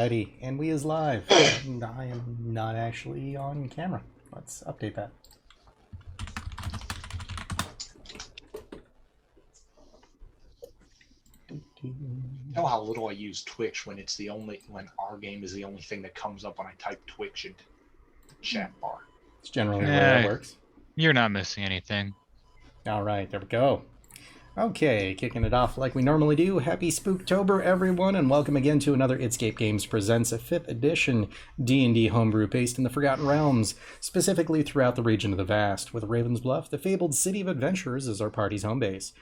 Alrighty, and we is live. And I am not actually on camera. Let's update that. You know how little I use Twitch when our game is the only thing that comes up when I type Twitch into chat bar. It's generally the way that works. You're not missing anything. Alright, there we go. Okay, kicking it off like we normally do. Happy Spooktober, everyone, and welcome again to another Scape Games Presents a 5th edition D&D homebrew based in the Forgotten Realms, specifically throughout the region of the Vast, with Ravens Bluff, the fabled city of adventurers, as our party's home base.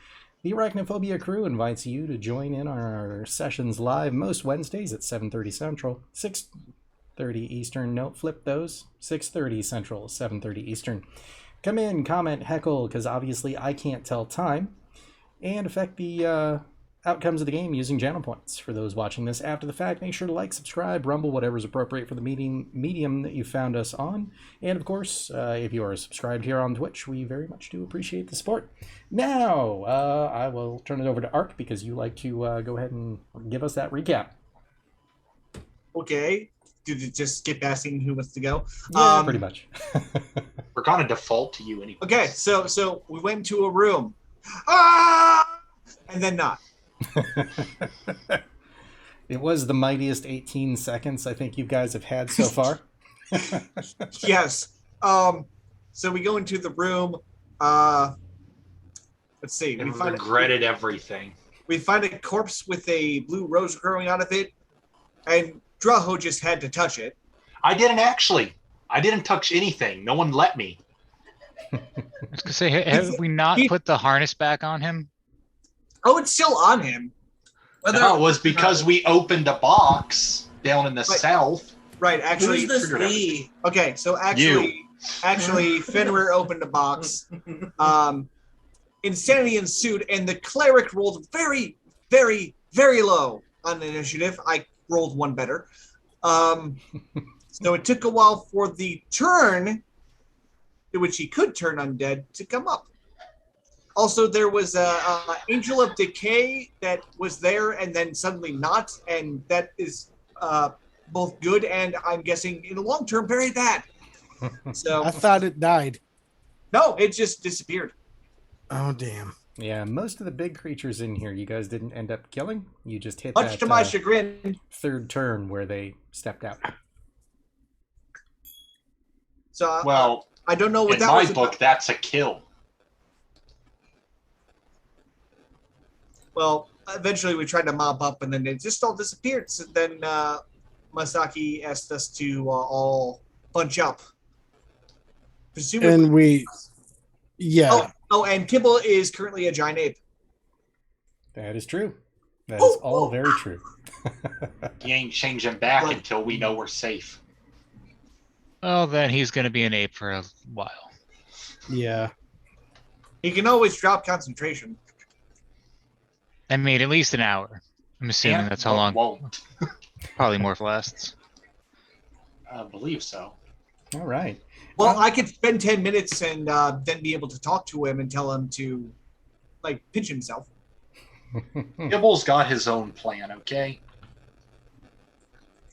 The Arachnophobia crew invites you to join in on our sessions live most Wednesdays at 7:30 Central, 6:30 Eastern. Note, flip those. 6:30 Central, 7:30 Eastern. Come in, comment, heckle, because obviously I can't tell time, and affect the outcomes of the game using channel points. For those watching this after the fact, make sure to like, subscribe, rumble, whatever's appropriate for the medium that you found us on. And of course, if you are subscribed here on Twitch, we very much do appreciate the support. Now, I will turn it over to Ark because you like to go ahead and give us that recap. Okay. Did it just skip asking who wants to go? Yeah, pretty much. We're gonna default to you anyway. Okay, so we went into a room. Ah! And then not. It was the mightiest 18 seconds I think you guys have had so far. Yes. So we go into the room. Let's see. And regretted everything. We find a corpse with a blue rose growing out of it, and Drow just had to touch it. I didn't touch anything. No one let me. I was gonna say, have we not put the harness back on him? Oh, it's still on him. No, it was because we opened a box down in the south. Right, actually. Who's this we? Okay, so actually, Fenrir opened a box. Insanity ensued, and the cleric rolled very, very, very low on the initiative. I rolled one better. So it took a while for the turn, in which he could turn undead, to come up. Also, there was an Angel of Decay that was there and then suddenly not, and that is both good and, I'm guessing, in the long term, very bad. So I thought it died. No, it just disappeared. Oh, damn. Yeah, most of the big creatures in here you guys didn't end up killing. You just hit Much to my chagrin. Third turn where they stepped out. So, well, I don't know what that was. In my book, that's a kill. Well, eventually we tried to mop up, and then it just all disappeared. So then Masaki asked us to all bunch up. Presumably, And we, yeah. Oh, and Kibble is currently a giant ape. That is true. That is all very true. He ain't changing back until we know we're safe. Well, then he's going to be an ape for a while. Yeah. He can always drop concentration. I mean, at least an hour. I'm assuming that's how long. Won't. Probably more lasts. I believe so. All right. Well, I could spend 10 minutes and then be able to talk to him and tell him to, pinch himself. Gibble's got his own plan, okay?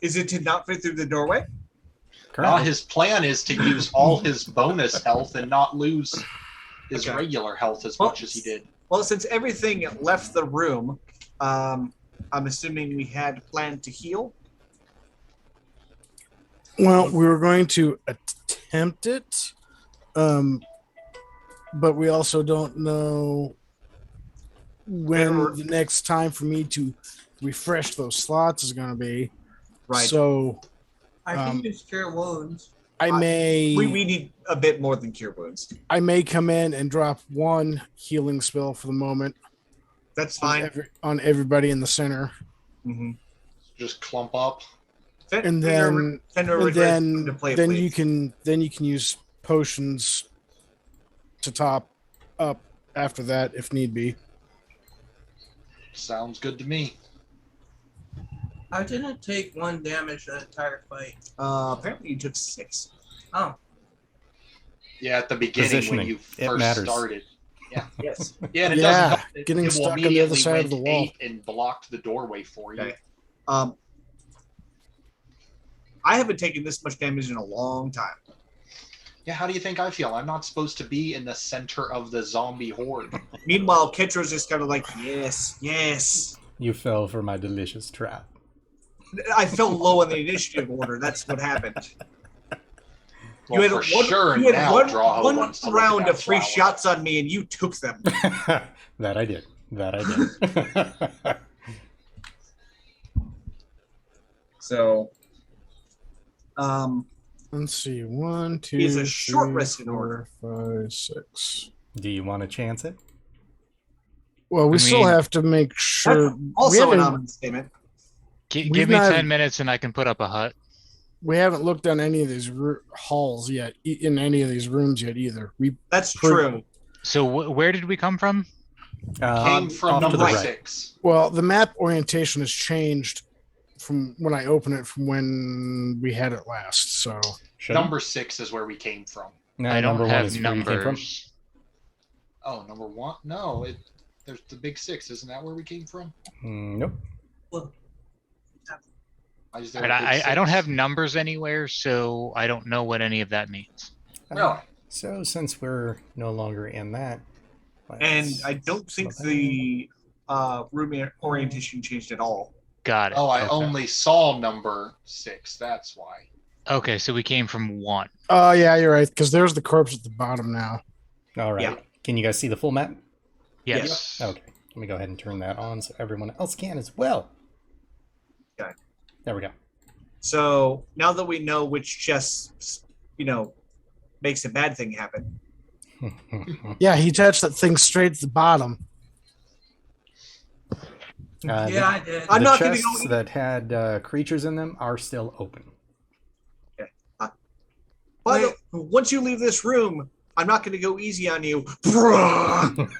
Is it to not fit through the doorway? His plan is to use all his bonus health and not lose his regular health as much as he did. Well, since everything left the room, I'm assuming we had planned to heal. Well, we were going to attempt it, but we also don't know when the next time for me to refresh those slots is going to be. Right. So I can just cure wounds. I may. We need a bit more than cure wounds. I may come in and drop one healing spell for the moment. That's fine. On everybody in the center. Mm-hmm. Just clump up. And then you can use potions to top up after that if need be. Sounds good to me. I didn't take 1 damage the entire fight. Apparently you took 6. Oh. Yeah, at the beginning when you first started. Yeah. Yes. Yeah, and getting stuck on the other side of the wall and blocked the doorway for you. Okay. I haven't taken this much damage in a long time. Yeah, how do you think I feel? I'm not supposed to be in the center of the zombie horde. Meanwhile, Ketro's just kind of like, yes, yes. You fell for my delicious trap. I fell low on the initiative order. That's what happened. Well, for sure you had now, one wants to look at round that of free flower. shots on me, and you took them. That I did. That I did. So, let's see. 1, 2, He is a short 3, rested 4, order. 5, 6. Do you want to chance it? Well, we I still mean- have to make sure. that's also we an haven't, ominous statement. Give We've me not- 10 minutes and I can put up a hut. we haven't looked on any of these halls yet, in any of these rooms yet either. That's true. So where did we come from? Came from off to the number right. 6. Well, the map orientation has changed from when I opened it from when we had it last. So Should I? Number 6 is where we came from. No, I don't number one have is where you came from. numbers. Oh, number 1? No, there's the big 6. Isn't that where we came from? Nope. Well, Is there And a big I don't 6? have numbers anywhere, so I don't know what any of that means. Really? So since we're no longer in that, And let's- I don't think the room orientation changed at all. Got it. Oh, I Okay. only saw number 6. That's why. Okay, so we came from 1. oh yeah, you're right, because there's the corpse at the bottom now. All right. Yeah. Can you guys see the full map? Yes. Okay. Let me go ahead and turn that on so everyone else can as well. Okay. There we go. So now that we know which chest, makes a bad thing happen. Yeah, he touched that thing straight at the bottom. yeah, I did. I'm the not gonna chests go- that had creatures in them are still open. But once you leave this room, I'm not going to go easy on you.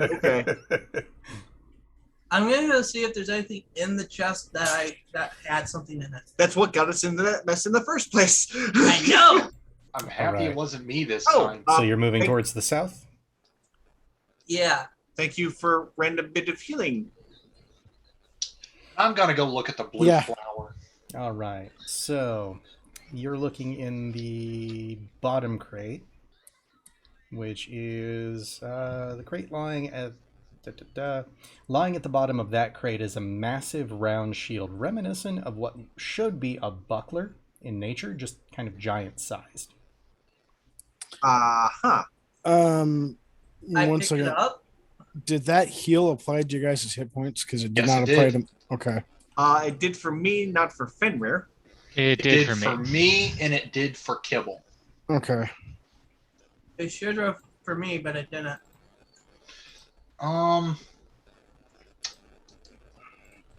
Okay. I'm gonna go see if there's anything in the chest that had something in it. That's what got us into that mess in the first place. I know. I'm happy Alright. it wasn't me this Oh, time. So you're moving thank- towards the south? Yeah. Thank you for random bit of healing. I'm gonna go look at the blue Yeah. flower. All right. So you're looking in the bottom crate, which is the crate lying at lying at the bottom of that crate is a massive round shield, reminiscent of what should be a buckler in nature, just kind of giant sized. Uh-huh. I One picked second. it up. Did that heal apply to your guys' hit points? Because it did Yes, not it apply did. to. Okay. It did for me, not for Fenrir. It It did did for me. and it did for Kibble. Okay. It should have for me, but it didn't.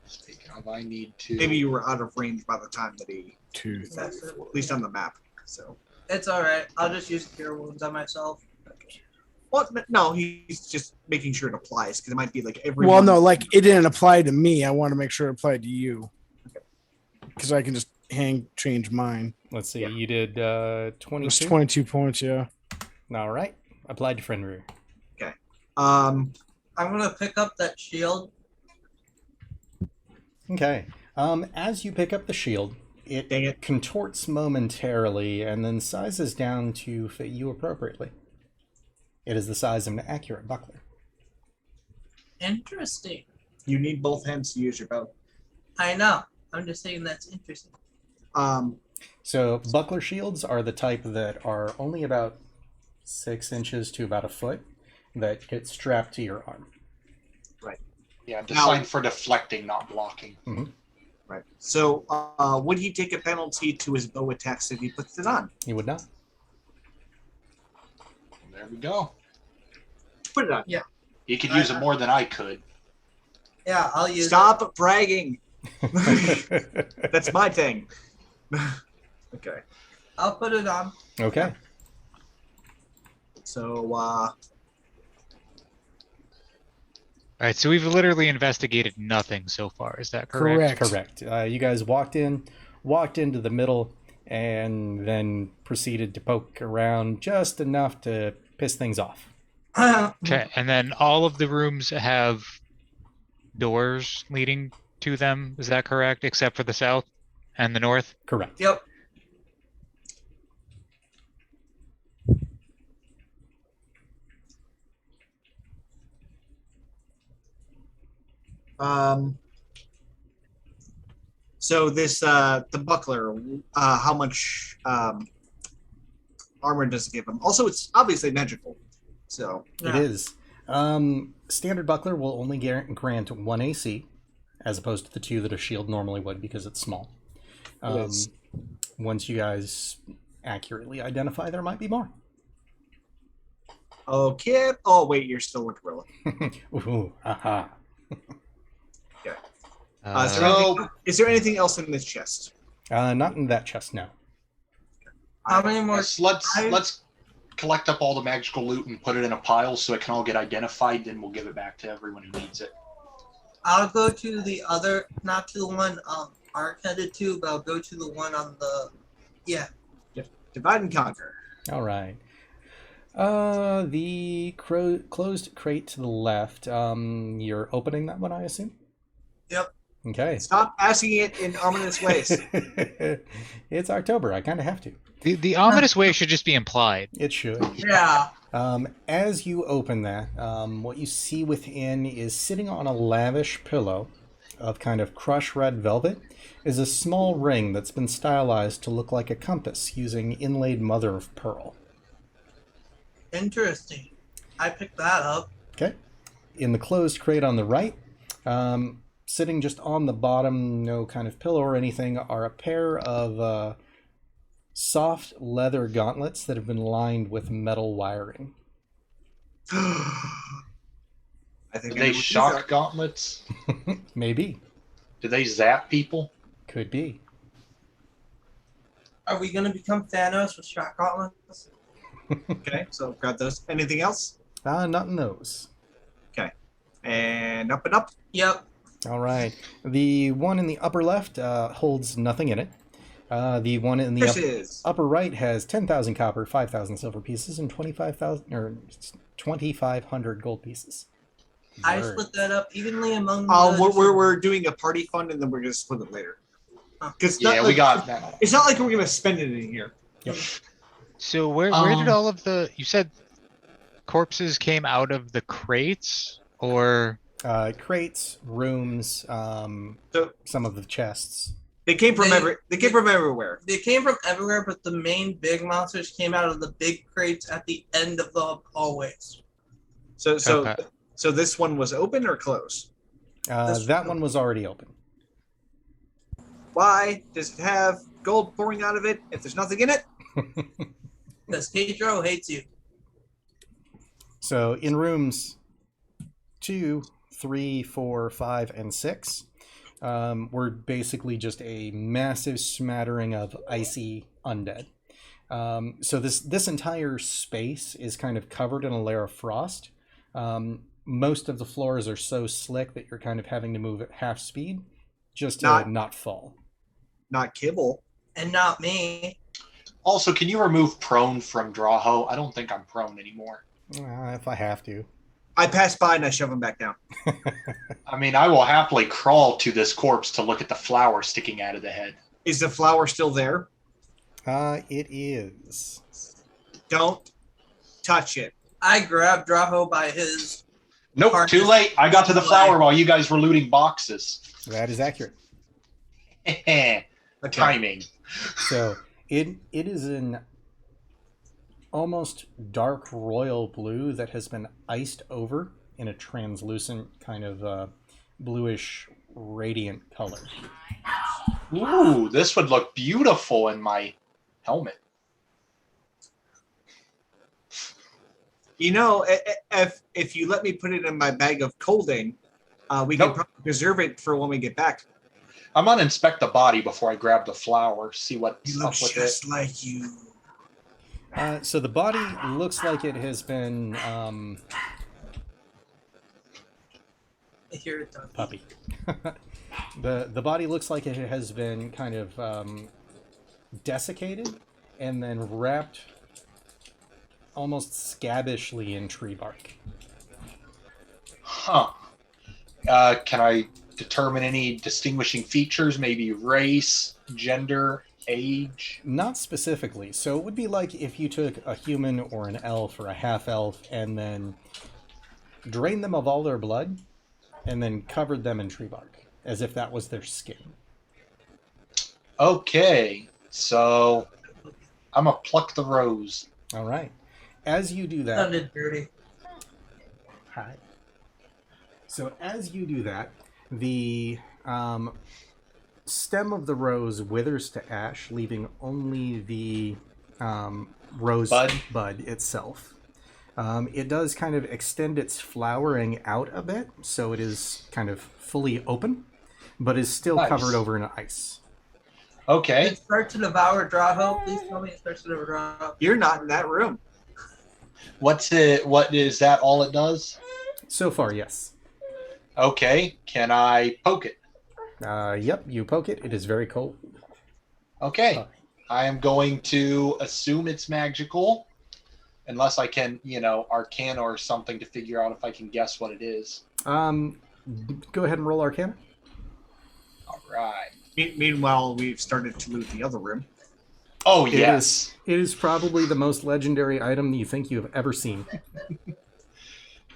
Speaking of, I need to. Maybe you were out of range by the time that he, 2. at least on the map. So, It's all right. I'll just use cure wounds on myself. well, no, he's just making sure it applies because it might be like every. Well, no, like it didn't apply to me. I want to make sure it applied to you. Because I can just change mine. Let's see. Yeah. You did It was 22. 22 points, yeah. All right. Applied to Fenrir. Um, I'm gonna pick up that shield. Okay. As you pick up the shield, Dang it it. contorts momentarily and then sizes down to fit you appropriately. It is the size of an accurate buckler. Interesting. you need both hands to use your bow. I know. I'm just saying that's interesting. So buckler shields are the type that are only about 6 inches to about a foot that get strapped to your arm. Yeah, designed for deflecting, not blocking. Right. So, would he take a penalty to his bow attacks if he puts it on? You would not. There we go. Put it on. You could use it more than I could. Yeah, I'll use Stop bragging. That's my thing. Okay. it. I'll put it on. Okay. So, All right, so we've literally investigated nothing so far. Is that correct? Correct. Correct. You guys walked into the middle, and then proceeded to poke around just enough to piss things off. Okay, and then all of the rooms have doors leading to them. Is that correct? Except for the south and the north? Correct. Yep. So this the buckler, how much armor does it give him? Also, it's obviously magical. So It is. Standard buckler will only grant 1 AC, as opposed to the 2 that a shield normally would because it's small. It is. Once you guys accurately identify, there might be more. Okay. Oh wait, you're still a gorilla. Ooh, aha. Is there anything else in this chest? Not in that chest, no. How many more? Let's collect up all the magical loot and put it in a pile so it can all get identified. Then we'll give it back to everyone who needs it. I'll go to the other, not to the one Ark headed to, but I'll go to the one on the. Yeah. Divide and conquer. All right. The closed crate to the left. You're opening that one, I assume? Yep. Okay. Stop asking it in ominous ways. It's October. I kind of have to. The ominous way should just be implied. It should. Yeah. As you open that, what you see within is sitting on a lavish pillow of kind of crushed red velvet is a small ring that's been stylized to look like a compass using inlaid mother of pearl. Interesting. I picked that up. Okay. In the closed crate on the right, sitting just on the bottom, no kind of pillow or anything, are a pair of soft leather gauntlets that have been lined with metal wiring. I think Do they shock gauntlets? Maybe. Do they zap people? Could be. Are we going to become Thanos with shock gauntlets? Okay, so grab those. Anything else? Not in those. And up. Yep. All right. The one in the upper left holds nothing in it. The one in the This is. upper right has 10,000 copper, 5,000 silver pieces, and 2,500 gold pieces. I Word. split that up evenly among the... We're doing a party fund and then we're gonna split it later. Because We got that. It's not like we're gonna spend it in here. Yep. So where did all of the... You said corpses came out of the crates? Or... Crates, rooms, some of the chests. They came from everywhere. They came from everywhere, but the main big monsters came out of the big crates at the end of the hallways. Okay. So this one was open or closed? That one was already open. Why does it have gold pouring out of it if there's nothing in it? Because Pedro hates you. So in rooms 2, 3, 4, 5, and 6, we're basically just a massive smattering of icy undead. So this entire space is kind of covered in a layer of frost. Most of the floors are so slick that you're kind of having to move at half speed just to not fall. Not kibble. And not me. Also, can you remove prone from Drawho? I don't think I'm prone anymore. If I have to. I pass by and I shove him back down. I mean, I will happily crawl to this corpse to look at the flower sticking out of the head. Is the flower still there? It is. Don't touch it. I grabbed Draho by his... Nope, too late. I got to the flower while you guys were looting boxes. That is accurate. Timing. So it is an almost dark royal blue that has been iced over in a translucent kind of bluish radiant color. Ooh, this would look beautiful in my helmet. You know, if you let me put it in my bag of colding, we can probably preserve it for when we get back. I'm gonna inspect the body before I grab the flower, see what's up with it. Just like you. So the body looks like it has been I hear it, puppy. The body looks like it has been kind of desiccated and then wrapped almost scabbishly in tree bark. Huh. Can I determine any distinguishing features? Maybe race, gender, age? Not specifically. So it would be like if you took a human or an elf or a half-elf and then drained them of all their blood and then covered them in tree bark, as if that was their skin. Okay, so I'm gonna pluck the rose. All right. As you do that... Sounded dirty. Hi. So as you do that, the stem of the rose withers to ash, leaving only the rose bud itself. It does kind of extend its flowering out a bit, so it is kind of fully open, but is still covered over in ice. Okay. It starts to devour Drow. Please tell me it starts to devour Drow. You're not in that room. What's it? What is that? All it does? So far, yes. Okay. Can I poke it? Yep, you poke it. It is very cold. Okay. I am going to assume it's magical, unless I can, Arcana or something to figure out if I can guess what it is. Go ahead and roll Arcana. All right. Meanwhile, we've started to loot the other room. Oh, yes. It is probably the most legendary item that you think you have ever seen.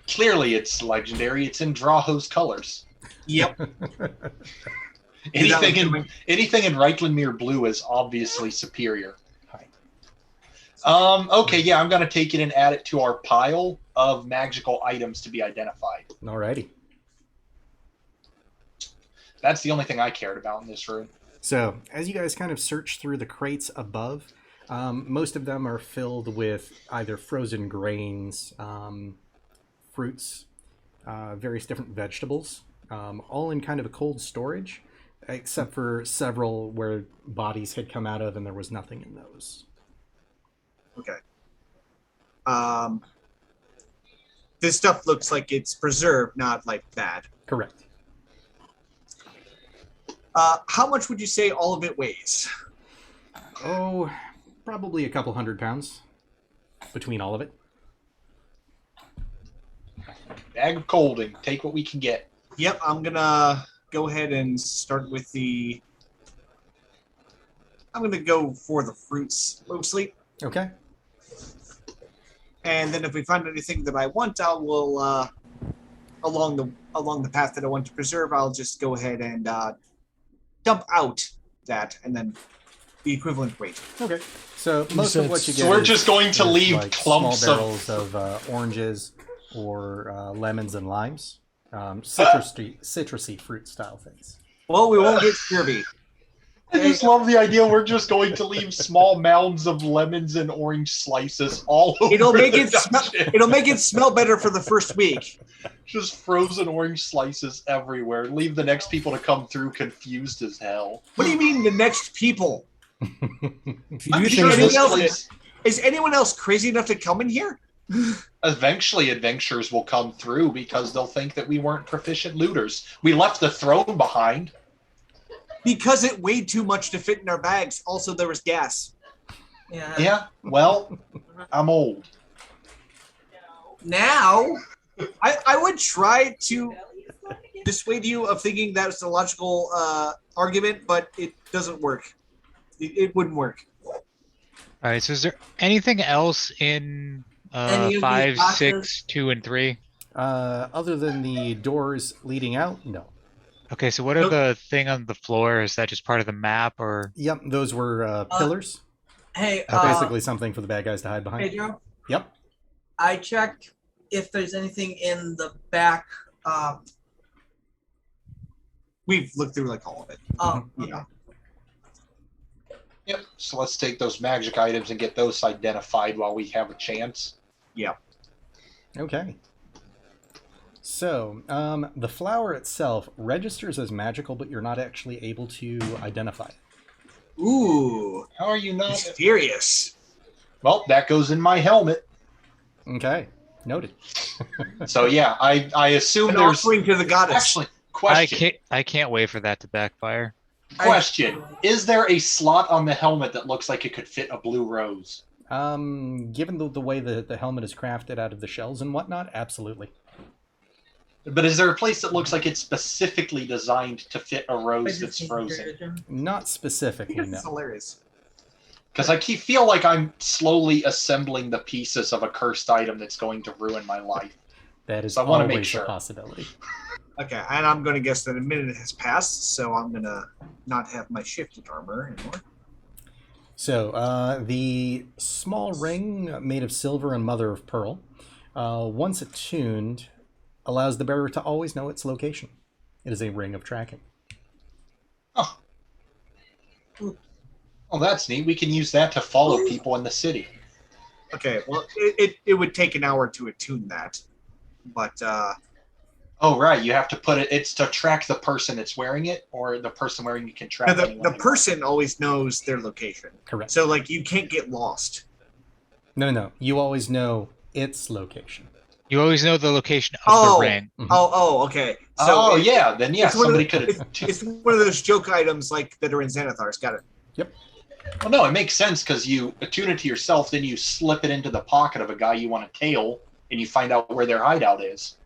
Clearly, it's legendary. It's in Droghot's colors. Yep. Anything in Reiklandmere blue is obviously superior. Okay, yeah, I'm going to take it and add it to our pile of magical items to be identified. Alrighty. That's the only thing I cared about in this room. So, as you guys kind of search through the crates above, most of them are filled with either frozen grains, fruits, various different vegetables, all in kind of a cold storage, except for several where bodies had come out of and there was nothing in those. Okay. This stuff looks like it's preserved, not like bad. Correct. How much would you say all of it weighs? Oh, probably a couple 100 pounds between all of it. Bag of colding. Take what we can get. Yep, I'm gonna go ahead and start with the... I'm gonna go for the fruits mostly. Okay. And then if we find anything that I want, I will, along the path that I want to preserve, I'll just go ahead and dump out that, and then the equivalent weight. Okay. So most of what you get. So we're just going to leave like clumps small barrels of oranges or lemons and limes, citrusy fruit style things. Well, we won't get scurvy. I just love the idea we're just going to leave small mounds of lemons and orange slices all over It'll make the it smell better for the first week. Just frozen orange slices everywhere. Leave the next people to come through confused as hell. What do you mean the next people? You think Is anyone else crazy enough to come in here? Eventually, adventurers will come through because they'll think that we weren't proficient looters. We left the throne behind. Because it weighed too much to fit in our bags. Also, there was gas. Yeah, well, I'm old. Now, I would try to dissuade you of thinking that's a logical argument, but it doesn't work. It wouldn't work. All right. So, is there anything else in Any of these 5, boxes? 6, 2, and 3? Other than the doors leading out, no. Okay. So, what are the thing on the floor? Is that just part of the map, or? Yep, those were pillars. hey, Basically something for the bad guys to hide behind. hey, Joe. Yep. I checked if there's anything in the back. We've looked through like all of it. Yeah. Yep. So let's take those magic items and get those identified while we have a chance. Yeah. Okay. So, the flower itself registers as magical, but you're not actually able to identify it. Ooh. How are you not? Mysterious. Well, that goes in my helmet. Okay. Noted. So yeah, I assume An there's offering to the goddess. actually question. I can't wait for that to backfire. Question: is there a slot on the helmet that looks like it could fit a blue rose? Given the way the helmet is crafted out of the shells and whatnot, absolutely. But is there a place that looks like it's specifically designed to fit a rose that's frozen? Not specifically, Because no. it's hilarious. Because I feel like I'm slowly assembling the pieces of a cursed item that's going to ruin my life. That is So I wanna make always sure. a possibility. Okay, and I'm going to guess that a minute has passed, so I'm going to not have my shifted armor anymore. So, the small ring made of silver and mother of pearl, once attuned, allows the bearer to always know its location. It is a ring of tracking. Oh. Well, that's neat. We can use that to follow people in the city. Okay, well, it would take an hour to attune that, but... Oh, right. You have to put it... It's to track the person that's wearing it, or the person wearing it can track anyone the they person always knows their location. Correct. So, like, you can't get lost. No. You always know its location. You always know the location of the ring. Mhm. Okay. So yeah. Then, yeah, somebody could have... It's one of those joke items, like, that are in Xanathar's. Got it. Yep. Well, no, it makes sense because you attune it to yourself, then you slip it into the pocket of a guy you want to tail, and you find out where their hideout is.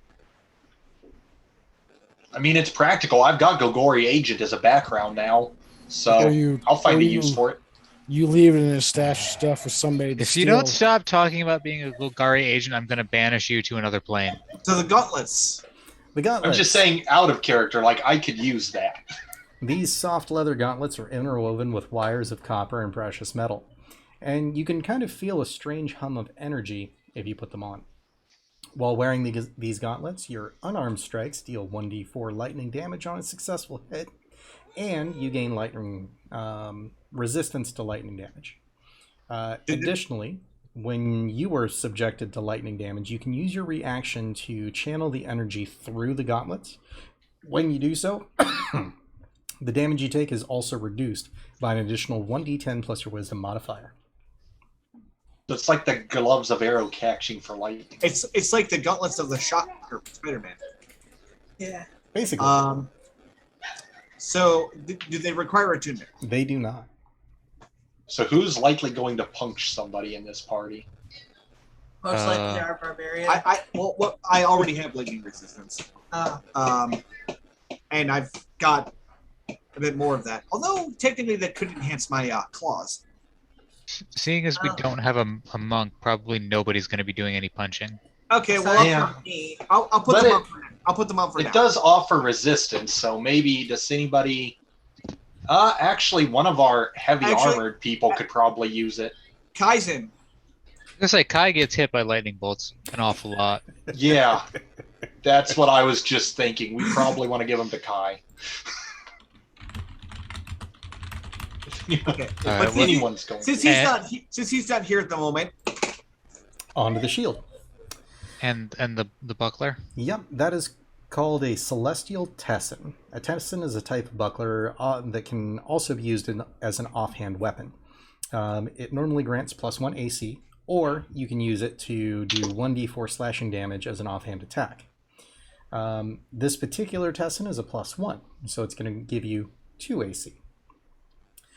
I mean, it's practical. I've got Gogori Agent as a background now, so I'll find a use for it. You leave it in a stash of stuff for somebody to If steal. you don't stop talking about being a Golgari agent, I'm going to banish you to another plane. So the gauntlets. The gauntlets. I'm just saying out of character, like, I could use that. These soft leather gauntlets are interwoven with wires of copper and precious metal, and you can kind of feel a strange hum of energy if you put them on. While wearing these gauntlets, your unarmed strikes deal 1d4 lightning damage on a successful hit, and you gain lightning resistance to lightning damage. Additionally, when you are subjected to lightning damage, you can use your reaction to channel the energy through the gauntlets. When you do so, the damage you take is also reduced by an additional 1d10 plus your wisdom modifier. It's like the gloves of arrow catching for lightning. It's like the gauntlets of the Shocker Spider-Man. Yeah. Basically. So, do they require attunement? They do not. So who's likely going to punch somebody in this party? Most likely our barbarian. I already have lightning resistance. And I've got a bit more of that. Although, technically, that could enhance my claws. Seeing as we don't have a monk, probably nobody's going to be doing any punching. Okay, So well, Yeah. for me, I'll put them on for now. I'll put them on for now. It does offer resistance, so maybe does anybody... actually, one of our heavy armored people could probably use it. Kaizen. It's like Kai gets hit by lightning bolts an awful lot. Yeah, that's what I was just thinking. We probably want to give him to Kai. Okay. Alright, If anyone's going Since to. he's not here at the moment. Onto the shield. And the buckler? Yep, that is called a Celestial Tessin. A Tessin is a type of buckler that can also be used as an offhand weapon. It normally grants +1 AC, or you can use it to do 1d4 slashing damage as an offhand attack. This particular Tessin is a +1, so it's going to give you 2 AC.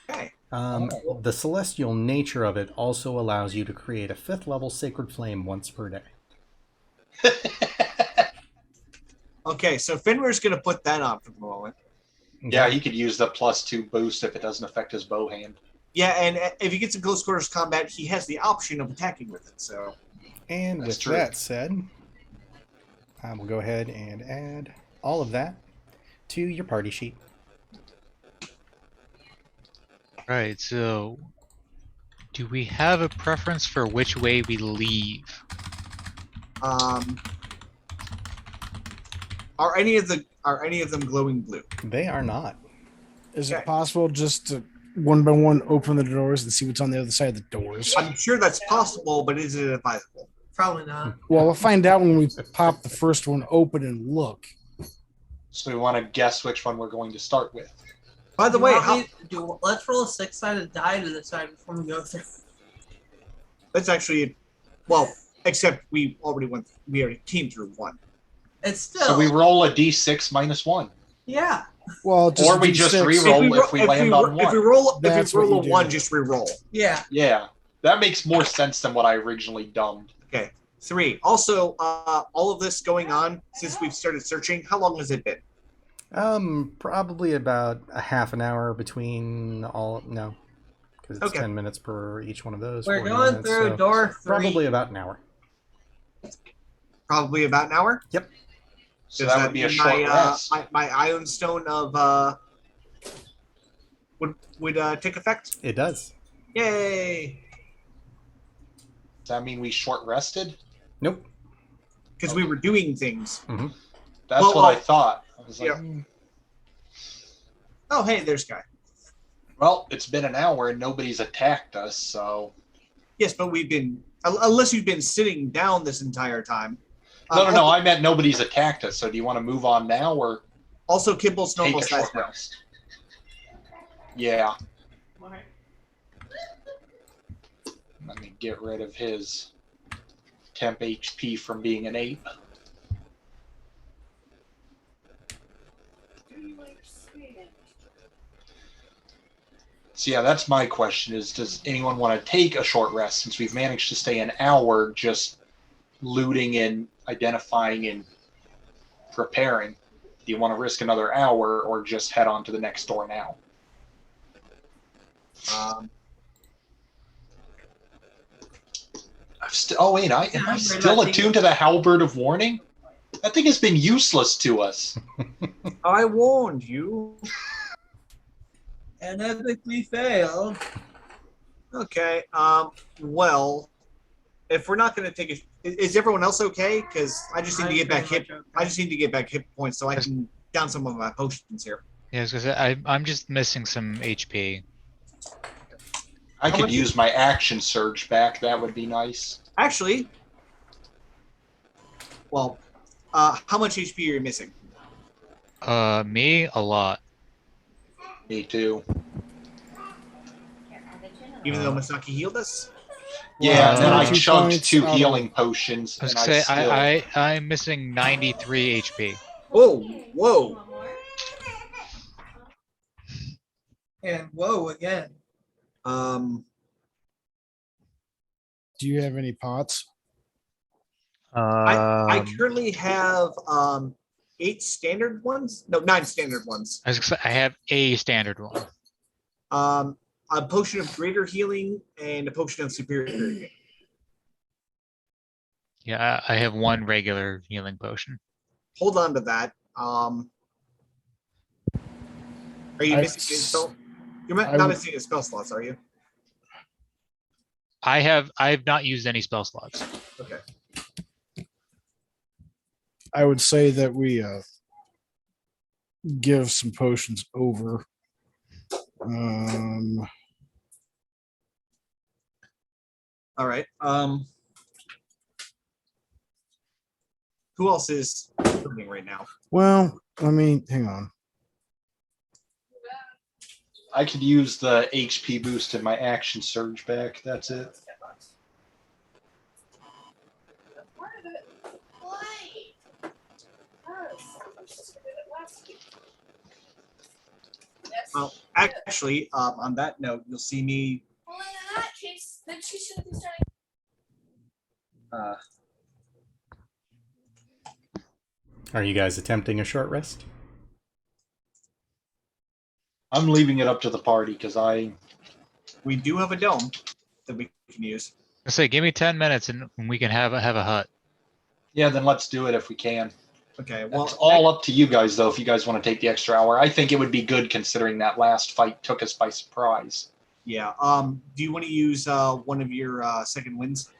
Okay. The celestial nature of it also allows you to create a 5th level sacred flame once per day. Okay, so Fenrir's going to put that on for the moment. Yeah, he could use the +2 boost if it doesn't affect his bow hand. Yeah, and if he gets in close quarters combat, he has the option of attacking with it. So. And That's with true. that said, we'll go ahead and add all of that to your party sheet. Right, so do we have a preference for which way we leave? Are any of them glowing blue? They are not. Is Okay. it possible just to one by one open the doors and see what's on the other side of the doors? I'm sure that's possible, but is it advisable? probably not. Well, we'll find out when we pop the first one open and look. So we want to guess which one we're going to start with. By the You way, want me to let's roll a 6-sided die to decide before we go through. that's actually, well, except we already came through one. It's still. So we roll a d6 -1. Yeah. Well, just Or we just D6. re-roll if we land on If we one. roll That's a what you do. 1, just re-roll. Yeah. Yeah, that makes more sense than what I originally dumbed. Okay. 3. Also, all of this going on since we've started searching, how long has it been? Probably about a half an hour between all. No, because it's Okay. 10 minutes per each one of those. We're 40 going minutes, through so door 3. probably about an hour. Probably about an hour? So Does that would be a mean short rest. my Ion Stone of would take effect? It does. Yay! Does that mean we short rested? Nope. Because we were doing things. That's Well, what I thought. I was like, yeah. Oh, hey, there's Guy. well, it's been an hour and nobody's attacked us, so. Yes, but we've been, unless you've been sitting down this entire time. No. I meant nobody's attacked us. So do you want to move on now or Also, Kimball's take normal a size short now. rest? Yeah. Let me get rid of his temp HP from being an 8. So yeah, that's my question is, does anyone want to take a short rest since we've managed to stay an hour just looting and identifying and preparing? Do you want to risk another hour or just head on to the next door now? Am I still attuned to the halberd of warning? That thing has been useless to us. I warned you. And epically failed. Okay. Well, if we're not going to take a, is everyone else okay? Because I just need to get back hit. I just need to get back hit points so I can down some of my potions here. Yeah, I was gonna say, I'm just missing some HP. I could use my action surge back. That would be nice. Actually, well, how much HP are you missing? Me, a lot. Me too. Even though Masaki healed us? Yeah, and then I 22 chugged points 2 out of- healing potions. I was And gonna say, still... I'm missing 93 HP. Oh, whoa. And whoa again. Do you have any pots? I currently have 8 standard ones. No, 9 standard ones. I was gonna say, I have a standard one. A potion of greater healing and a potion of superior healing. Yeah, I have 1 regular healing potion. Hold on to that. Are you missing a spell? You're not missing a spell slots, are you? I've not used any spell slots. Okay. I would say that we give some potions over. All right. Who else is looting right now? Well, I mean, hang on. I could use the HP boost in my action surge back. That's it. Well, actually, on that note, you'll see me. Well, in that case, then she should be starting. Are you guys attempting a short rest? I'm leaving it up to the party because We do have a dome that we can use. I say, give me 10 minutes and we can have a hut. Yeah, then let's do it if we can. Okay. Well, It's all up to you guys, though, if you guys want to take the extra hour. I think it would be good considering that last fight took us by surprise. yeah. Do you want to use one of your second winds?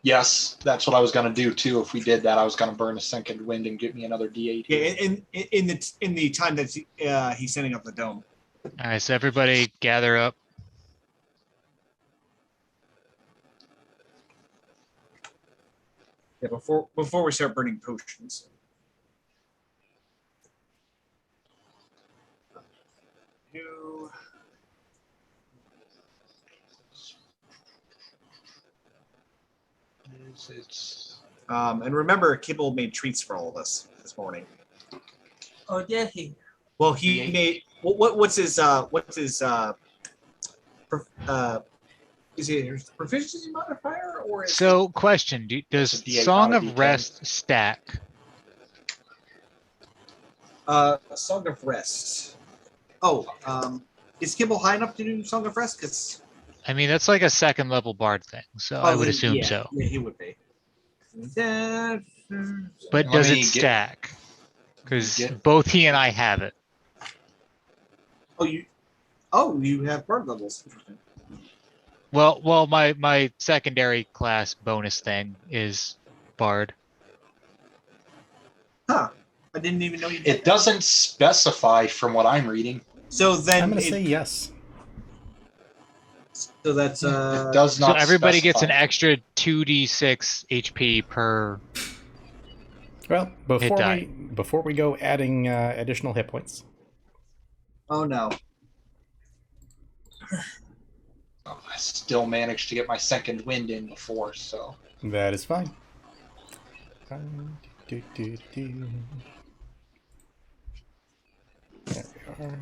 Yes, that's what I was going to do, too. If we did that, I was going to burn a second wind and get me another D8. Yeah. In the time that he's setting up the dome. All right, so everybody gather up. Yeah. Before we start burning potions. And remember, Kibble made treats for all of us this morning. Oh, did he? Well, he made what's his is it his proficiency modifier or is So, question: does It's a D8 Song out of of D10. Rest stack? Song of Rest? Oh, is Kibble high enough to do Song of Rest? Because I mean, that's like a second level bard thing, so I would assume so. Yeah, he would be. Then But Let does me it get- stack? Because get- both he and I have it. You have bird levels. Interesting. Well, my secondary class bonus thing is Bard. Huh. I didn't even know you did It doesn't specify from what I'm reading. So then I'm going to say yes. So that's It does So not everybody gets an specify. extra 2d6 HP per. Well, die. before we go adding additional hit points, Oh no. Oh, I still managed to get my second wind in before, so. that is fine. Do, do, do. There we are.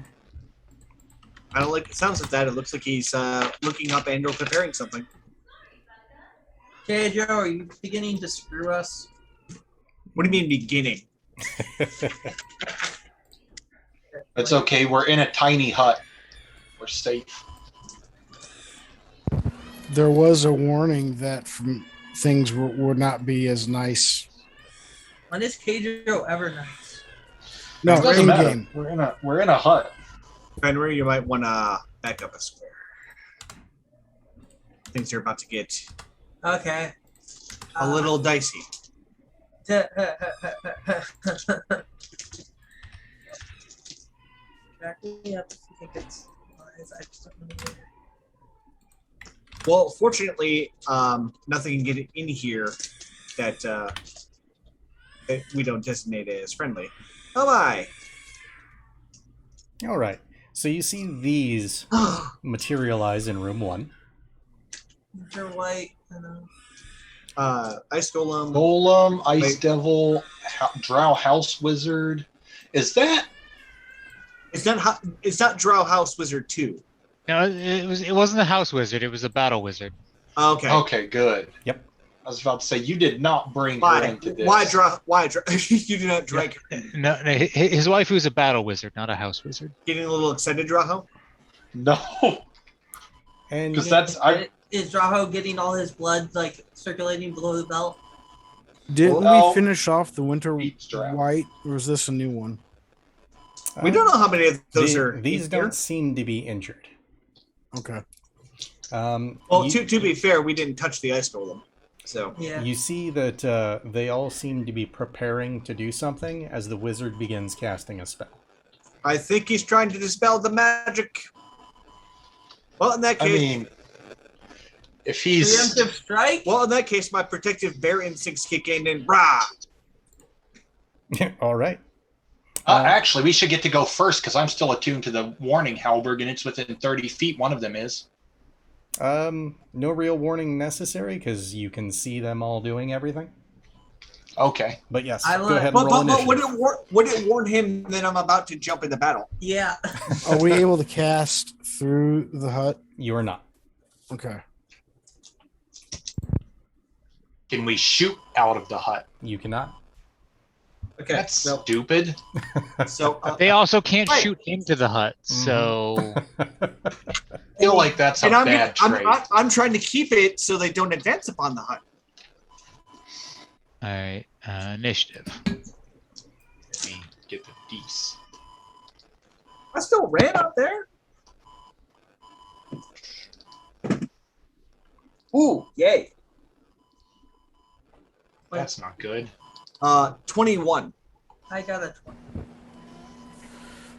I don't like the sounds of that. It looks like he's looking up and or preparing something. Okay, Joe, are you beginning to screw us? What do you mean beginning? It's okay, we're in a tiny hut. We're safe. There was a warning that things would not be as nice. When is Keijo ever nice? No, It doesn't in matter. game. We're in a hut. Fenrir, you might want to back up a square. Things are about to get Okay. a little dicey. Back me up if you think it's wise. I just don't know. Well, fortunately, nothing can get in here that we don't designate as friendly. Oh my! All right. So you see these materialize in room 1. Mr. White, I know. Ice Golem. Golem, Ice Wait. Devil, Drow House Wizard. Is that? It's not Drow House Wizard 2. No, it wasn't a house wizard. It was a battle wizard. Okay. Okay, good. Yep. I was about to say, you did not bring her Why? into this. Why you do not drag her. No, his wife was a battle wizard, not a house wizard. Getting a little excited, Draho? No, And because that's... Is Draho getting all his blood like circulating below the belt? Didn't No. we finish off the Winter Beats Drow. White, or is this a new one? We don't know how many of those the- are. These in here. don't seem to be injured. Okay. Well, you, to be fair, we didn't touch the Ice Golem. So. Yeah. you see that they all seem to be preparing to do something as the wizard begins casting a spell. I think he's trying to dispel the magic. Well, in that I case, mean, if he's... Preemptive strike? my protective bear instincts kick in and rah. All right. actually, we should get to go first, because I'm still attuned to the warning halberd, and it's within 30 feet. One of them is. No real warning necessary because you can see them all doing everything. Okay. But yes, I go like- ahead and But, roll but initiative. would it warn him that I'm about to jump into battle? Yeah. Are we able to cast through the hut? You are not. Okay. Can we shoot out of the hut? You cannot. Okay. That's So, stupid. They also can't Right. shoot into the hut, so I feel like that's a and bad trait. I'm trying to keep it so they don't advance upon the hut. all right. Initiative. Let me get the dice. I still ran out there. Ooh, yay. That's not good. 21. I got a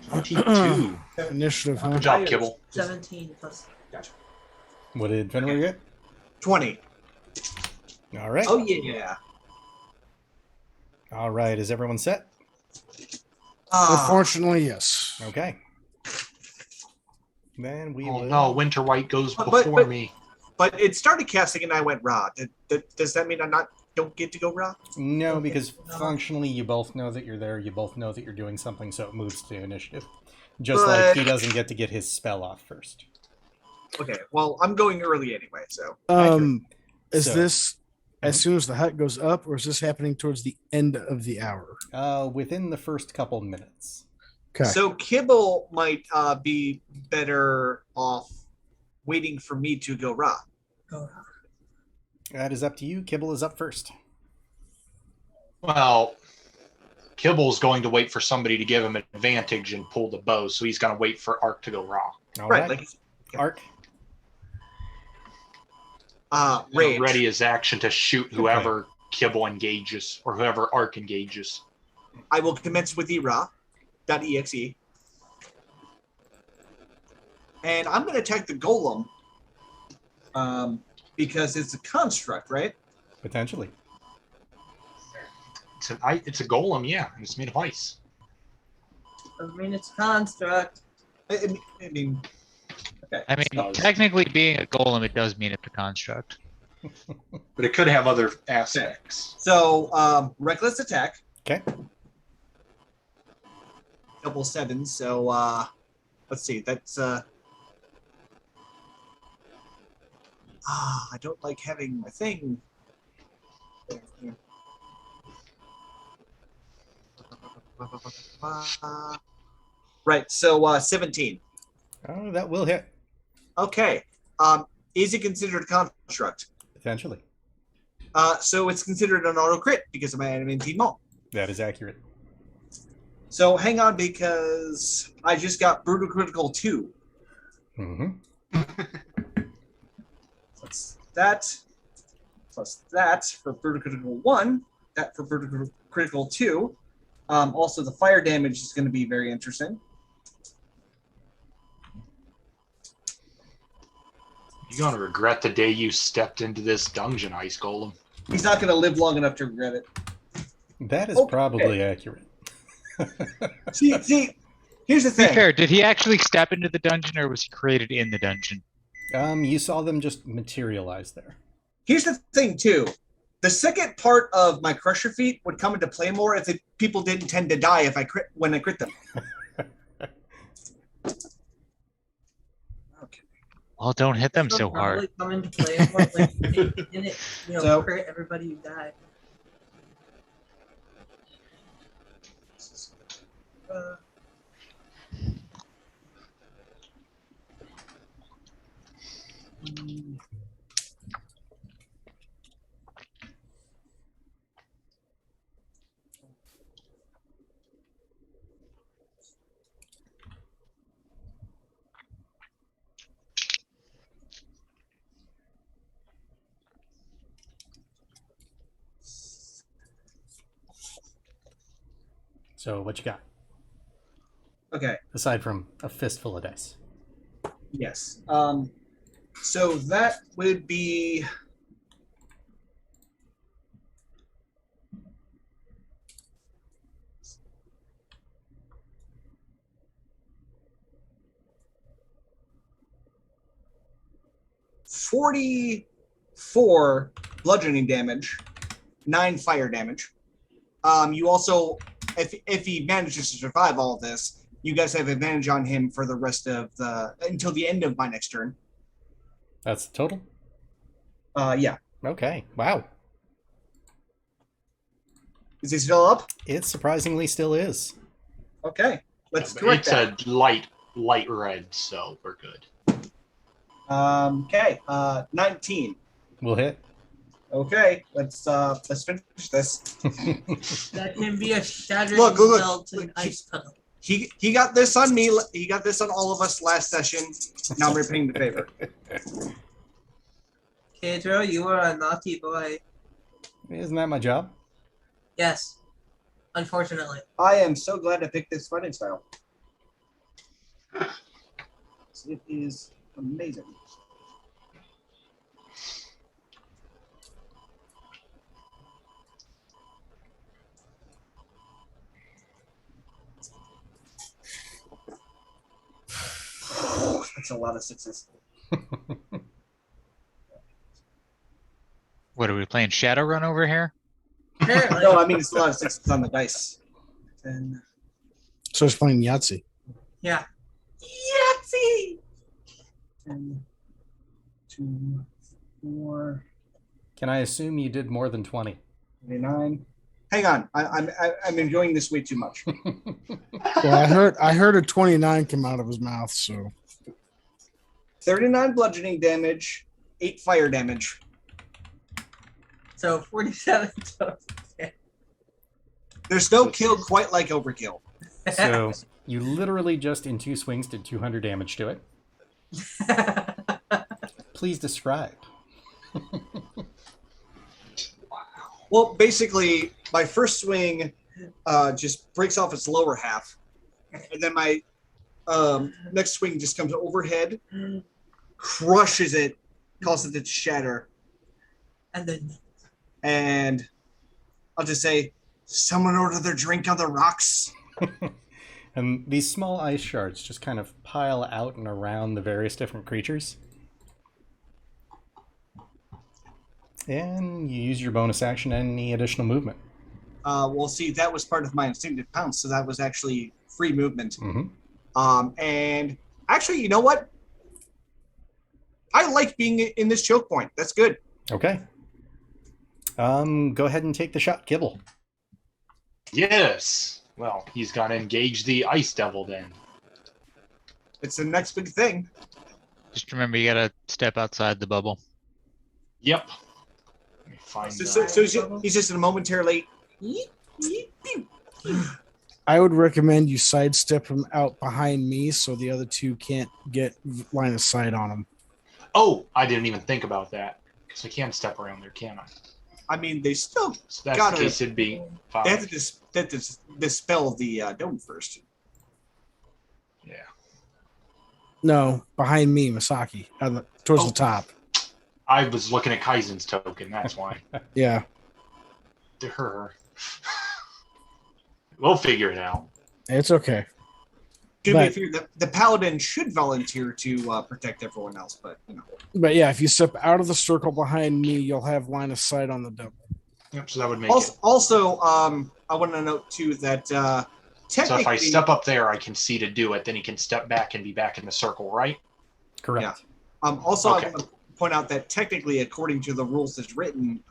22. Initiative, huh? Good job, Kibble. 17 plus. What did Fenrir get? 20. All right. Oh, yeah. All right. Is everyone set? Unfortunately, yes. Okay. Then we Oh will. no, Winter White goes But- before but- me. But it started casting and I went raw. Does that mean I don't get to go raw? No, because functionally you both know that you're there. You both know that you're doing something, so it moves to initiative. Just like he doesn't get to get his spell off first. Okay, well, I'm going early anyway, so. Is So- this as soon as the hut goes up, or is this happening towards the end of the hour? Within the first couple minutes. Okay. So Kibble might be better off waiting for me to go raw. That is up to you. Kibble is up first. Well, Kibble's going to wait for somebody to give him an advantage and pull the bow, so he's going to wait for Ark to go raw. All Right, right. like Ark. rage. Ready his action to shoot whoever Kibble engages or whoever Ark engages. I will commence with Era.exe. And I'm going to attack the golem because it's a construct, right? Potentially. It's a golem, yeah, and it's made of ice. I mean, it's a construct. I mean, okay. I mean, Does. technically being a golem, it does mean it's a construct. But it could have other aspects. So, reckless attack. Okay. Double 7. So, let's see. That's I don't like having my thing. Right. So, 17. Oh, that will hit. Okay. Is it considered a construct? Potentially. So it's considered an auto crit because of my adamantine maul. That is accurate. So hang on, because I just got brutal critical 2. Mm-hmm. Plus that for brutal critical 1. That for brutal critical 2. Also, the fire damage is going to be very interesting. You're going to regret the day you stepped into this dungeon, Ice Golem. He's not going to live long enough to regret it. That is Okay. probably accurate. See, here's the To be thing. fair, did he actually step into the dungeon or was he created in the dungeon? You saw them just materialize there. Here's the thing, too. The second part of my Crusher feat would come into play more if the people didn't tend to die when I crit them. Okay. Well, don't hit them so hard. Come into play more, like, in it, So- crit everybody who died. So what you got? Okay. Aside from a fistful of dice. Yes. So that would be $44 bludgeoning damage, 9 fire damage. You also, if he manages to survive all of this, you guys have advantage on him for the rest of until the end of my next turn. That's the total? Yeah. Okay. Wow. Is he still up? It surprisingly still is. Okay. Let's correct It's that. a light red, so we're good. Okay. 19. We'll hit. Okay. Let's finish this. That can be a shattering Look. spell to Look, an ice puddle. He got this on me. He got this on all of us last session. Now I'm repaying the favor. Pedro, you are a naughty boy. Isn't that my job? Yes. Unfortunately. I am so glad I picked this fighting style. It is amazing. That's a lot of sixes. What are we playing? Shadowrun over here? Apparently. No, I mean it's a lot of sixes on the dice. 10, So it's playing Yahtzee. Yeah. Yahtzee! 10, 2, 4, Can I assume you did more than 20? 29. Hang on, I'm enjoying this way too much. Well, I heard a 29 come out of his mouth. So 39 bludgeoning damage, 8 fire damage. So 47 total. There's no kill quite like overkill. So you literally just in 2 swings did 200 damage to it. Please describe. Well, basically, my first swing just breaks off its lower half, and then my next swing just comes overhead, crushes it, causes it to shatter, and I'll just say, someone order their drink on the rocks. And these small ice shards just kind of pile out and around the various different creatures. And you use your bonus action and any additional movement. Well, see, that was part of my instinctive pounce, so that was actually free movement. Mm-hmm. And actually, you know what? I like being in this choke point. That's good. Okay. Go ahead and take the shot, Kibble. Yes. Well, he's gonna engage the Ice Devil then. It's the next big thing. Just remember, you gotta step outside the bubble. Yep. Let me find So he's just in a momentarily. I would recommend you sidestep him out behind me so the other two can't get line of sight on him. Oh, I didn't even think about that. Because I can't step around there, can I? I mean, they still So that's gotta. the case it'd be fine. They have to dispel the dome first. Yeah. No, behind me, Masaki, towards the top. I was looking at Kaizen's token, that's why. Yeah. To her. We'll figure it out. It's okay. To be fair, the paladin should volunteer to protect everyone else, but you know. But yeah, if you step out of the circle behind me, you'll have line of sight on the double. Yep, so that would make Also, it. also I want to note too that technically, So if I step up there, I can see to do it. Then he can step back and be back in the circle, right? Correct. Yeah. Also, Okay. I want to point out that technically, according to the rules as written,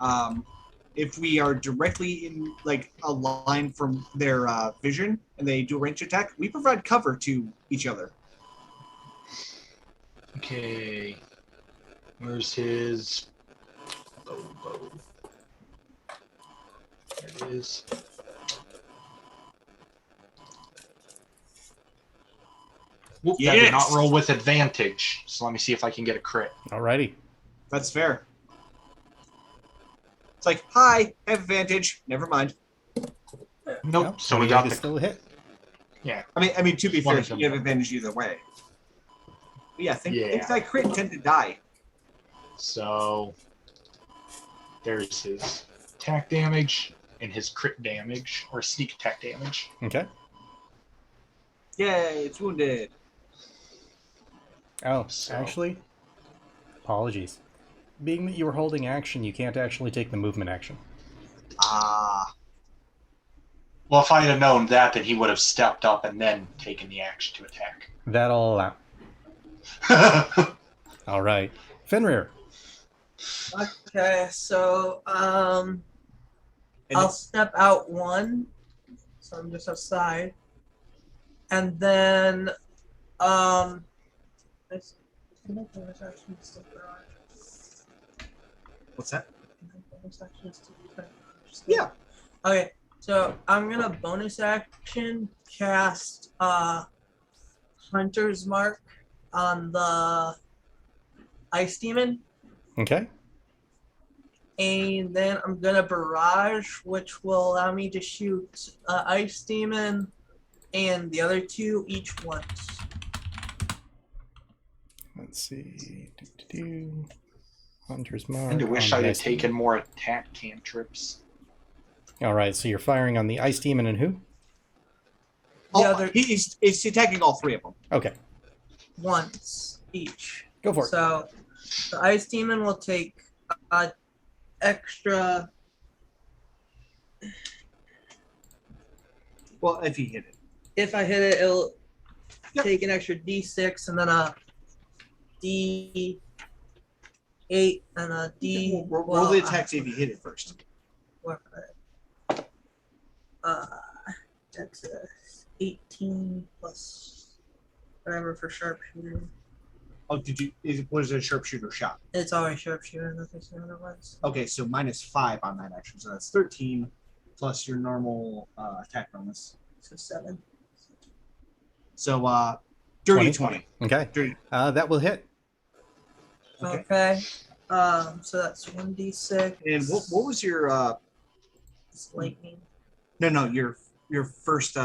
if we are directly in like a line from their vision and they do a range attack, we provide cover to each other. Okay. Where's his bow? There it is. Whoop, that did not roll with advantage. So let me see if I can get a crit. Alrighty. That's fair. It's like, hi, have advantage. Never mind. Nope. Well, so we got is the still a hit. yeah. I mean, to be One fair, of them. you have advantage either way. But yeah, things Yeah. that crit tend to die. So there's his attack damage and his crit damage or sneak attack damage. Okay. Yay, it's wounded. Oh, So- actually, apologies. Being that you were holding action, you can't actually take the movement action. Ah. Well, if I had known that, then he would have stepped up and then taken the action to attack. That all allow. All right. Fenrir. Okay, so And I'll step out one, so I'm just outside, and then this- what's that? Yeah. Yeah. Okay, so I'm gonna bonus action cast Hunter's Mark on the Ice Demon, Okay. and then I'm gonna barrage, which will allow me to shoot Ice Demon and the other two each once. Let's see. Hunter's Mark. And I wish on I'd the have Ice taken more attack cantrips. Demon. All right. So you're firing on the Ice Demon and who? The Oh, other he's attacking all three of them. Okay. once each. Go for it. So the Ice Demon will take extra. Well, if he hit it. If I hit it, it'll Yep. take an extra D6 and then a D8 and a D. Roll the attack, see if you hit it first. That's 18 plus whatever for sharpshooter. Oh, what is a sharpshooter shot? It's always sharpshooter, nothing otherwise. Okay, so -5 on that action, so that's 13. plus your normal attack bonus. So 7. So dirty 20. Okay. Dirty. That will hit. Okay. So that's 1d6. And what was your It's lightning. No, your first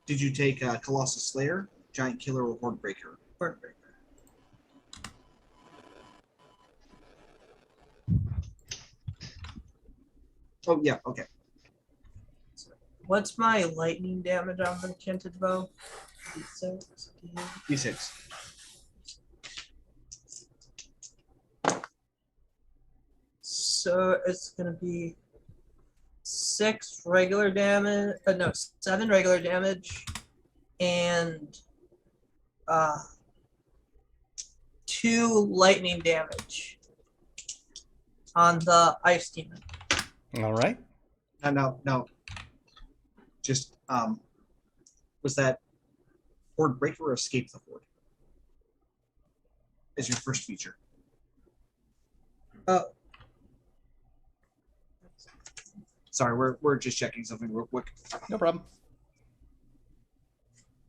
did you take Colossus Slayer, Giant Killer, or Horde Breaker? Horde breaker. Oh yeah, okay. What's my lightning damage on the enchanted bow? D6. D6. So it's gonna be 6 regular damage. No, 7 regular damage, and 2 lightning damage on the ice demon. All right. No. Just was that Horde Breaker or Escape the Horde? As your first feature. Oh, Sorry, we're just checking something real quick. No problem.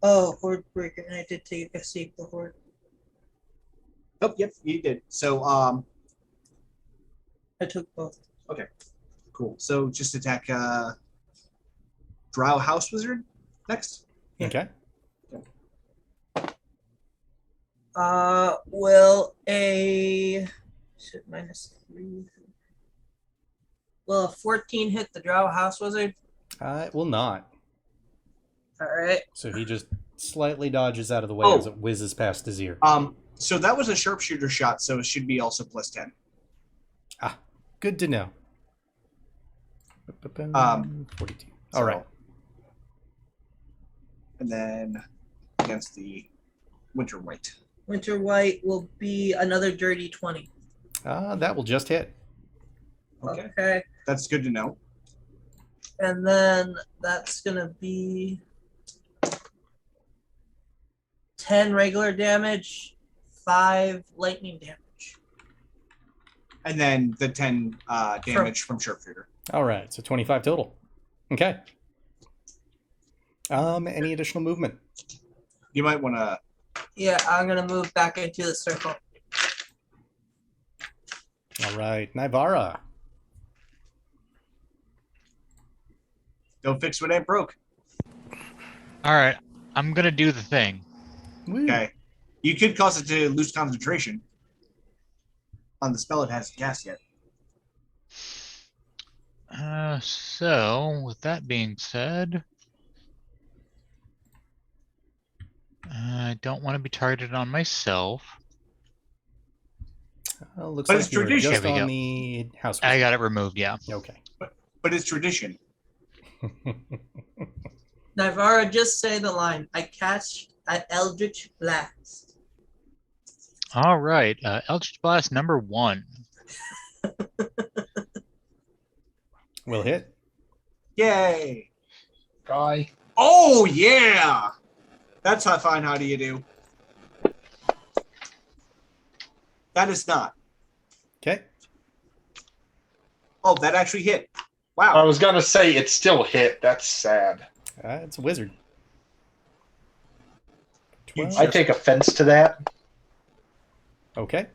oh, Horde breaker, and I did take escape the horde. Oh, yep, you did. So I took both. cool. So just attack Drow House Wizard next. Yeah. Okay. Will a shit -3. Will a 14 hit the Drow House Wizard? It will not. All right. So he just slightly dodges out of the way Oh. as it whizzes past his ear. So that was a sharpshooter shot, so it should be also plus 10. Good to know. 42. All right. And then against the Winter White. Winter White will be another dirty 20. That will just hit. Okay. That's good to know. And then that's going to be 10 regular damage, 5 lightning damage. And then the 10 damage from sharpshooter. All right. So 25 total. Okay. Any additional movement? You might want to. Yeah, I'm going to move back into the circle. All right. Nivara. Don't fix what ain't broke. All right, I'm gonna do the thing. Woo. Okay. You could cause it to lose concentration on the spell it hasn't cast yet. So with that being said, I don't want to be targeted on myself. Looks But like it's you were tradition. just There we on go. the house. I got it removed, yeah. Okay. But it's tradition. Nivara, just say the line. I catch an Eldritch Blast. All right, Eldritch Blast number 1. Will hit. Yay. Guy. Oh, yeah. That's how fine. How do you do? That is not. Okay. Oh, that actually hit. I Wow. was gonna say it still hit. That's sad. It's a wizard. You 12. I take offense to that. Okay.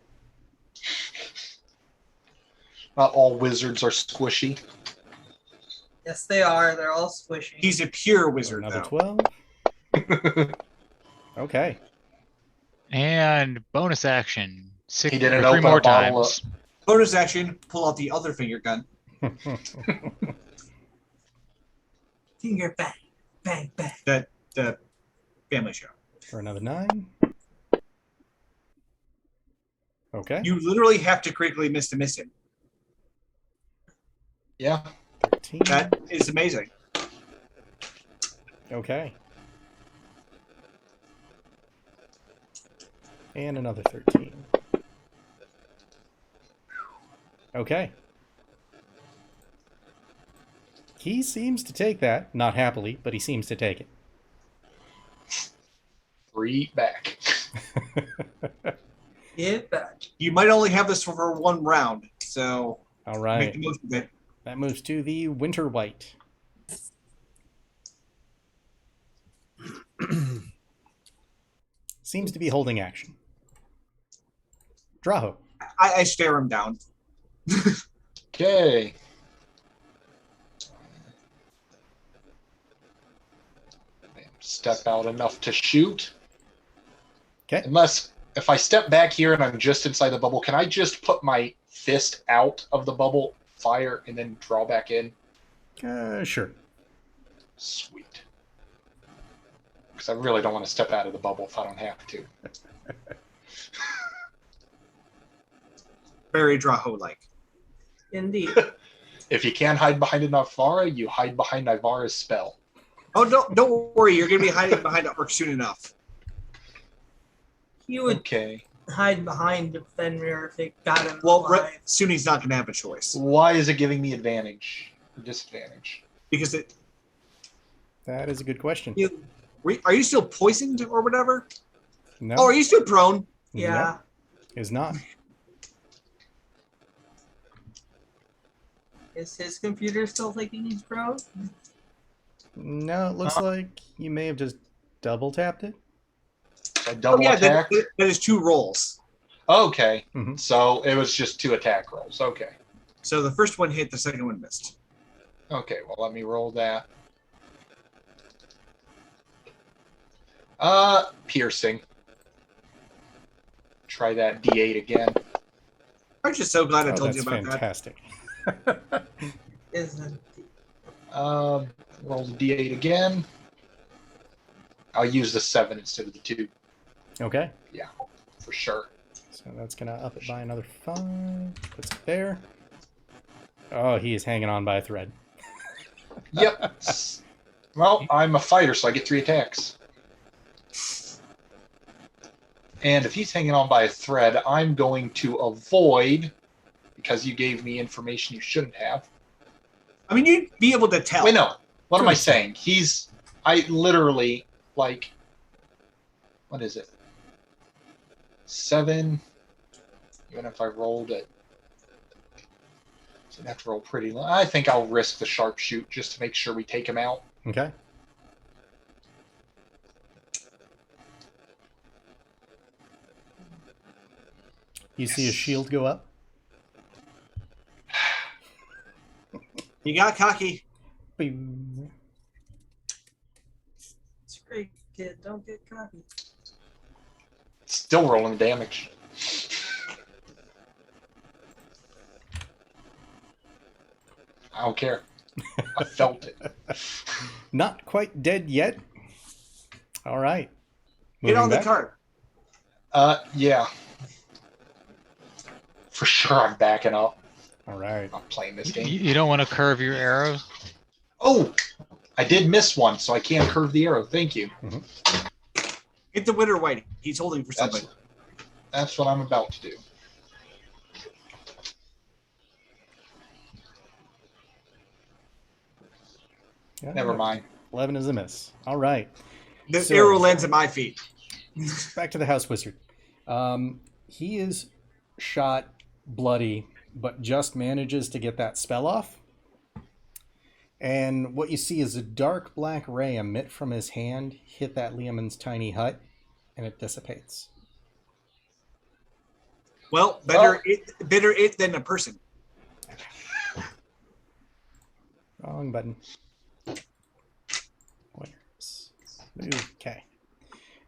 Not all wizards are squishy. Yes, they are. They're all squishy. He's a pure wizard, Another though. 12. Okay. And bonus action. He didn't 3 open more a bottle times. Bonus action, pull out the other finger gun. Finger bang, bang, bang. The family show. For another 9. Okay. You literally have to critically miss to miss him. Yeah. 13. That is amazing. Okay. And another 13. Okay. He seems to take that. Not happily, but he seems to take it. 3 back. Get back. You might only have this for one round, so All make right. the most of it. That moves to the Winter White. Seems to be holding action. Draho. I stare him down. Okay. Step out enough to shoot. Okay. Unless, if I step back here and I'm just inside the bubble, can I just put my fist out of the bubble, fire, and then draw back in? Sure. Sweet. Because I really don't want to step out of the bubble if I don't have to. Very Draho-like. Indeed. If you can't hide behind a Navara, you hide behind Navara's spell. Oh, don't worry. You're going to be hiding behind an orc soon enough. He would Okay. hide behind Fenrir if it got him Well, alive. soon he's not going to have a choice. Why is it giving me advantage? Or disadvantage? Because That is a good question. are you still poisoned or whatever? No. Oh, are you still prone? Yeah. No, is not. Is his computer still thinking he's prone? No, it looks like you may have just double tapped it. A double yeah, attack? that is 2 rolls. Okay. Mhm. So it was just 2 attack rolls. Okay. So the first one hit, the second one missed. Okay, well, let me roll that. Piercing. Try that D8 again. I'm just so glad I Oh, told you that's about that. fantastic. Isn't Roll the D8 again. I'll use the 7 instead of the 2, Okay. for sure. So that's going to up it by another 5. Puts it there. Oh, he is hanging on by a thread. Yep. Well, I'm a fighter, so I get 3 attacks. And if he's hanging on by a thread, I'm going to avoid, because you gave me information you shouldn't have. I mean, you'd be able to tell. Wait, no. What am I saying? I literally, like, what is it? 7. Even if I rolled it, so I'd have to roll pretty low. I think I'll risk the sharpshoot just to make sure we take him out. Okay. You see a shield go up? You got cocky. Bing. it's great, kid. Don't get cocky. Still rolling damage. I don't care. I felt it. Not quite dead yet. All right. Get Moving on the back. cart. Yeah. For sure I'm backing up. All right. I'm playing this game. You don't want to curve your arrows? Oh! I did miss one, so I can't curve the arrow. Thank you. Get the winter white. He's holding for something. That's what I'm about to do. Yeah, Never mind. 11 is a miss. All right. The So- arrow lands at my feet. Back to the house wizard. He is shot bloody, but just manages to get that spell off. And what you see is a dark black ray emit from his hand, hit that Leomund's tiny hut, and it dissipates. Well, better it than a person. Wrong button. Winners. Okay.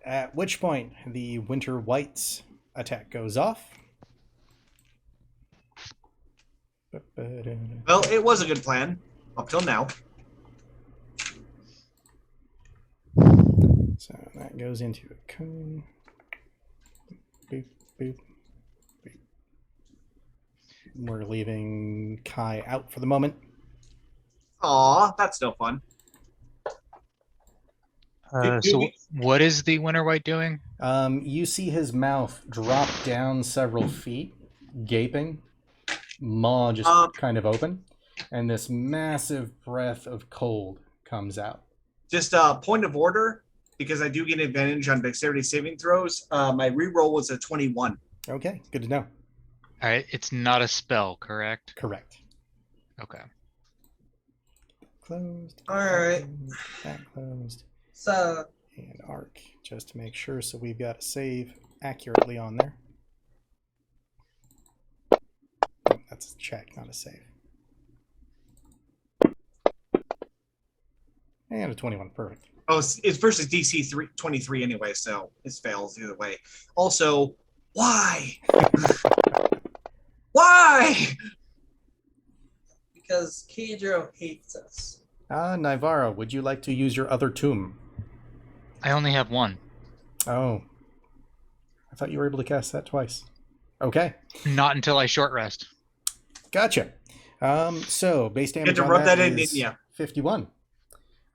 At which point, the Winter White's attack goes off. Well, it was a good plan up till now. So that goes into a cone. Boop, boop, boop. We're leaving Kai out for the moment. Aw, that's no fun. So what is the Winter White doing? You see his mouth drop down several feet, gaping, maw just kind of open, and this massive breath of cold comes out. Just a point of order, because I do get advantage on dexterity saving throws. My reroll was a 21. Okay, good to know. All right, it's not a spell, correct? Correct. Okay. Closed. All right. That closed. So And arc, just to make sure, so we've got a save accurately on there. Oh, that's a check, not a save. And a 21, perfect. Oh, it's versus DC 23 anyway, so it fails either way. Also, why? Why? Because Kedro hates us. Nivara, would you like to use your other tomb? I only have one. Oh. I thought you were able to cast that twice. Okay. Not until I short rest. Gotcha. So, base You have damage to on rub that in, is didn't you? 51.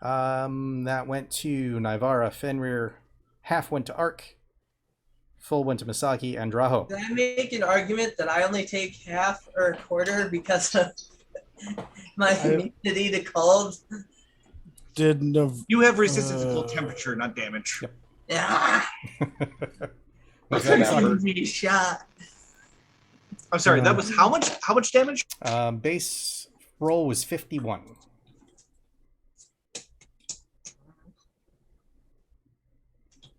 That went to Nivara, Fenrir, half went to Ark, full went to Misaki, and Draho. Can I make an argument that I only take half or a quarter because of my immunity to cold? You have resistance to cold temperature, not damage. Yep. Yeah. Was that Give me a shot. I'm sorry, that was how much? How much damage? Base roll was 51.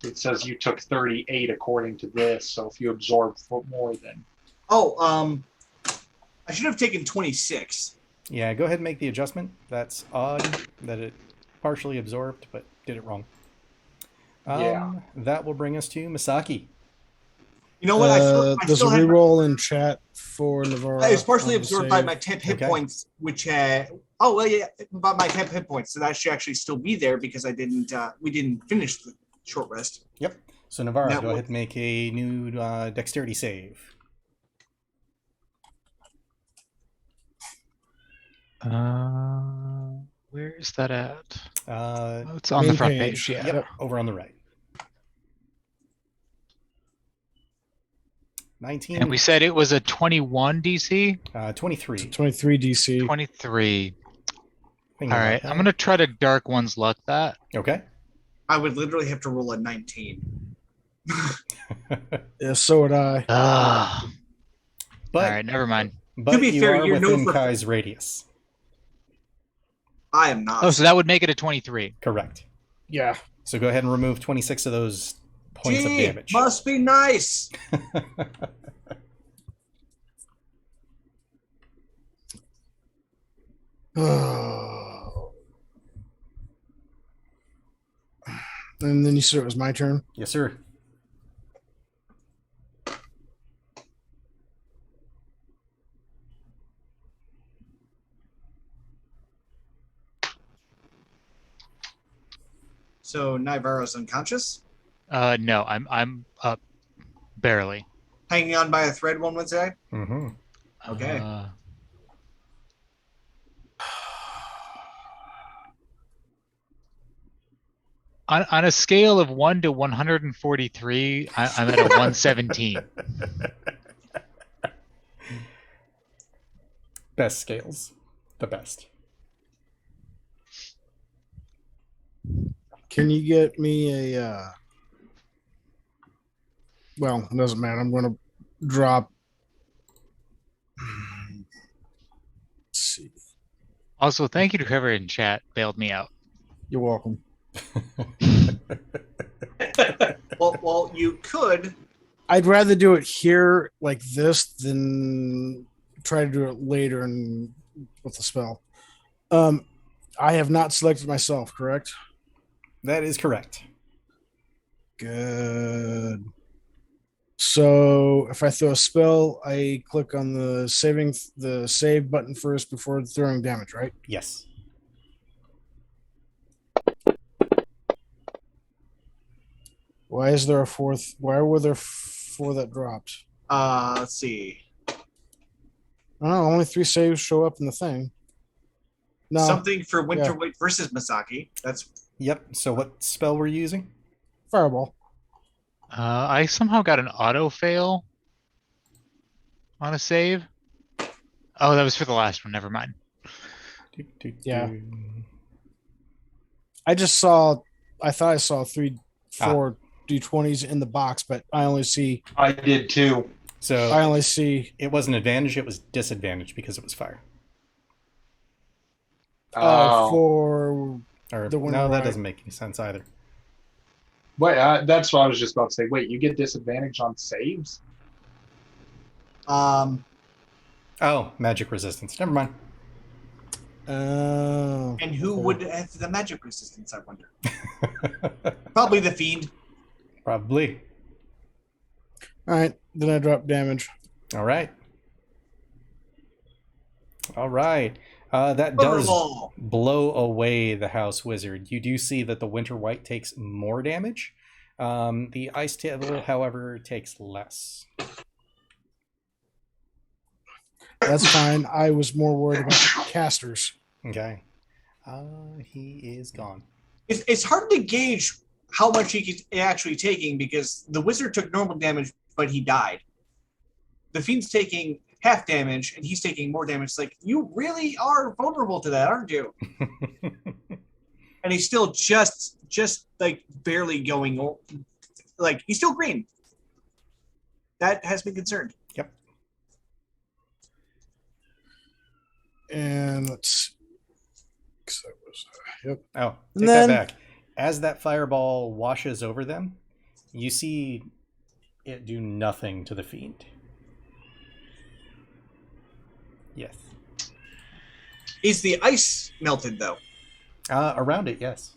It says you took 38 according to this, so if you absorb more than... Oh, I should have taken 26. Yeah, go ahead and make the adjustment. That's odd that it partially absorbed, but did it wrong. That will bring us to Misaki. You know what? There's a reroll in chat for Navarro. It's partially absorbed by my 10 hit points, which by my 10 hit points, so that should actually still be there because I didn't. We didn't finish the short rest. Yep. So Navarro, go ahead and make a new dexterity save. Where is that at? It's on main the front page. page. Yeah. Yep, over on the right. 19. And we said it was a 21 DC? 23. 23 DC. 23. All All right, I'm going to try to Dark One's Luck that. Okay. I would literally have to roll a 19. Yeah, so would I. But, all right, never mind. But To be you fair, are you're within known for- Kai's radius. I am not. Oh, so that would make it a 23. Correct. Yeah. So go ahead and remove 26 of those points of damage. Must be nice. And then you said it was my turn. Yes, sir. So Navarro's unconscious, No, I'm up barely. hanging on by a thread. One would say. Mm-hmm. Okay. On a scale of 1 to 143, I'm at a 117. Best scales. The best. Can you get me a well, it doesn't matter. I'm gonna drop. Let's see. Also, thank you to whoever in chat bailed me out. You're welcome. Well, you could. I'd rather do it here like this than try to do it later and with the spell. I have not selected myself, correct? That is correct. Good. So if I throw a spell, I click on the save button first before throwing damage, right? Yes. Why is there a fourth? Why were there four that dropped? Let's see. I don't know. Only 3 saves show up in the thing. No. Something for Winterweight versus Misaki. That's Yep. So what spell were you using? Fireball. I somehow got an auto fail on a save. Oh, that was for the last one. Never mind. Yeah. I thought I saw 4 D20s in the box, but I only see. I did too. So I only see. it wasn't advantage, it was disadvantage because it was fire. Oh. For Or The winter no, that ride. doesn't make any sense either. Wait, that's what I was just about to say. Wait, you get disadvantage on saves? Oh, magic resistance. Never mind. And who would have the magic resistance, I wonder? Probably the fiend. Probably. All right, then I drop damage. All right. All right. That does blow away the house wizard. You do see that the winter white takes more damage. The ice devil, however, takes less. That's fine. I was more worried about casters. Okay. He is gone. It's hard to gauge how much he's actually taking because the wizard took normal damage, but he died. The fiend's taking half damage, and he's taking more damage. It's like, you really are vulnerable to that, aren't you? And he's still just like barely going, like he's still green. That has been concerned. Yep. And let's. Yep. Oh, take that back. As that fireball washes over them, you see it do nothing to the fiend. Yes. Is the ice melted, though? Around it, yes.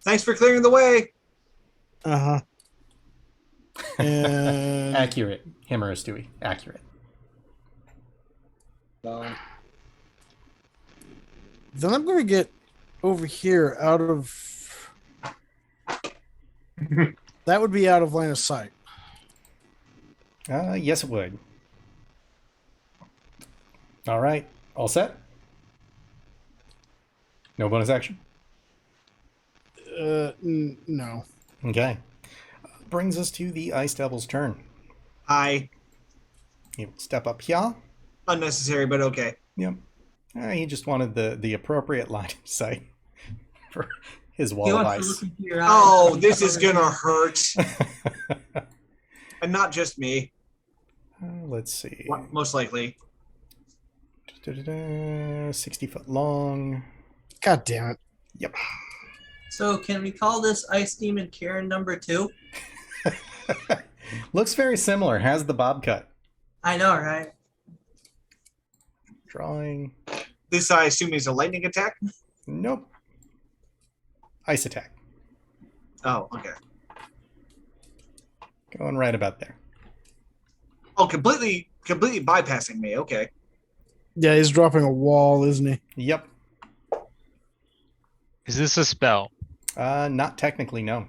Thanks for clearing the way. Uh-huh. And Accurate. Him or Stewie. Accurate. No. then I'm going to get over here out of... That would be out of line of sight. Yes, it would. All right. All set? No bonus action? No. Okay. Brings us to the Ice Devil's turn. Hi. He will step up here. Unnecessary, but okay. Yep. He just wanted the appropriate line of sight for his wall He of wants to ice. look into your eyes. Oh, this is gonna hurt. And not just me. Let's see. Most likely. 60 foot long. God damn it. Yep. So can we call this Ice Demon Karen number 2? Looks very similar. Has the bob cut. I know, right? Drawing. This, I assume, is a lightning attack? Nope. Ice attack. Oh, okay. Going right about there. Oh, completely bypassing me. Okay. Yeah, he's dropping a wall, isn't he? Yep. Is this a spell? Not technically, no.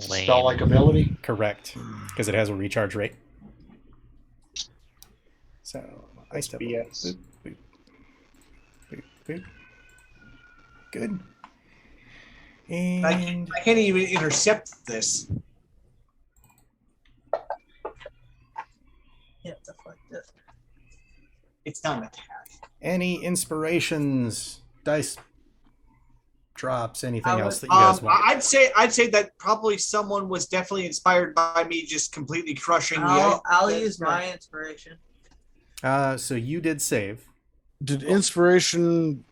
Lame. Spell-like ability? Correct. Because it has a recharge rate. So, Ice Devil. BS. Boop, boop, boop, boop. Good. And I can't even intercept this. Yeah, deflect it. It's not an attack. any inspirations, dice drops, anything I else would- that you guys want? I'd say that probably someone was definitely inspired by me just completely crushing the ice. I'll use my inspiration. So you did save. Did inspiration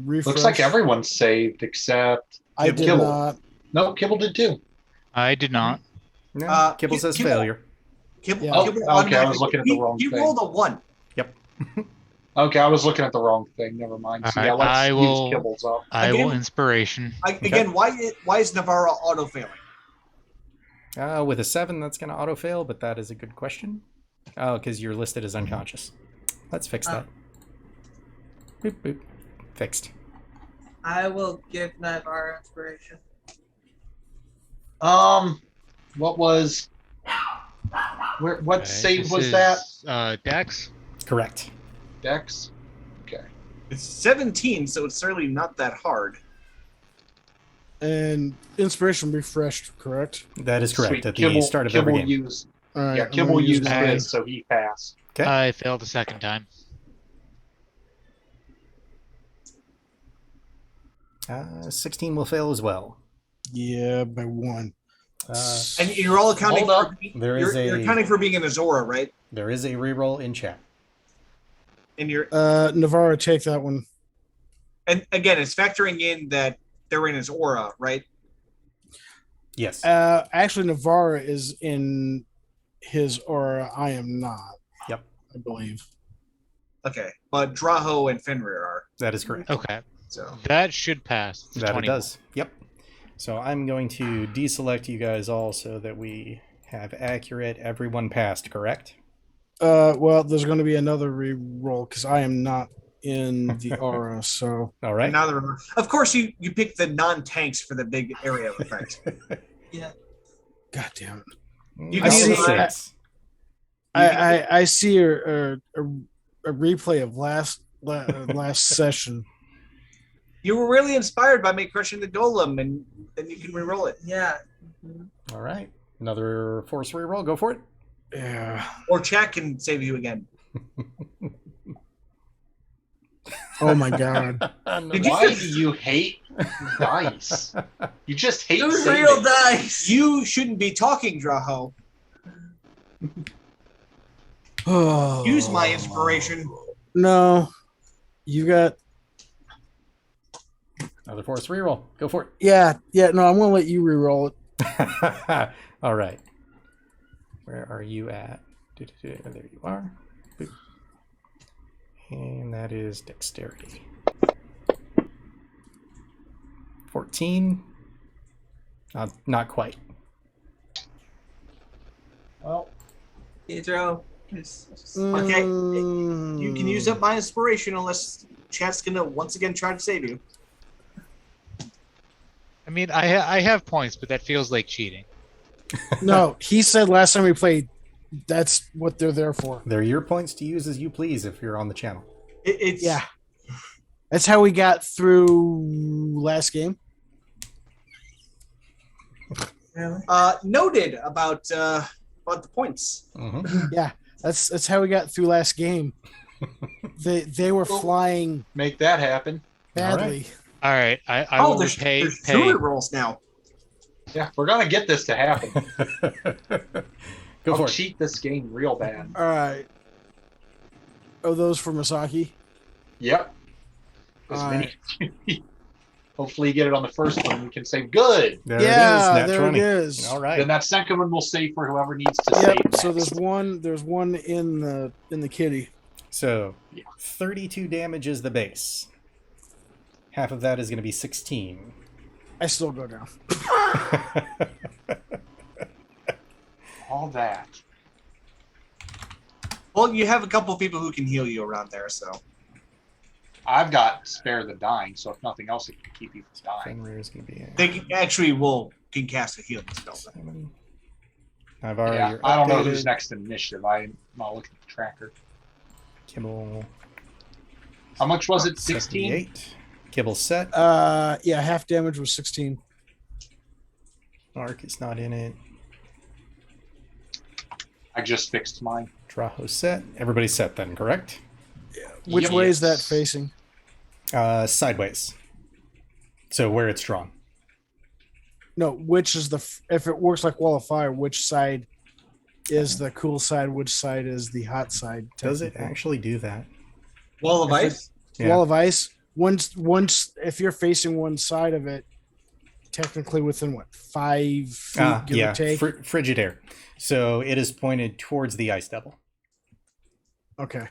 refresh? Looks like everyone saved except I did Kibble. not. No, Kibble did too. I did not. No, Kibble says Kibble- failure. Kibble, Yeah. Oh, Kibble okay, I was looking at the wrong He thing. rolled a 1. Yep. Okay, I was looking at the wrong thing. Never mind. So, yeah, Alright, let's I use will- Kibble's up. I will Again? inspiration. Again, why is Navarro auto failing? With a 7, that's going to auto fail, but that is a good question. Oh, because you're listed as unconscious. Let's fix that. Boop, boop. Fixed. I will give Navarro inspiration. What was? What Okay, save this was is, that? Dex. Correct. Dex. Okay. It's 17, so it's certainly not that hard. And inspiration refreshed, correct? That is correct. Sweet. At the Kibble, start of Kibble every game. used. All right. Yeah, I'm Kibble gonna use used mine. his, so he passed. Okay. I failed the second time. 16 will fail as well. Yeah, by 1. And you're all accounting Hold for There is you're a accounting for being an Azora, right? there is a reroll in chat. And you're Navarro, take that one. and again, it's factoring in that they're in his aura, right? Yes. Actually, Navarra is in his aura. I am not. Yep. I believe. Okay, but Draho and Fenrir are. That is correct. Okay. So That should pass. It's That it 21. does. Yep. So I'm going to deselect you guys all so that we have accurate. Everyone passed, correct? Well, there's going to be another re-roll because I am not in the aura. So All right. another. Of course, you pick the non-tanks for the big area of effect. Yeah. God damn it! You I can see see- 6. I see a replay of last session. You were really inspired by me crushing the golem, and then you can re-roll it. Yeah. Mhm. All right. Another force reroll. Go for it. Yeah. Or Chat can save you again. Oh my god. Did you Why just- do you hate dice? You just hate Those saving. real dice. You shouldn't be talking, Draho. Oh. Use my inspiration. No. You got. Another force reroll. Go for Yeah. No, I'm gonna let you re-roll it. it. All right. Where are you at? There you are. Boop. And that is dexterity. 14. Not quite. Well, Pedro. okay. You can use up my inspiration unless Chat's gonna once again try to save you. I mean, I have points, but that feels like cheating. No, he said last time we played, that's what they're there for. They're your points to use as you please if you're on the channel. It's Yeah. That's how we got through last game. Really? Noted about the points. Mm-hmm. That's how we got through last game. They were flying Make that happen. badly. All right, I will there's pay. two rolls now. Yeah, we're gonna get this to happen. Go I'll for it. cheat this game real bad. All right. Oh, those for Masaki? Yep. As All many. Hopefully, you get it on the first one. We can say good. There Yeah, it is. Nat there 20. it is. All right. Then that second one we'll save for whoever needs to Yep. save. So next. there's one in the kitty. So, Yeah. 32 damage is the base. Half of that is going to be 16. I still go down. all that. Well, you have a couple of people who can heal you around there, so. I've got spare the dying, so if nothing else, it can keep you from dying. Fenrir is going to be a They actually can cast a healing spell. 7. I've already Yeah, I don't know who's next in initiative. I'm not looking at the tracker. Kibble. How much was it? 16? 78. Kibble set. Yeah, half damage was 16. Arc is not in it. I just fixed mine. Draho set. Everybody's set then, correct? Which way is that Yes. facing? Sideways. So where it's drawn. No, which is if it works like Wall of Fire, which side is the cool side, which side is the hot side? Does it technically? actually do that? Wall of If ice? Yeah. Wall of Ice. Once if you're facing one side of it, technically within what 5 feet, give Yeah. or take. Frigid air. So it is pointed towards the ice devil. Okay.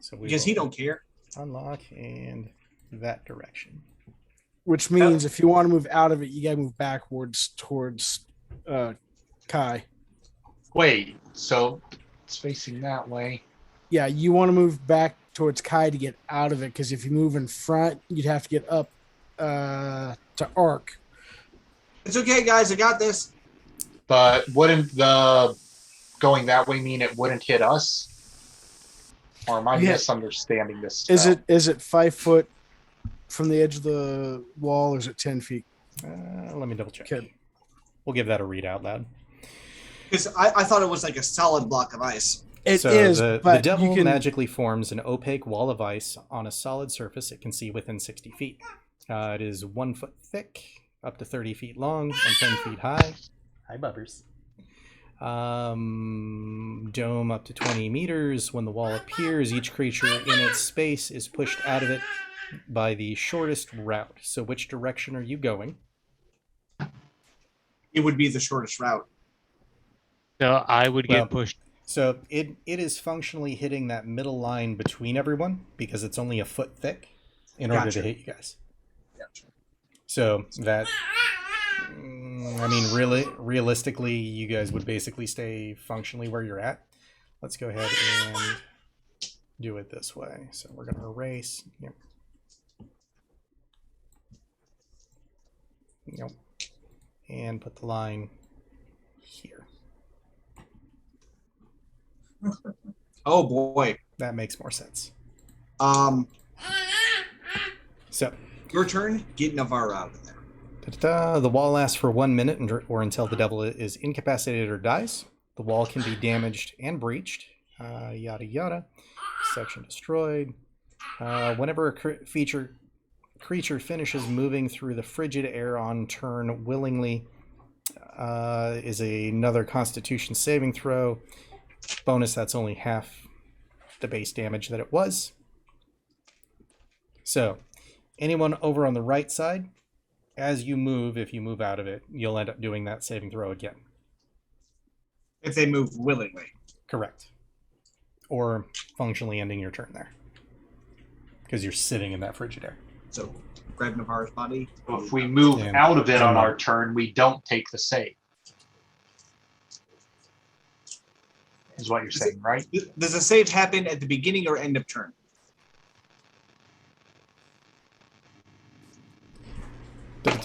So we Because will he don't care. unlock and that direction. Which means if you want to move out of it, you gotta move backwards towards Kai. Wait, so it's facing that way. Yeah, you want to move back towards Kai to get out of it, because if you move in front, you'd have to get up to Arc. It's okay, guys. I got this. But wouldn't the going that way mean it wouldn't hit us? Or am I Yeah. misunderstanding this spell? Is it 5 foot from the edge of the wall, or is it 10 feet? Let me double check. Okay. We'll give that a read out loud. Because I thought it was like a solid block of ice. It is, the but devil you can, magically forms an opaque wall of ice on a solid surface it can see within 60 feet. It is 1 foot thick, up to 30 feet long, and 10 feet high. Hi, bubbers. Dome up to 20 meters. When the wall appears, each creature in its space is pushed out of it by the shortest route. So which direction are you going? It would be the shortest route. So I would get Well, pushed. So it is functionally hitting that middle line between everyone because it's only a foot thick in order Gotcha. to hit you guys. Gotcha. So that, I mean, realistically, you guys would basically stay functionally where you're at. Let's go ahead and do it this way. So we're going to erase. Yep. Yep. And put the line here. Oh boy. That makes more sense. So Your turn. Get Navarro out of there. da-da-da. The wall lasts for 1 minute or until the devil is incapacitated or dies. The wall can be damaged and breached. Yada yada. Section destroyed. Whenever a creature finishes moving through the frigid air on turn willingly, is another Constitution saving throw. Bonus, that's only half the base damage that it was. So, anyone over on the right side, as you move, if you move out of it, you'll end up doing that saving throw again. If they move willingly. Correct. Or functionally ending your turn there. Because you're sitting in that frigid air. So, grab Navarro's body. If we move And- out of it on our turn, we don't take the save. Is what you're saying, right? Does a save happen at the beginning or end of turn?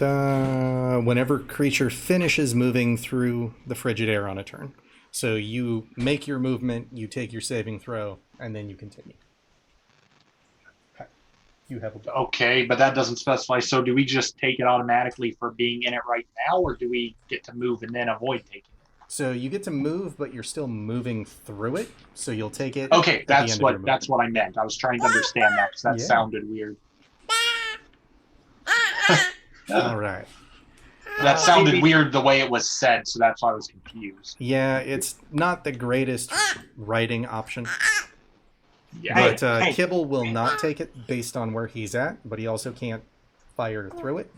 Whenever creature finishes moving through the frigid air on a turn. So you make your movement, you take your saving throw, and then you continue. Okay. You have a Okay, but that doesn't specify. So do we just take it automatically for being in it right now, or do we get to move and then avoid taking it? So you get to move, but you're still moving through it. So you'll take it. Okay, at the end of your that's what I meant. I was trying to understand that because that Yeah. sounded weird. All right. That sounded maybe- weird the way it was said, so that's why I was confused. Yeah, it's not the greatest writing option, Yeah. but Hey. Kibble will not take it based on where he's at, but he also can't fire through it.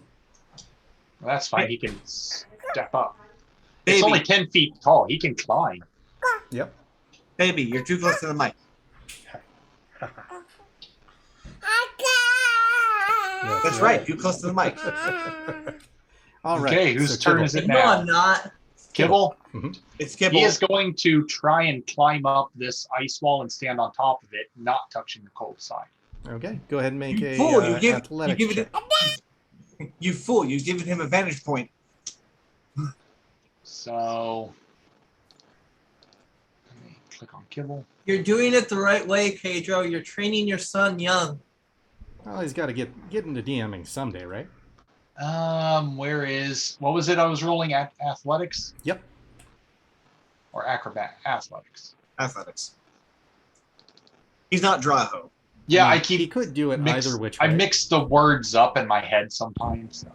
Well, that's fine. He can step up. Baby, It's only 10 feet tall. He can climb. Yep. baby, you're too close to the mic. That's right, too close to the mic. All right. Okay, whose so turn Kibble. is it No, now? I'm not. Kibble? It's He Kibble. is going to try and climb up this ice wall and stand on top of it, not touching the cold side. Okay, go ahead and make You a fool, you give athletics it. check. You fool! You've given him a vantage point. So, let me click on Kibble. You're doing it the right way, Pedro. You're training your son young. Well, he's got to get into DMing someday, right? What was it I was rolling at? Athletics? Yep. Or acrobat? Athletics. Athletics. He's not Draho. Yeah, I He keep could do it either which way. I mix the words up in my head sometimes. So.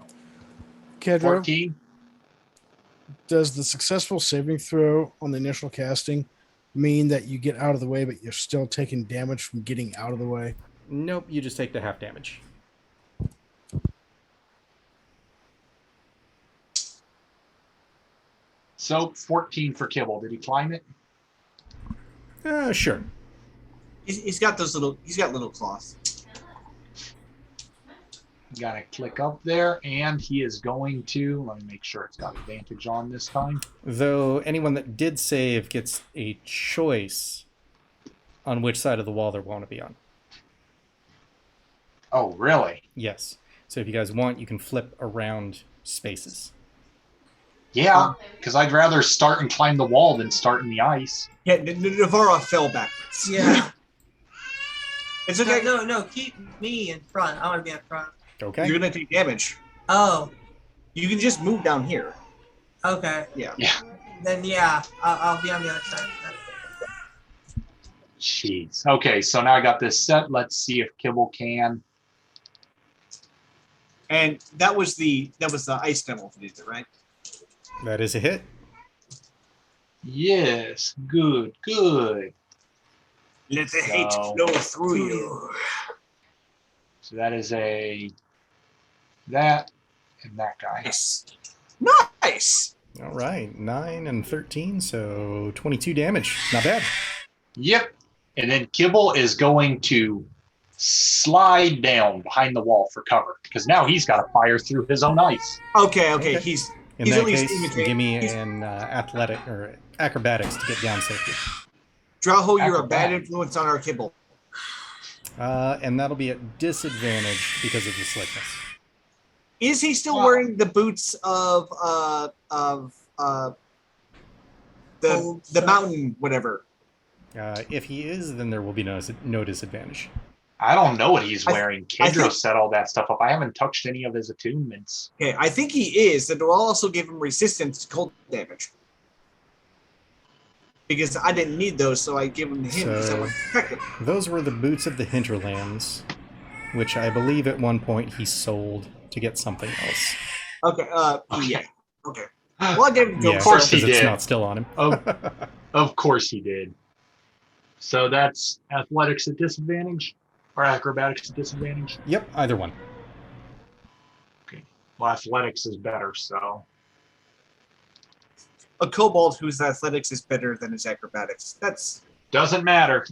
Kedro, 14? does the successful saving throw on the initial casting mean that you get out of the way, but you're still taking damage from getting out of the way? Nope, you just take the half damage. So 14 for Kibble. Did he climb it? Sure. He's got those little. He's got little claws. Gotta click up there, and he is going to. Let me make sure it's got advantage on this time. Though anyone that did save gets a choice on which side of the wall they want to be on. Oh, really? Yes. So if you guys want, you can flip around spaces. Yeah, because I'd rather start and climb the wall than start in the ice. Yeah, Navarro fell backwards. Yeah. It's okay. No, keep me in front. I want to be in front. Okay. You're gonna take damage. Oh, You can just move down here. okay. Yeah. Yeah. Then yeah, I'll be on the other side. Jeez. Okay, so now I got this set. Let's see if Kibble can. And that was the ice devil who did it, right? That is a hit. Yes. Good. Good. Let the hate So- flow through you. So that is that and that guy. Nice. Nice. All right, 9 and 13, so 22 damage. Not bad. Yep. And then Kibble is going to slide down behind the wall for cover because now he's got to fire through his own ice. Okay. He's In at that least case, imitating. give me He's- an athletic or acrobatics to get down safely. Drow, you're a Acrobat. bad influence on our Kibble. And that'll be at disadvantage because of the slickness. Is he still Wow. wearing the boots of the mountain whatever? If he is, then there will be no disadvantage. I don't know what he's I- wearing. I Kendra think- set all that stuff up. I haven't touched any of his attunements. Okay, I think he is. That will also give him resistance to cold damage. Because I didn't need those, so I give them to him because I So- want to protect him. Those were the boots of the hinterlands, which I believe at one point he sold to get something else. Okay, yeah. Okay. Well, I gave him to Yeah, him. Of course so- he because it's did. not still on him. Of course he did. So that's athletics at disadvantage or acrobatics at disadvantage. Yep, either one. Well, athletics is better, so A kobold whose athletics is better than his acrobatics. That's doesn't matter.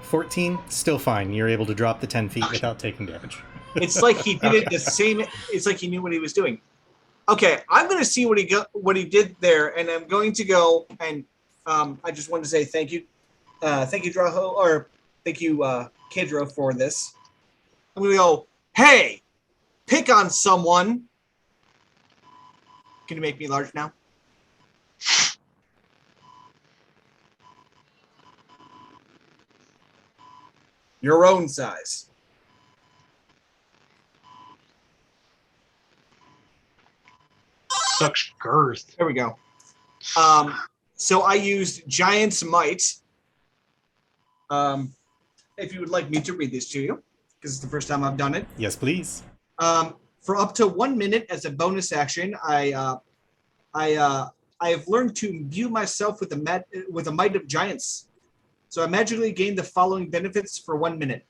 14, still fine. You're able to drop the 10 feet without taking damage. it's like he did it the same. It's like he knew what he was doing. Okay, I'm going to see what he did there, and I'm going to go and I just wanted to say thank you, Droho, or thank you, Kedro, for this. I'm going to go, hey, pick on someone. Can you make me large now? Your own size. Such girth. There we go. So I used Giant's Might. If you would like me to read this to you, because it's the first time I've done it. Yes, please. For up to 1 minute as a bonus action, I have learned to imbue myself with the might of giants. So I magically gain the following benefits for 1 minute.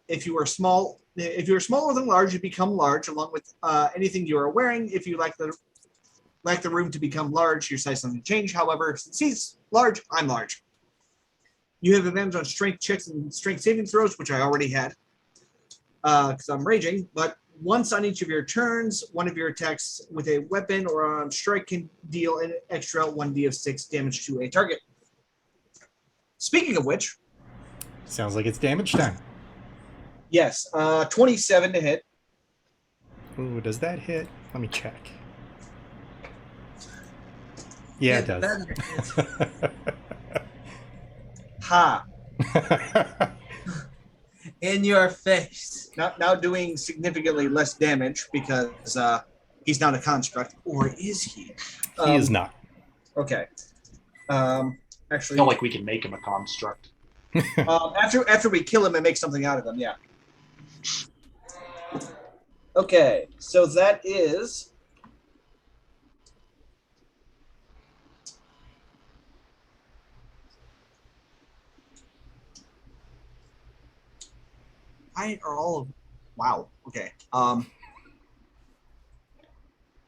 If you are smaller than large, you become large along with anything you are wearing. If you lack the room to become large, your size doesn't change. However, since he's large, I'm large. You have advantage on strength checks and strength saving throws, which I already had because I'm raging. But once on each of your turns, one of your attacks with a weapon or on strike can deal an extra 1d of 6 damage to a target. Speaking of which, Sounds like it's damage time. yes, 27 to hit. Ooh, does that hit? Let me check. Yeah, it does. Better. Ha! In your face. Now doing significantly less damage because he's not a construct, or is he? He is not. Okay. I Actually, feel like we can make him a construct. after we kill him and make something out of him, yeah. Okay, so that is why are all of wow, okay.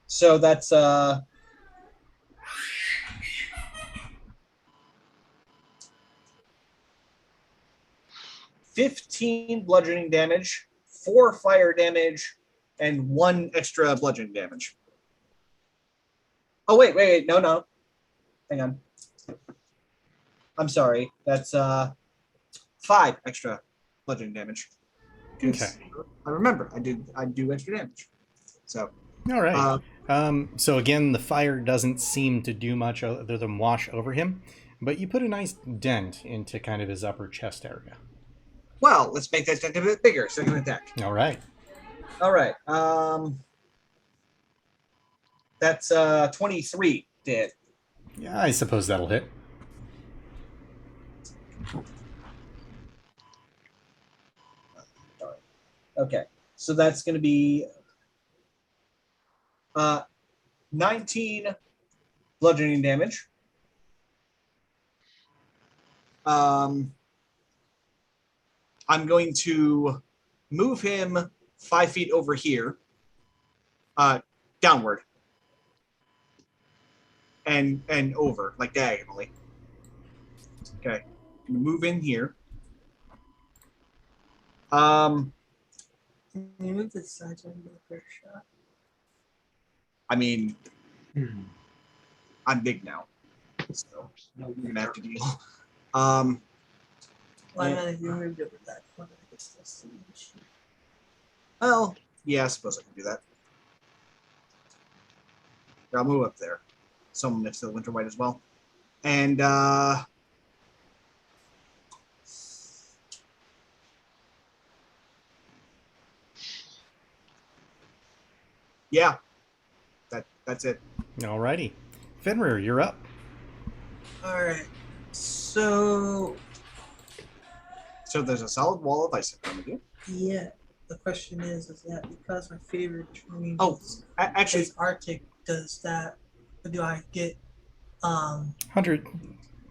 So that's 15 bludgeoning damage, 4 fire damage, and 1 extra bludgeoning damage. Oh, wait, no. Hang on. I'm sorry. That's 5 extra bludgeoning damage. 'Cause Okay. I remember, I do extra damage. So, All right. So again, the fire doesn't seem to do much other than wash over him, but you put a nice dent into kind of his upper chest area. well, let's make that dent a bit bigger. Second attack. All right. All right. That's 23 to hit. Yeah, I suppose that'll hit. Okay, so that's going to be 19 bludgeoning damage. I'm going to move him 5 feet over here, downward, and over, like diagonally. Okay, move in here. Can you move this side so I can get a fair shot? I mean, I'm big now, so you're gonna have to deal. Why Yeah. not if you moved over that corner? I guess that's the issue. Well, yeah, I suppose I can do that. I'll move up there. Someone next to the winter white as well. And yeah, that's it. Alrighty. Fenrir, you're up. Alright. So So there's a solid wall of ice in front of you. yeah. The question is that because my favorite terrain Oh, actually, is Arctic, do I get 100.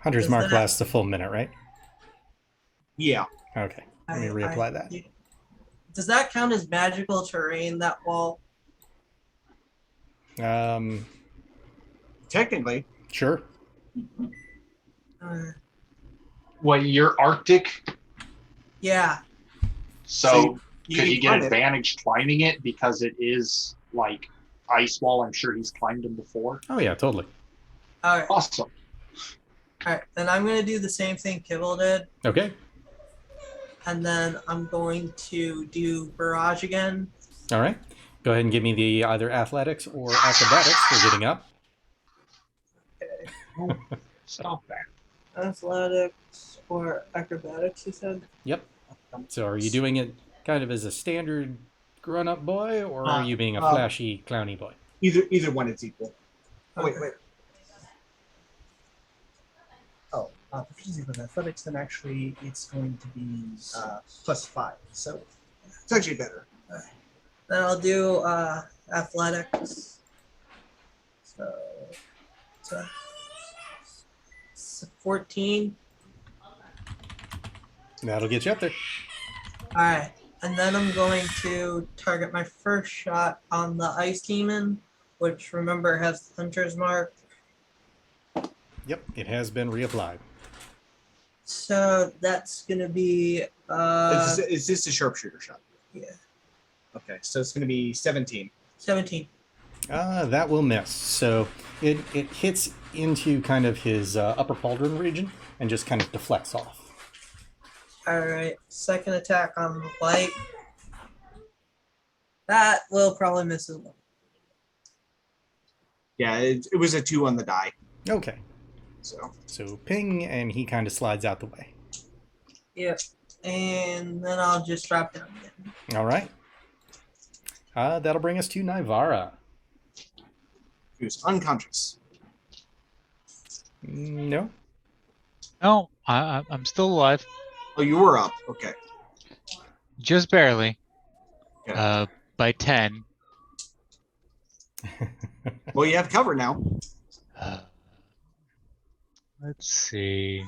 Hunter's Does Mark that- lasts a full minute, right? yeah. Okay. Let me reapply that. Does that count as magical terrain, that wall? Technically, Sure. Well, you're Arctic, Yeah. so you could can he get climb it. advantage climbing it because it is like ice wall? I'm sure he's climbed them before. Oh, yeah, totally. Alright. Awesome. Alright. Then I'm gonna do the same thing Kibble did. Okay. And then I'm going to do barrage again. All right. Go ahead and give me the either athletics or acrobatics for getting up. Stop that. Athletics or acrobatics, you said? Yep. So are you doing it kind of as a standard grown-up boy, or are you being a flashy, clowny boy? Either one is equal. Oh, wait. Oh, proficiency with athletics, then actually it's going to be +5. So It's actually better. Then I'll do athletics. So 14. That'll get you up there. Alright. And then I'm going to target my first shot on the ice demon, which remember has Hunter's Mark. Yep, it has been reapplied. So that's gonna be Is this a sharpshooter shot? yeah, Okay, so it's going to be 17. 17. That will miss. So it hits into kind of his upper pauldron region and just kind of deflects off. Alright, second attack on the white. That will probably miss as well. Yeah, it was a 2 on the die. Okay. So Ping, and he kind of slides out the way. Yep. And then I'll just drop down again. All right. That'll bring us to Nivara. he was unconscious. No. No, I'm still alive, Oh, you were up. Okay. just barely. Okay. By 10. Well, you have cover now. Let's see.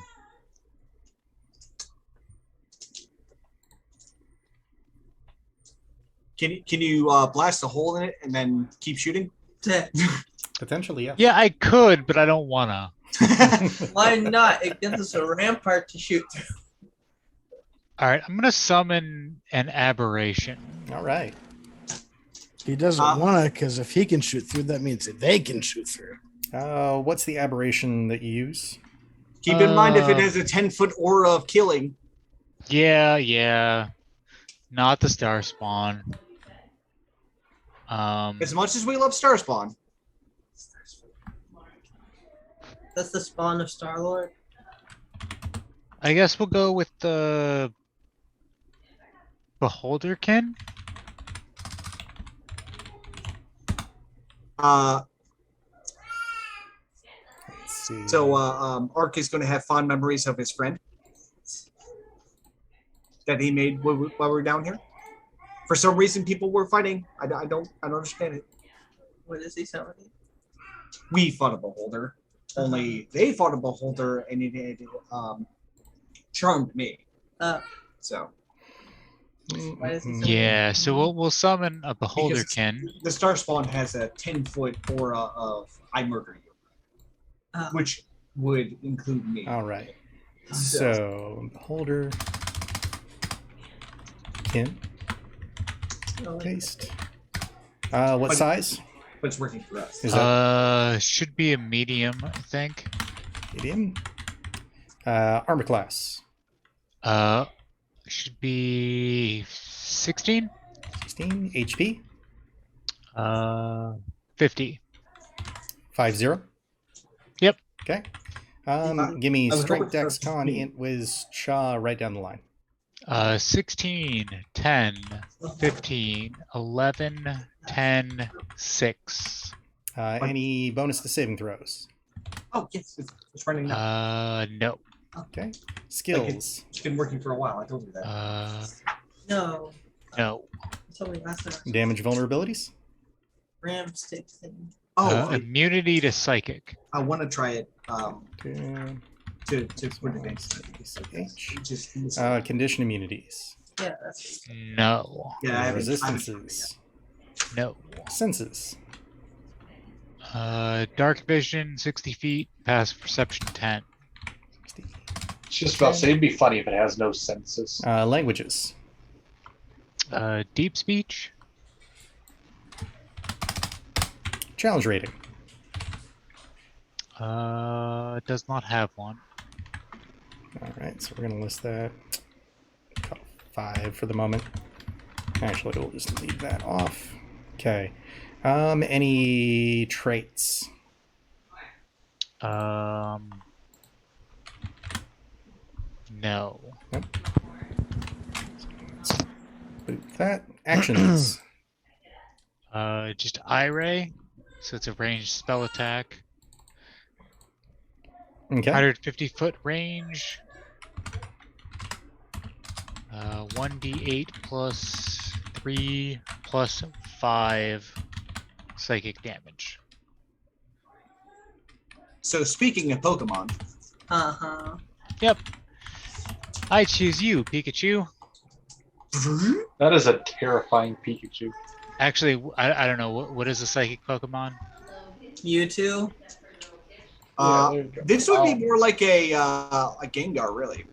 Can you blast a hole in it and then keep shooting? Potentially, yeah. Yeah, I could, but I don't wanna. Why not? It gives us a rampart to shoot through. All right, I'm gonna summon an aberration. All right. He doesn't want to, because if he can shoot through, that means that they can shoot through. What's the aberration that you use? Keep in mind if it has a 10-foot aura of killing. Yeah. Not the star spawn. As much as we love Star Spawn. That's the spawn of Star-Lord. I guess we'll go with the Beholderkin. Let's see. So Ark is going to have fond memories of his friend that he made while we were down here. For some reason, people were fighting. I don't understand it. What is he selling? We fought a beholder. Only they fought a beholder, and it charmed me. Uh, So Why does he Mm-mm. say- Yeah, so we'll summon a Beholderkin. The Star Spawn has a 10-foot aura of I murder you, Oh. which would include me. All right. So, beholder. Kin. Oh, wait. Paste. What size? But it's working for us. Is that Should be a medium, I think. medium? Armor class. Should be 16. 16. HP. 50. 50. Yep. Okay. Give me I was strength, hoping for dex, con, 15. int, whiz, cha, right down the line. 16, 10, 15, 11, 10, 6. Any bonus to saving throws? Oh, yes. It's running now. No. Okay. Skills. It's been working for a while. I told you that. No. No. Until we last time. Damage vulnerabilities. Ram stick thing. Immunity to psychic. I want to try it Two, to put it next. H. Just Condition immunities. Yeah, that's No. yeah, I haven't- Resistances. No. Senses. Dark vision, 60 feet. Passive perception, 10. It's just about to say it'd be funny if it has no senses. Languages. Deep speech. Challenge rating. Does not have one. All right, so we're going to list that. 5 for the moment. Actually, we'll just leave that off. Okay. Any traits? No. Boot that. Actions. Just eye ray. So it's a ranged spell attack. Okay. 150-foot range. 1d8 plus 3 plus 5 psychic damage. So speaking of Pokemon, Yep. I choose you, Pikachu. That is a terrifying Pikachu. Actually, I don't know. What is a psychic Pokemon? Mewtwo. this would be more like a Gengar, really,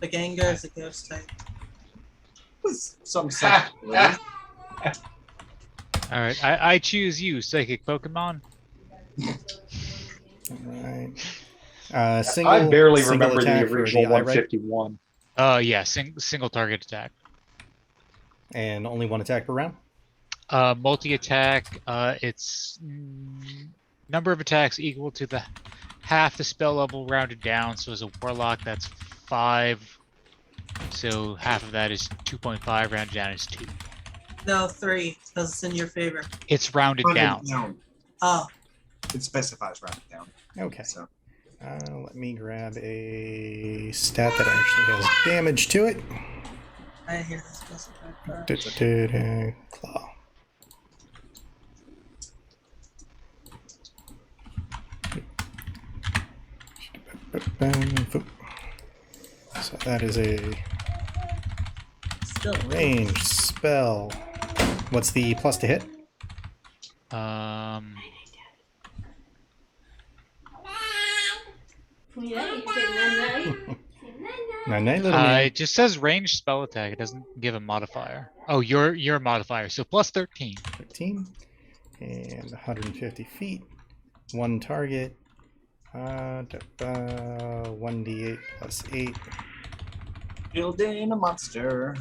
The Gengar is a ghost type. with some stuff. All right. I choose you, psychic Pokemon. All right. Single, I barely single remember the attack for original eye ray, 151. Yeah. Single target attack. and only one attack per round. Multi-attack, it's number of attacks equal to the half the spell level rounded down. So as a warlock, that's 5. So half of that is 2.5, rounded down is 2. No, 3, because it's in your favor. It's rounded down. Oh, It specifies rounded down. Okay. So Let me grab a stat that actually has damage to it. I hear this specified. Claw. So that is a Still, ranged spell. What's the plus to hit? It just says ranged spell attack. It doesn't give a modifier. Oh, your modifier. So plus 13. 13 and 150 feet. One target. 1d8 plus 8. building a monster.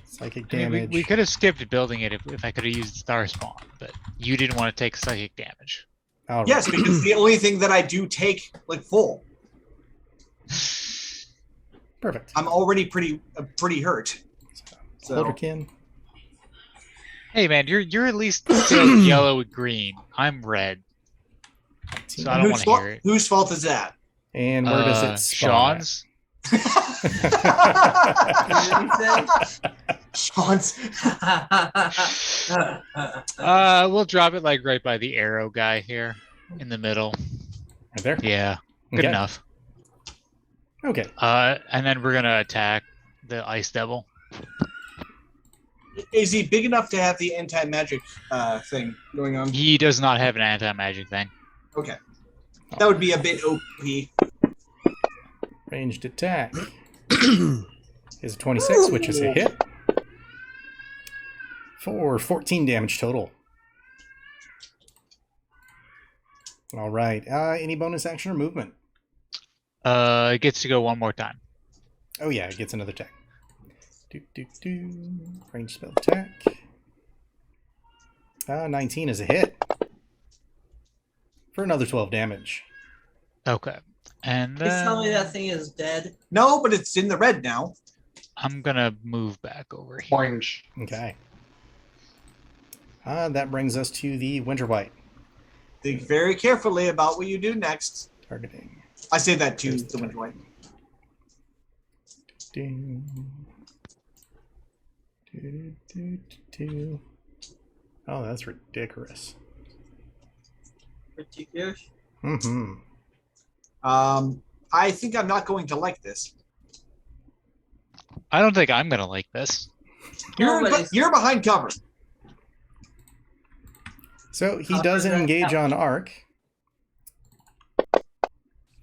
Psychic I mean, damage. we could have skipped building it if I could have used Star Spawn, but you didn't want to take psychic damage. All right. Yes, because the only thing that I do take like full. Perfect. I'm already pretty hurt. So Holderkin. Hey man, you're at least still yellow and green. I'm red, so I don't want to hear it. Whose fault is that? And where does it spawn? Sean's. Sean's. We'll drop it like right by the arrow guy here in the middle. Right there? Yeah, good Okay. enough. Okay. And then we're gonna attack the ice devil. Is he big enough to have the anti-magic thing going on? He does not have an anti-magic thing. Okay. That would be a bit OP. Ranged attack is a 26, which is a hit. For 14 damage total. All right. Any bonus action or movement? It gets to go one more time. Oh, yeah, it gets another attack. Range spell attack. 19 is a hit. For another 12 damage. Okay. And Please tell me then that thing is dead. No, but it's in the red now. I'm gonna move back over here. Orange. Okay. That brings us to the Winter White. Think very carefully about what you do next. Targeting. I say that to the Winter White. Oh, that's ridiculous. Ridiculous. Mm-hmm. I think I'm not going to like this. I don't think I'm gonna like this. You're behind cover. So he How doesn't does that engage count? on arc.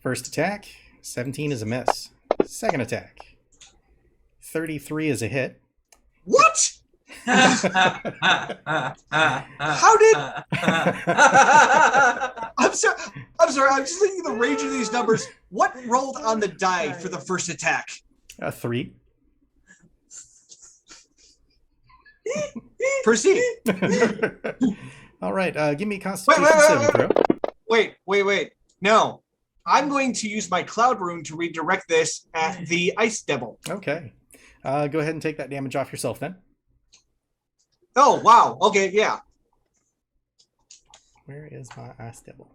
First attack, 17 is a miss. Second attack, 33 is a hit. What? How did? I'm sorry. I'm sorry. I'm just thinking of the range of these numbers. What rolled on the die for the first attack? 3. Proceed. All right, give me a Constitution saving throw. Wait. No. I'm going to use my Cloud Rune to redirect this at the Ice Devil. Okay. Go ahead and take that damage off yourself then. Oh, wow. Okay, yeah. Where is my Ice Devil?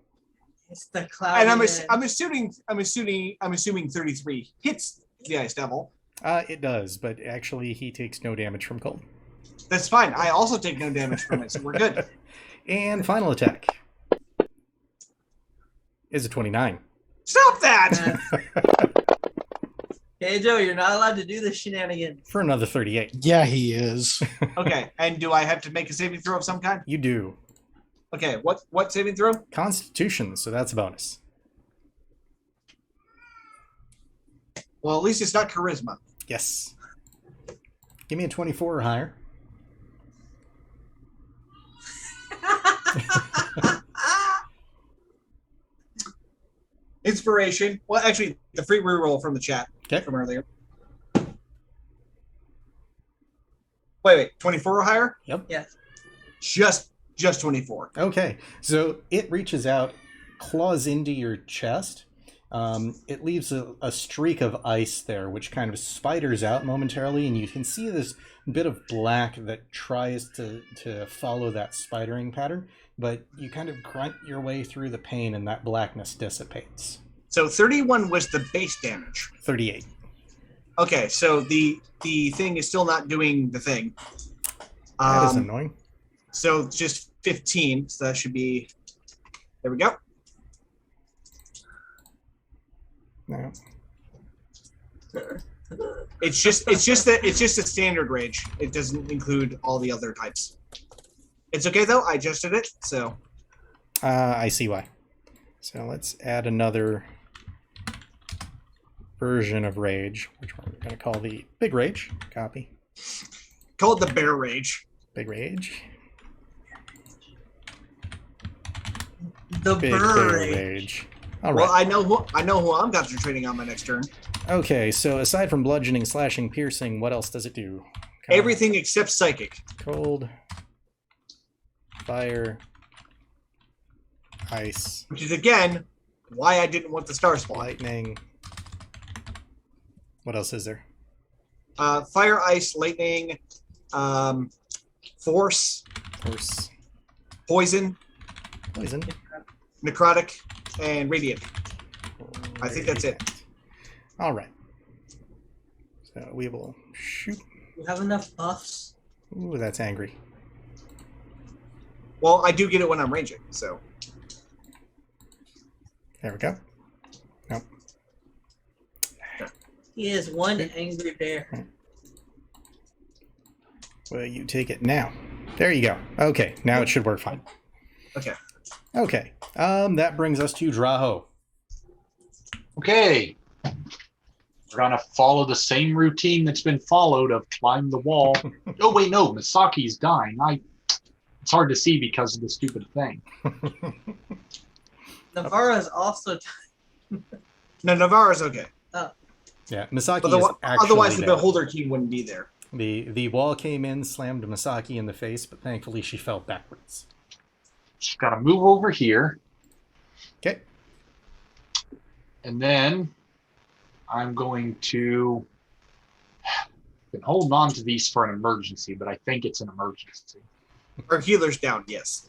It's the cloud. And I'm assuming 33 hits the Ice Devil. It does, but actually he takes no damage from cold. That's fine. I also take no damage from it, so we're good. And final attack is a 29. Stop that! Hey Joe, you're not allowed to do this shenanigans. For another 38. Yeah, he is. Okay, and do I have to make a saving throw of some kind? You do. Okay, what saving throw? Constitution, so that's a bonus. Well, at least it's not charisma. Yes. Give me a 24 or higher. Inspiration. Well, actually, the free reroll from the chat from earlier. Wait. 24 or higher? Yep. Yes. Just 24. Okay. So it reaches out, claws into your chest. It leaves a streak of ice there, which kind of spiders out momentarily, and you can see this bit of black that tries to follow that spidering pattern, but you kind of grunt your way through the pain, and that blackness dissipates. So 31 was the base damage. 38. Okay, so the thing is still not doing the thing. That is annoying. So just 15. So that should be. There we go. No. It's just a standard rage. It doesn't include all the other types. It's okay though. I adjusted it, so. I see why. So let's add another version of rage, which we're going to call the Big Rage. Copy. Call it the Bear Rage. Big Rage. The Big bird. Rage. All Well, right. I know who I'm concentrating on my next turn. Okay, so aside from bludgeoning, slashing, piercing, what else does it do? Everything except psychic. Cold, fire, ice, Which is again why I didn't want the star spawn. lightning. What else is there? Fire, ice, lightning, force, Force, poison, poison. necrotic, and radiant. I think that's it. All right. So we will shoot. You have enough buffs? Ooh, that's angry. Well, I do get it when I'm ranging, so. There we go. Nope. He is one angry bear. Well, you take it now. There you go. Okay, now it should work fine. Okay. Okay, that brings us to Draho. Okay. We're gonna follow the same routine that's been followed of climb the wall. Oh wait, no, Misaki's dying. It's hard to see because of the stupid thing. Navarro's also. No, Navarro's okay. Yeah, Misaki Otherwise, is actually otherwise the dead. Beholder Key wouldn't be there. The wall came in, slammed Misaki in the face, but thankfully she fell backwards. Just gotta move over here. Okay. And then I'm going to been holding on to these for an emergency, but I think it's an emergency. Our healer's down, yes.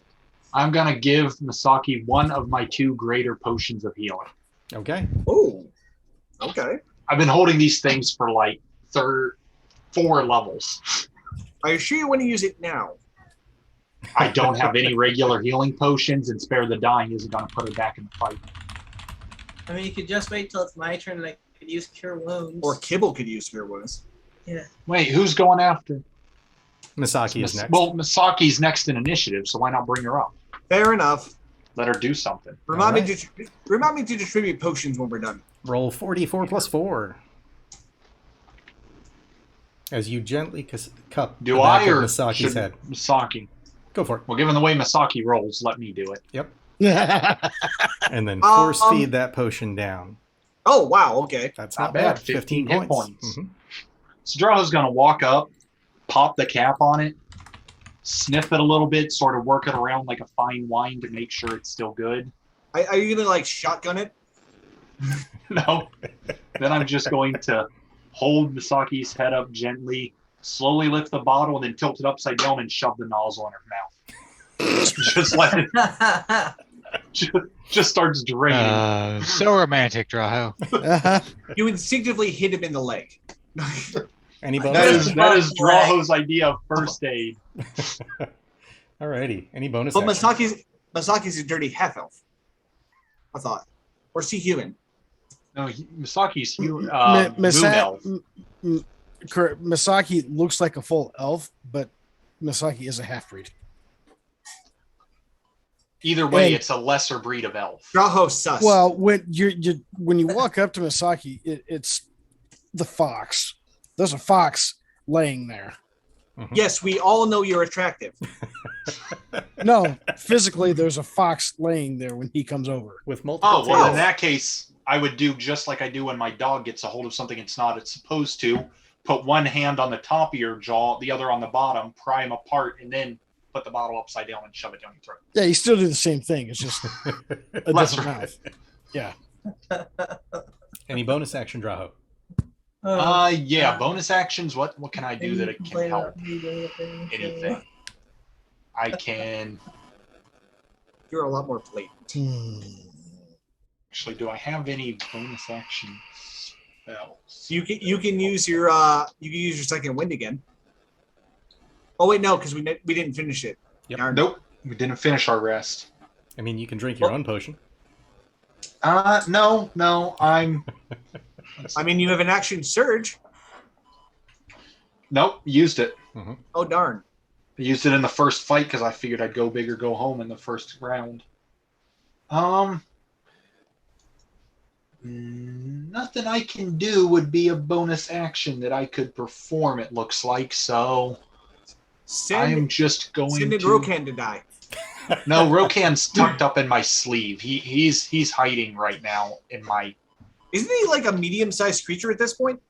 I'm gonna give Misaki one of my 2 greater potions of healing. Okay. Oh. Okay. I've been holding these things for like 4 levels. Are you sure you want to use it now? I don't have any regular healing potions, and Spare the Dying isn't gonna put her back in the fight. I mean, you could just wait till it's my turn and I could use Cure Wounds. Or Kibble could use Cure Wounds. Yeah. Wait, who's going after? Misaki is next. Well, Misaki's next in initiative, so why not bring her up? Fair enough. Let her do something. Remind me to distribute potions when we're done. Roll 44 plus 4. As you gently cup Do the back I of or Misaki's should head. Misaki? Go for it. Well, given the way Misaki rolls, let me do it. Yep. And then force feed that potion down. Oh, wow, okay. That's Not not bad. bad. 15 hit points. points. So Drogo's going to walk up, pop the cap on it, sniff it a little bit, sort of work it around like a fine wine to make sure it's still good. Are you going to, like, shotgun it? No. Then I'm just going to hold Misaki's head up gently, slowly lift the bottle, and then tilt it upside down and shove the nozzle in her mouth. Just let it... Just starts draining. So romantic, Draho. You instinctively hit him in the leg. Any That bonus? is Draho's idea of first aid. Alrighty. Any bonus? But action? Masaki's a dirty half-elf. I thought. Or is he human? No, Misaki's moon elf. Correct. Misaki looks like a full elf, but Misaki is a half-breed. Either way, And- it's a lesser breed of elf. Draho sus. Well, when when you walk up to Misaki, it's the fox. There's a fox laying there. Yes, we all know you're attractive. No, physically, there's a fox laying there when he comes over. With multiple Oh, well, in tails. that case, I would do just like I do when my dog gets a hold of something it's supposed to. Put one hand on the top of your jaw, the other on the bottom, pry them apart, and then put the bottle upside down and shove it down your throat. Yeah, you still do the same thing. It's just a Less different right. mouth. Yeah. Any bonus action, Draho? Yeah, bonus actions. What can I do that it can help? Anything. I can... You're a lot more blatant. Actually, do I have any bonus action spells? You can use your second wind again. Oh wait, no, because we didn't finish it. Yep. Darn. Nope, we didn't finish our rest. I mean, you can drink your own potion. No, I'm... I mean, you have an action surge. Nope, used it. Oh darn. I used it in the first fight because I figured I'd go big or go home in the first round. Nothing I can do would be a bonus action that I could perform, it looks like, so I'm just going Send in to... Rokan to die. No, Rokan's tucked up in my sleeve. He's hiding right now in my... Isn't he like a medium-sized creature at this point?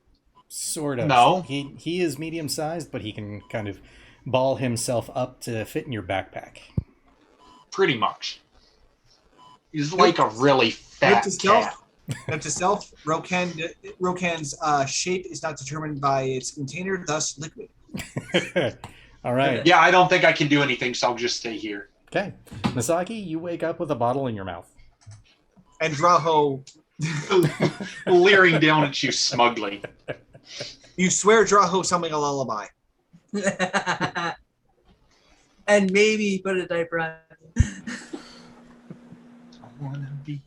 Sort of. No. He is medium-sized, but he can kind of ball himself up to fit in your backpack. Pretty much. He's like a really fat cat. Note to self, Rokan's shape is not determined by its container, thus liquid. All right. Yeah, I don't think I can do anything, so I'll just stay here. Okay. Misaki, you wake up with a bottle in your mouth. And Draho, Leering down at you smugly. you swear Draho something a lullaby. And maybe put a diaper on. I wanna be...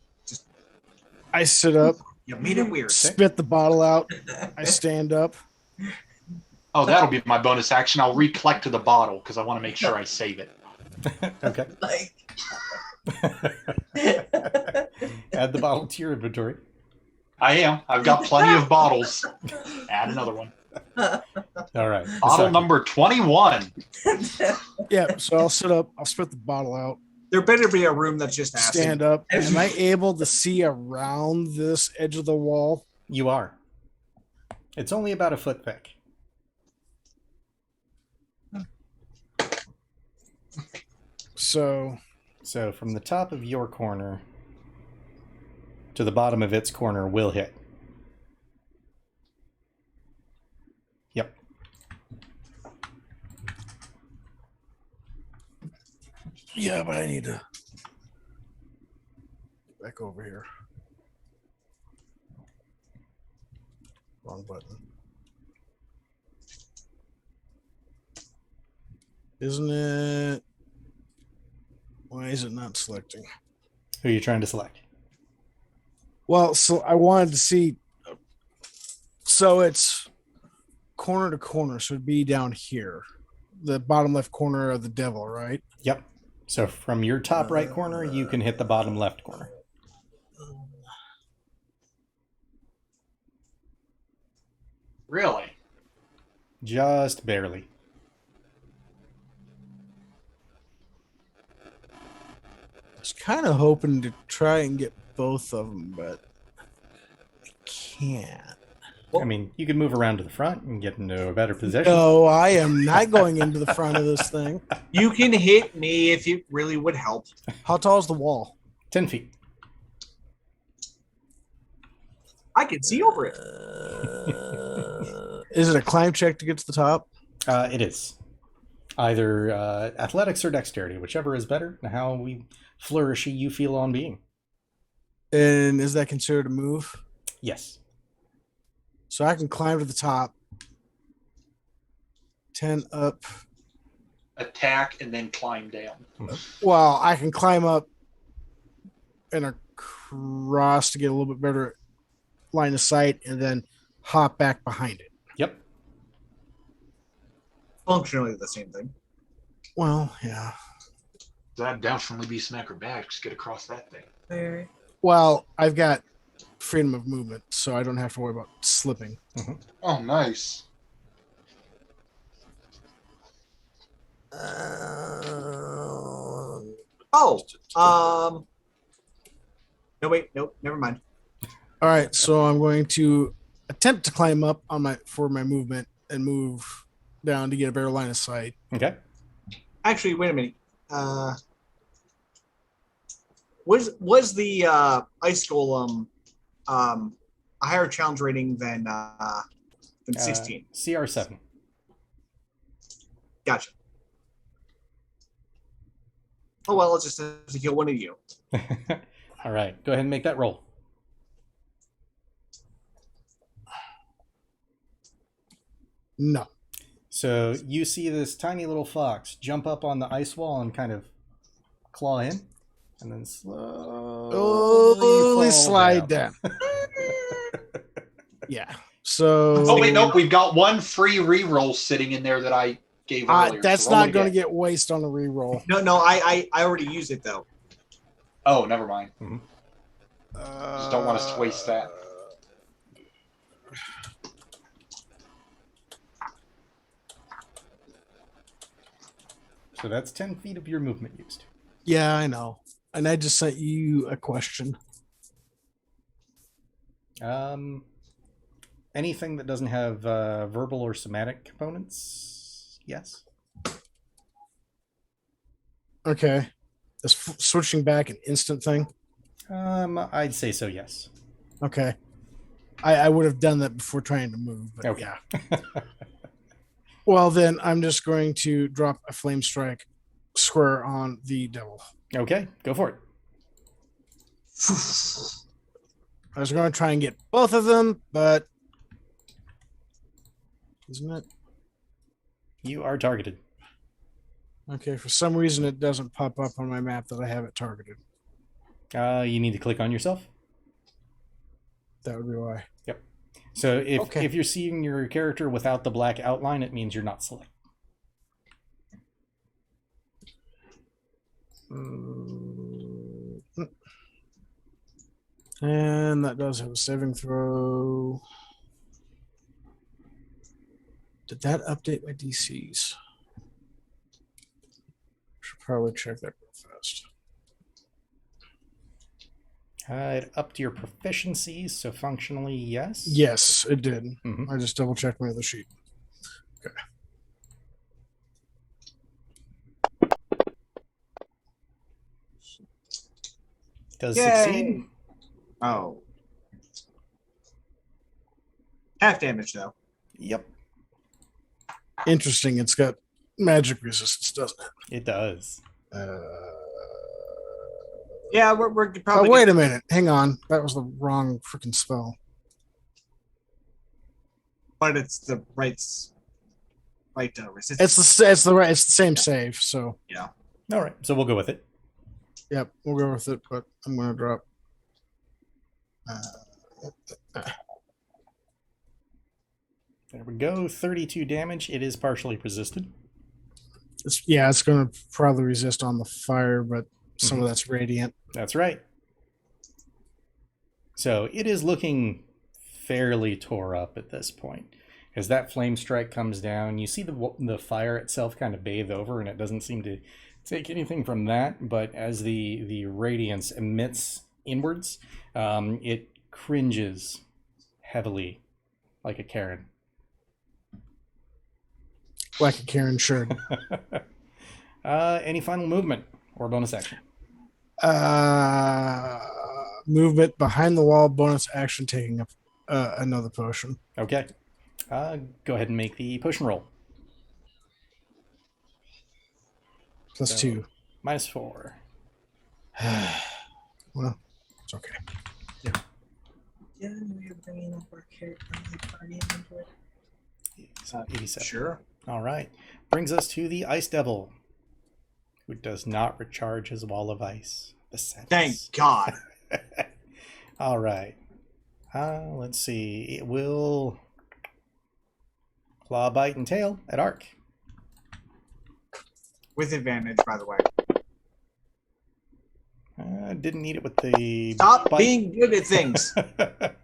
I sit up You made it weird. Spit the bottle out. I stand up. Oh, that'll be my bonus action. I'll recollect to the bottle because I want to make sure I save it. Okay. Like, Add the bottle to your inventory. I am. I've got plenty of bottles. Add another one. All right. Bottle Asaki. number 21. Yeah, so I'll sit up. I'll spit the bottle out. There better be a room that's just acid. Stand up. Am I able to see around this edge of the wall? You are. It's only about a foot thick. So from the top of your corner to the bottom of its corner will hit. Yep. yeah, but I need to get back over here. Wrong button. Isn't it? Why is it not selecting? Who are you trying to select? Well, so I wanted to see. So it's corner to corner, so it'd be down here, the bottom left corner of the devil, right? Yep. So from your top right corner, you can hit the bottom left corner. Really? Just barely. I was kind of hoping to try and get both of them, but I can't. I mean, you can move around to the front and get into a better position. No, I am not going into the front of this thing. You can hit me if it really would help. How tall is the wall? 10 feet. I can see over it. Is it a climb check to get to the top? It is. Either athletics or dexterity, whichever is better, and how flourishy you feel on being. And is that considered a move? Yes. So I can climb to the top. 10 up. Attack and then climb down. Well, I can climb up and across to get a little bit better line of sight and then hop back behind it. Yep. Functionally the same thing. Well, yeah. That'd definitely be some acrobatics. Get across that thing. very. Well, I've got freedom of movement, so I don't have to worry about slipping. Oh, nice. No, wait, nope, never mind. All right, so I'm going to attempt to climb up on my movement and move down to get a better line of sight. Okay. Actually, wait a minute. Was the ice golem a higher challenge rating than 16? CR7. Gotcha. Oh well, let's just have to kill one of you. All right. Go ahead and make that roll. No. So you see this tiny little fox jump up on the ice wall and kind of claw in, and then slowly fall slide down. Yeah. So. Oh, wait, nope. We've got one free reroll sitting in there that I gave earlier. That's So roll not it going to again. get waste on a reroll. No, I already used it though. Oh, never mind. Uh, Just don't want us to waste that. So that's 10 feet of your movement used. Yeah, I know. And I just sent you a question. Anything that doesn't have verbal or somatic components, yes. Okay. Is switching back an instant thing? I'd say so, yes. Okay. I would have done that before trying to move, but Okay. yeah. Well, then I'm just going to drop a flame strike square on the devil. Okay, go for it. I was going to try and get both of them, but isn't it? You are targeted. Okay, for some reason it doesn't pop up on my map that I have it targeted. You need to click on yourself. That would be why. Yep. So if Okay. if you're seeing your character without the black outline, it means you're not select. And that does have a saving throw. Did that update my DCs? Should probably check that real fast. It upped your proficiencies, so functionally, yes. Yes, it did. Mhm. I just double checked my other sheet. Okay. Does Yay! succeed. Oh. Half damage, though. Yep, Interesting. It's got magic resistance, doesn't it? it does. Yeah, we're Oh, probably. wait a minute. Hang on. That was the wrong freaking spell. But it's the right resistance. It's the same save. So All right, so we'll go with it. yep, we'll go with it. But I'm gonna drop. There we go. 32 damage. It is partially resisted. It's gonna probably resist on the fire, but some of that's radiant. That's right. So it is looking fairly tore up at this point. As that flame strike comes down, you see the fire itself kind of bathe over, and it doesn't seem to take anything from that. But as the radiance emits inwards, it cringes heavily, like a Karen. Like a Karen should. Any final movement or bonus action? Movement behind the wall, bonus action, taking up another potion. Okay. Go ahead and make the potion roll. Plus So- 2. -4. Well, it's okay. Yeah, we were bringing up our character party into it. So 87. Sure. All right. Brings us to the Ice Devil, who does not recharge his wall of ice. The sadness. Thank God. All right. Let's see. It will claw, bite, and tail at Arc. With advantage, by the way. Didn't need it with the Stop bite. being good at things. Can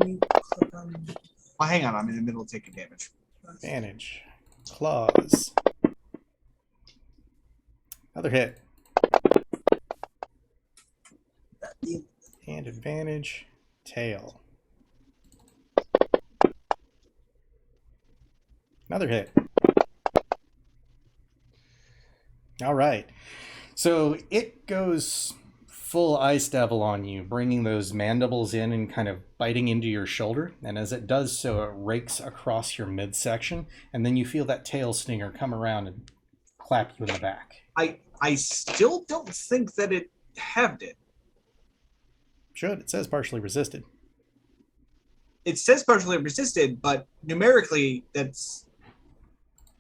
you click on Well, hang on. I'm in the middle of taking damage. Advantage. Claws. Another hit. the And advantage. Tail. Another hit. All right. So it goes full Ice Devil on you, bringing those mandibles in and kind of biting into your shoulder. And as it does so, it rakes across your midsection. And then you feel that tail stinger come around and clap you in the back. I still don't think that it halved it. Should. It says partially resisted. It says partially resisted, but numerically, that's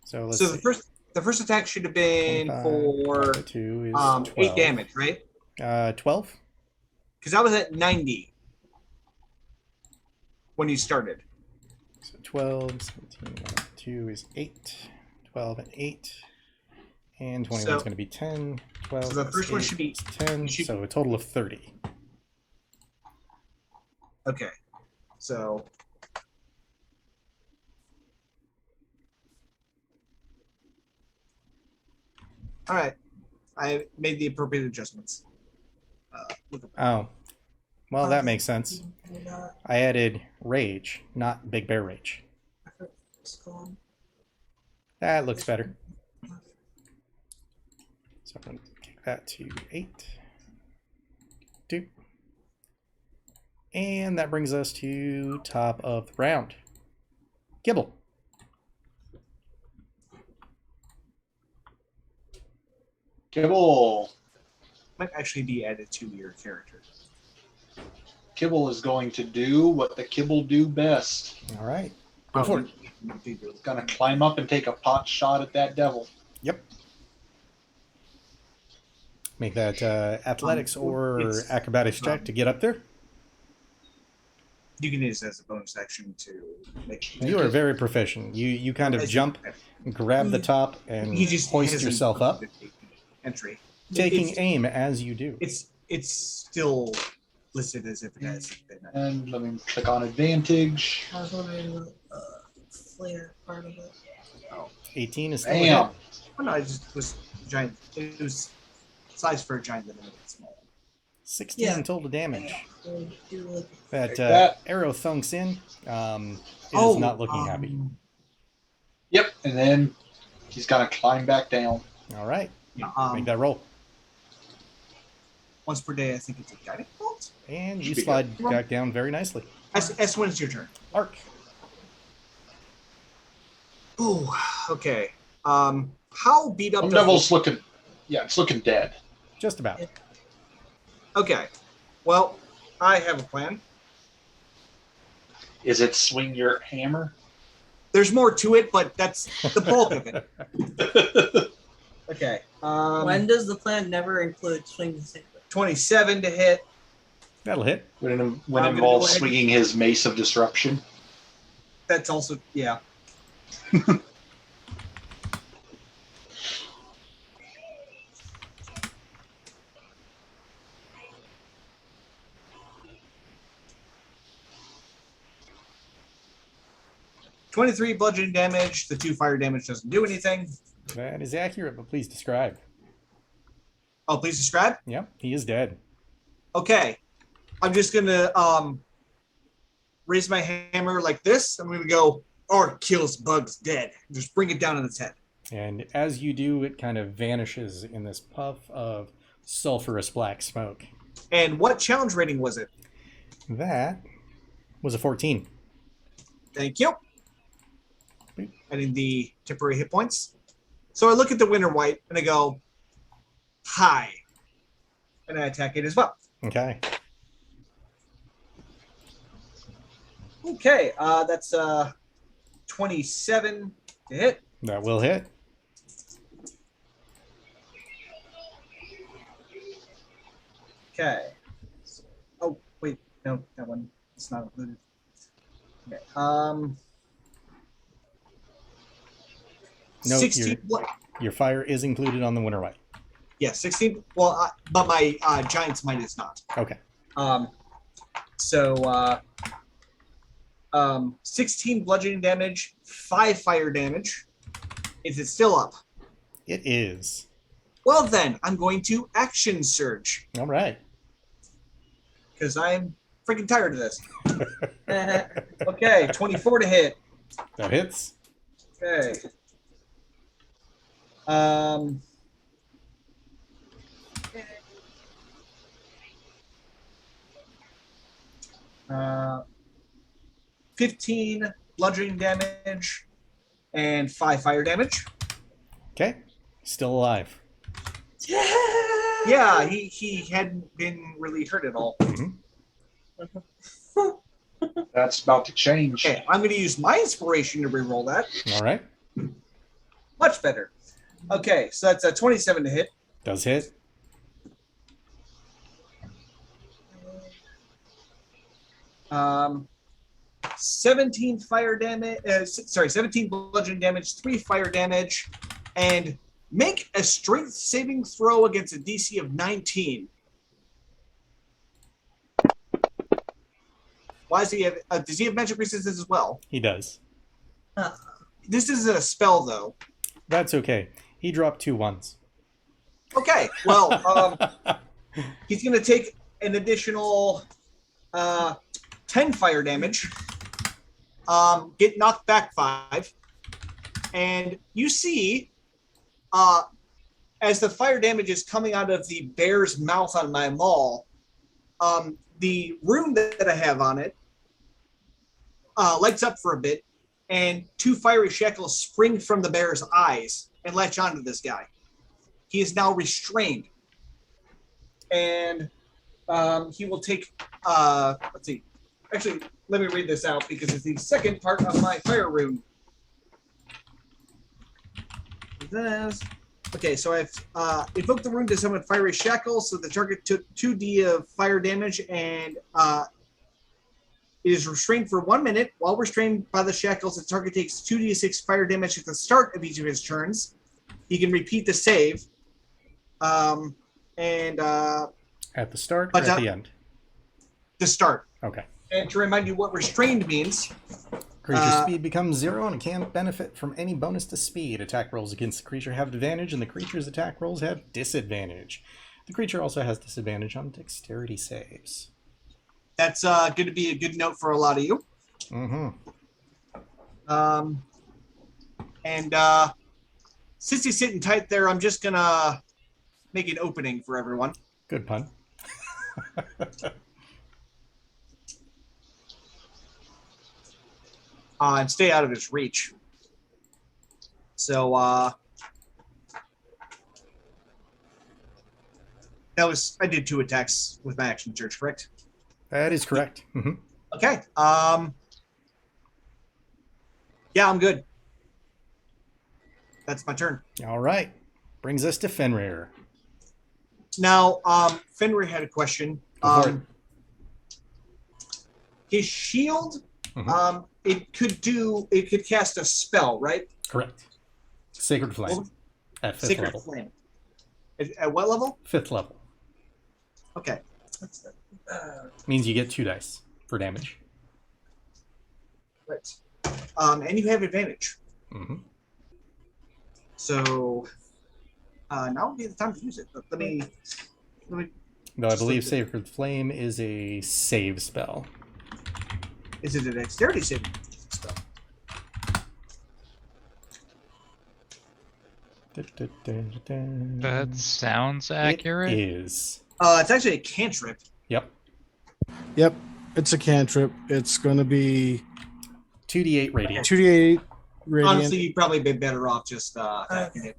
So let's so. see. The first attack should have been 25 for 2 is 8 12. damage, right? 12? Because I was at 90 when you started. So 12, 17, 2 is 8. 12 and 8. And 21 is So- going to be 10. 12 so the plus first one 8 should be- is 10. should- So a total of 30. Okay, so all right, I made the appropriate adjustments. Oh. Well, that makes sense. not I added rage, not big bear rage. skull. That looks better. So I'm going to kick that to 8. 2. And that brings us to top of the round. Gibble. Kibble. Might actually be added to your character. Kibble is going to do what the kibble do best. All right. Go for it. It's gonna climb up and take a pot shot at that devil. Yep. Make that athletics or it's- acrobatics check to get up there. You can use it as a bonus action to make. You are very proficient. You kind of jump, grab the top, and He just hoist has yourself an up, entry. taking It's- aim as you do. It's still listed as if it has been. And let me click on advantage. I was wondering what flare part of it. 18 is still a hit. Bam. Oh, no, it just was giant. It was size for a giant that made it small. 16 Yeah. total damage. So do like That Take that. arrow thunks in. It Oh, is not looking happy. Yep, and then he's got to climb back down. All right, Yeah, make that roll. once per day, I think it's a guiding bolt. And you Should be slide good. back down very nicely. S1 is your turn. Arc. Ooh, okay. How beat up Home does Devil's looking, yeah, it's looking dead. Just about. Okay. Well, I have a plan. Is it swing your hammer? There's more to it, but that's the bulk of it. Okay. when does the plan never include swing the saber? 27 to hit. That'll hit. When it I'm gonna involves go ahead. swinging his mace of disruption. That's also, yeah. $23 bludgeoning damage. The 2 fire damage doesn't do anything. That is accurate, but please describe. Oh, please describe. Yep, he is dead. Okay. I'm just gonna raise my hammer like this. I'm gonna go, or kills bugs dead. Just bring it down on its head. And as you do, it kind of vanishes in this puff of sulfurous black smoke. And what challenge rating was it? That was a 14. Thank you. Adding the temporary hit points. So I look at the winter white and I go, hi. And I attack it as well. Okay. Okay, that's 27 to hit. That will hit. Okay. Oh, wait, no, that one is not included. Okay. No, 16. Your fire is included on the winter white. Yeah, 16. Well, but my giant's might is not. Okay. 16 bludgeoning damage, 5 fire damage. Is it still up? It is. Well, then I'm going to action surge All right. because I'm freaking tired of this. Okay, 24 to hit. That hits. Okay. 15 bludgeoning damage and 5 fire damage. Okay. Still alive. Yeah, he hadn't been really hurt at all. That's about to change. Okay, I'm going to use my inspiration to reroll that. All right. Much better. Okay, so that's a 27 to hit. Does hit. Um, 17 fire damage. 17 bludgeoning damage, 3 fire damage, and make a strength saving throw against a DC of 19. Why does he have? Does he have magic resistance as well? He does. This is a spell, though. That's okay. He dropped 2 ones. Okay, well, he's going to take an additional 10 fire damage, get knocked back 5, and you see, as the fire damage is coming out of the bear's mouth on my maul, the rune that I have on it lights up for a bit, and 2 fiery shackles spring from the bear's eyes and latch onto this guy. He is now restrained. And he will take, let's see. Actually, let me read this out because it's the second part of my fire rune. Okay, so I've invoked the rune to summon fiery shackles, so the target took 2d of fire damage and It is restrained for 1 minute. While restrained by the shackles, the target takes 2d6 fire damage at the start of each of his turns. He can repeat the save. At the start or at the end? The start. Okay. And to remind you what restrained means. Creature speed becomes 0 and it can't benefit from any bonus to speed. Attack rolls against the creature have advantage, and the creature's attack rolls have disadvantage. The creature also has disadvantage on dexterity saves. That's going to be a good note for a lot of you. Mm-hmm. Since he's sitting tight there, I'm just going to make an opening for everyone. Good pun. And stay out of his reach. So, I did 2 attacks with my action surge, correct? That is correct. Mm-hmm. Okay. Yeah, I'm good. That's my turn. All right. Brings us to Fenrir. Now, Fenrir had a question. Go for it. His shield, Mhm. it could cast a spell, right? Correct. Sacred Flame. At 5th Sacred level. Flame. At what level? 5th level. Okay. Means you get 2 dice for damage. Right. And you have advantage. Mm-hmm. So now would be the time to use it. But let me Though I believe Sacred Flame is a save spell. Is it a dexterity saving spell? That sounds accurate. It is. It's actually a cantrip. Yep. Yep, it's a cantrip. It's going to be 2d8 radiant. 2d8 radiant. Honestly, you'd probably be better off just attacking it.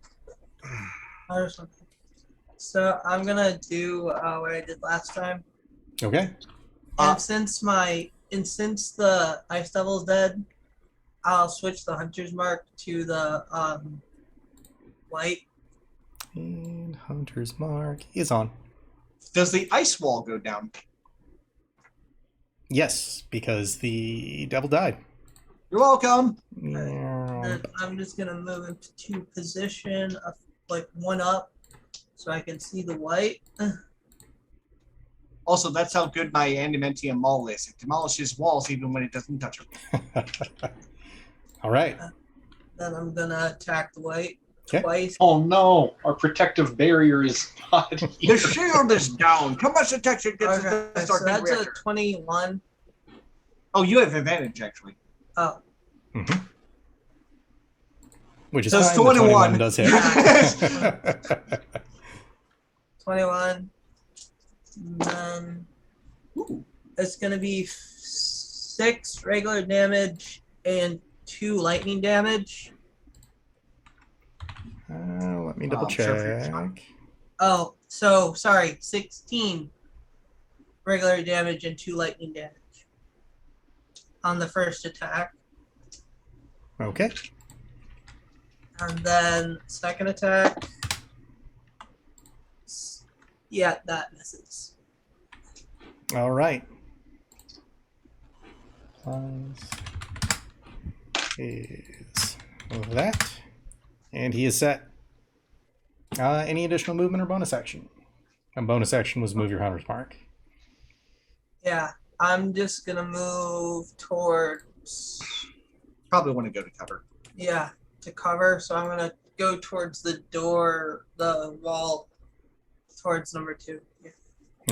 So I'm gonna do what I did last time. Okay. And since the ice devil's dead, I'll switch the hunter's mark to the white. And Hunter's Mark is on. Does the ice wall go down? Yes, because the devil died. You're welcome. Then I'm just gonna move into position of like 1 up, so I can see the white. Also, that's how good my adamantium maul is. It demolishes walls even when it doesn't touch them. All right. Then I'm gonna attack the white Okay. twice. Oh no, our protective barrier is not The here. shield is down. How much protection gets Okay, the so start that's a reactor? 21. Oh, you have advantage actually. Oh, Mm-hmm. Which is So it's fine. The 21. does hit. 21. And then it's gonna be 6 regular damage and 2 lightning damage. Let me double Sure, for sure. check. Oh, so sorry, 16 regular damage and 2 lightning damage on the first attack. Okay. And then second attack. Yeah, that misses. All right. Plus is that. And he is set. Any additional movement or bonus action? A bonus action was move your hunter's mark. Yeah, I'm just gonna move towards Probably want to go to cover. to cover. So I'm gonna go towards the door, the wall, towards number 2. Yeah.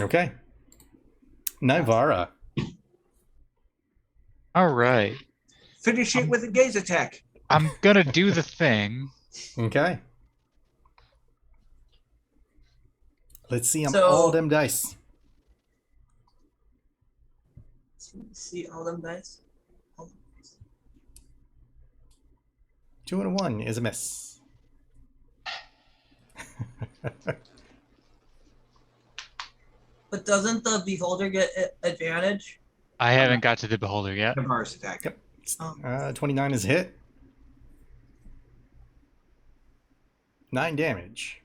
Okay. Nivara. All right. Finish it with a gaze attack. I'm gonna do the thing. Okay. Let's see So- all them dice. See all them dice. 2 and a 1 is a miss. But doesn't the beholder get advantage? I haven't got to the beholder yet. Navarre's attack. Yep. 29 is a hit. 9 damage.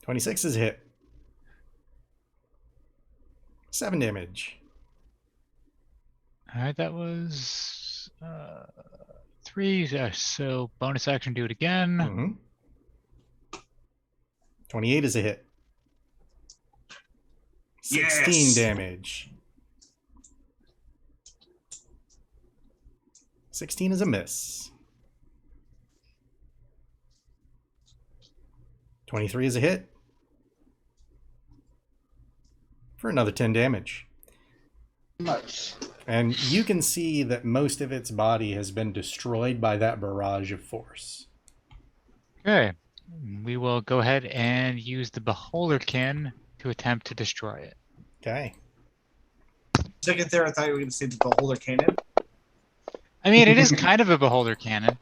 26 is a hit. 7 damage. All right, that was 3. So bonus action, do it again. Mm-hmm. 28 is a hit. 16 Yes! damage. 16 is a miss. 23 is a hit. For another 10 damage. Nice. And you can see that most of its body has been destroyed by that barrage of force. Okay. We will go ahead and use the Beholderkin to attempt to destroy it. Okay. Second there, I thought you were going to say the beholder cannon. I mean, it is kind of a Beholder Cannon.